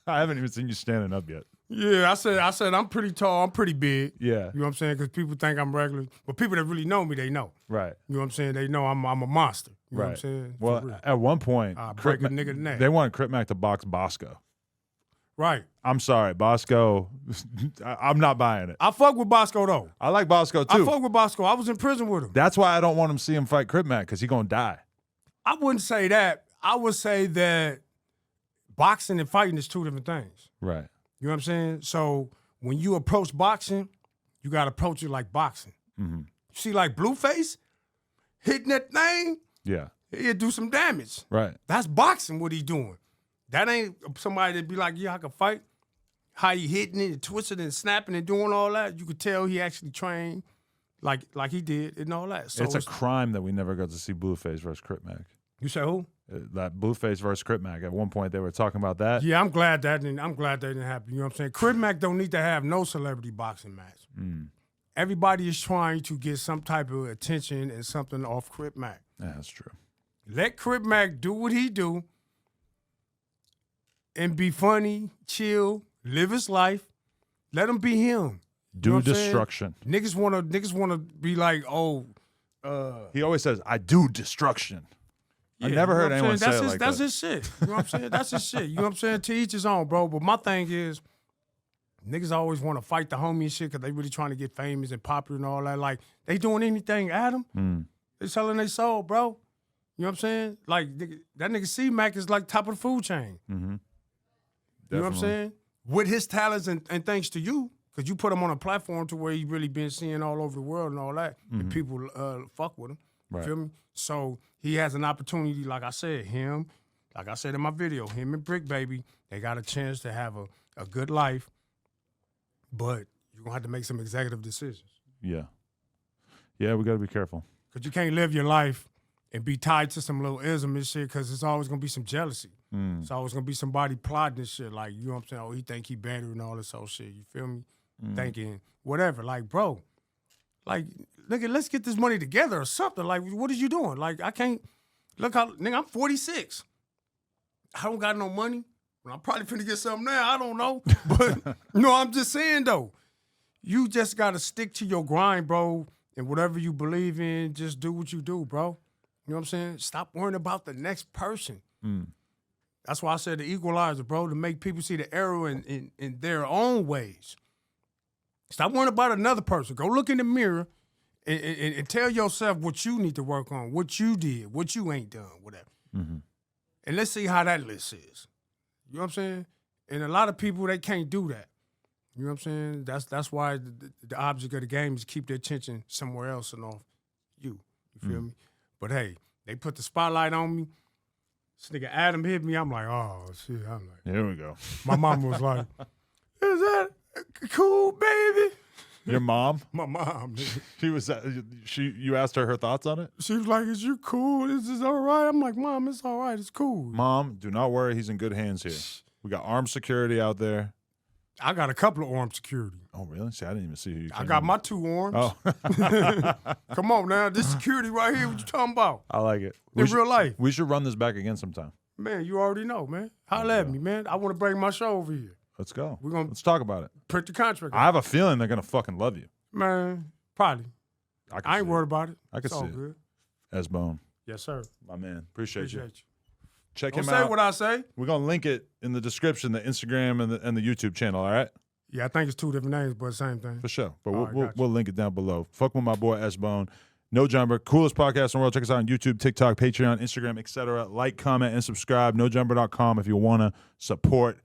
I haven't even seen you standing up yet. Yeah, I said I'm pretty tall, I'm pretty big. Yeah. You know what I'm saying? Because people think I'm regular. But people that really know me, they know. Right. You know what I'm saying? They know I'm a monster. You know Right. what I'm saying? For Well, real. at one point, I'll Crip break a Mac- nigga neck. they wanted Crip Mac to box Bosco. Right. I'm sorry, Bosco. I'm not buying it. I fuck with Bosco, though. I like Bosco too. I fuck with Bosco. I was in prison with him. That's why I don't want him to see him fight Crip Mac because he's gonna die. I wouldn't say that. I would say that boxing and fighting is two different things. Right. You know what I'm saying? So when you approach boxing, you got to approach it like boxing. Mm-hmm. You see, like Blueface hitting that thing, Yeah. he'll do some damage. Right. That's boxing, what he doing. That ain't somebody that be like, yeah, I can fight. How he hitting it and twisting and snapping and doing all that. You could tell he actually trained like he did and all that. So it's a crime that we never got to see Blueface versus Crip Mac. You say who? That Blueface versus Crip Mac. At one point, they were talking about that. Yeah, I'm glad that didn't happen. You know what I'm saying? Crip Mac don't need to have no celebrity boxing match. Everybody is trying to get some type of attention and something off Crip Mac. Yeah, that's true. Let Crip Mac do what he do and be funny, chill, live his life. Let him be him. You know Do what I'm saying? destruction. Niggas wanna be like, oh, He always says, I do destruction. I yeah, never you know heard what I'm anyone saying? say it like that's that. his shit. You know what I'm saying? That's his shit. You know what I'm saying? To each his own, bro. But my thing is, niggas always want to fight the homie and shit because they really trying to get famous and popular and all that. Like, they doing anything, Adam. They selling their soul, bro. You know what I'm saying? Like, that nigga C-Mac is like top of the food chain. You know what I'm Definitely. saying? With his talents and thanks to you, because you put him on a platform to where he really been seen all over the world and all that, and people fuck with him. You Right. feel me? So he has an opportunity, like I said, like I said in my video, him and Brick Baby, they got a chance to have a good life, but you're going to have to make some executive decisions. Yeah. Yeah, we got to be careful. Because you can't live your life and be tied to some little ism and shit because it's always going to be some jealousy. It's always going to be somebody plotting this shit. Like, you know what I'm saying? Oh, he think he better and all this whole shit. You feel me? Thinking whatever. Like, bro, like, nigga, let's get this money together or something. Like, what are you doing? Like, I can't. Look how, nigga, I'm 46. I don't got no money. I'm probably finna get something now. I don't know. But, no, I'm just saying, though. You just got to stick to your grind, bro. And whatever you believe in, just do what you do, bro. You know what I'm saying? Stop worrying about the next person. That's why I said the equalizer, bro, to make people see the error in their own ways. Stop worrying about another person. Go look in the mirror and tell yourself what you need to work on, what you did, what you ain't done, whatever. And let's see how that list is. You know what I'm saying? And a lot of people, they can't do that. You know what I'm saying? That's why the object of the game is keep their attention somewhere else and off you. You feel me? But hey, they put the spotlight on me. This nigga Adam hit me. I'm like, oh, shit. I'm like, Here we go. my mom was like, is that cool, baby? Your mom? My mom, nigga. She was. You asked her thoughts on it. She was like, is you cool? Is this all right? I'm like, Mom, it's all right. It's cool. Mom, do not worry. He's in good hands here. We got armed security out there. I got a couple of armed security. Oh, really? See, I didn't even see who you. I came got in. my 2 arms. Oh, Come on now. This security right here, what you talking about? I like it. In real life. We should run this back again sometime. Man, you already know, man. Holla at me, man. I want to bring my show over here. Let's go. Let's talk about it. Print the contract. I have a feeling they're gonna fucking love you. Man, probably. I ain't see worried about it. I can It's all see it. good. S-Bone, Yes, sir. my man. Appreciate you. Appreciate you. Check Don't him say out. what I say. We're gonna link it in the description, the Instagram and the YouTube channel. All right, Yeah, I think it's 2 different names, but same thing. for sure. But All right, gotcha. we'll link it down below. Fuck with my boy S-Bone. No Jumper, coolest podcast in the world. Check us out on YouTube, TikTok, Patreon, Instagram, etc. Like, comment, and subscribe. NoJumper.com if you want to support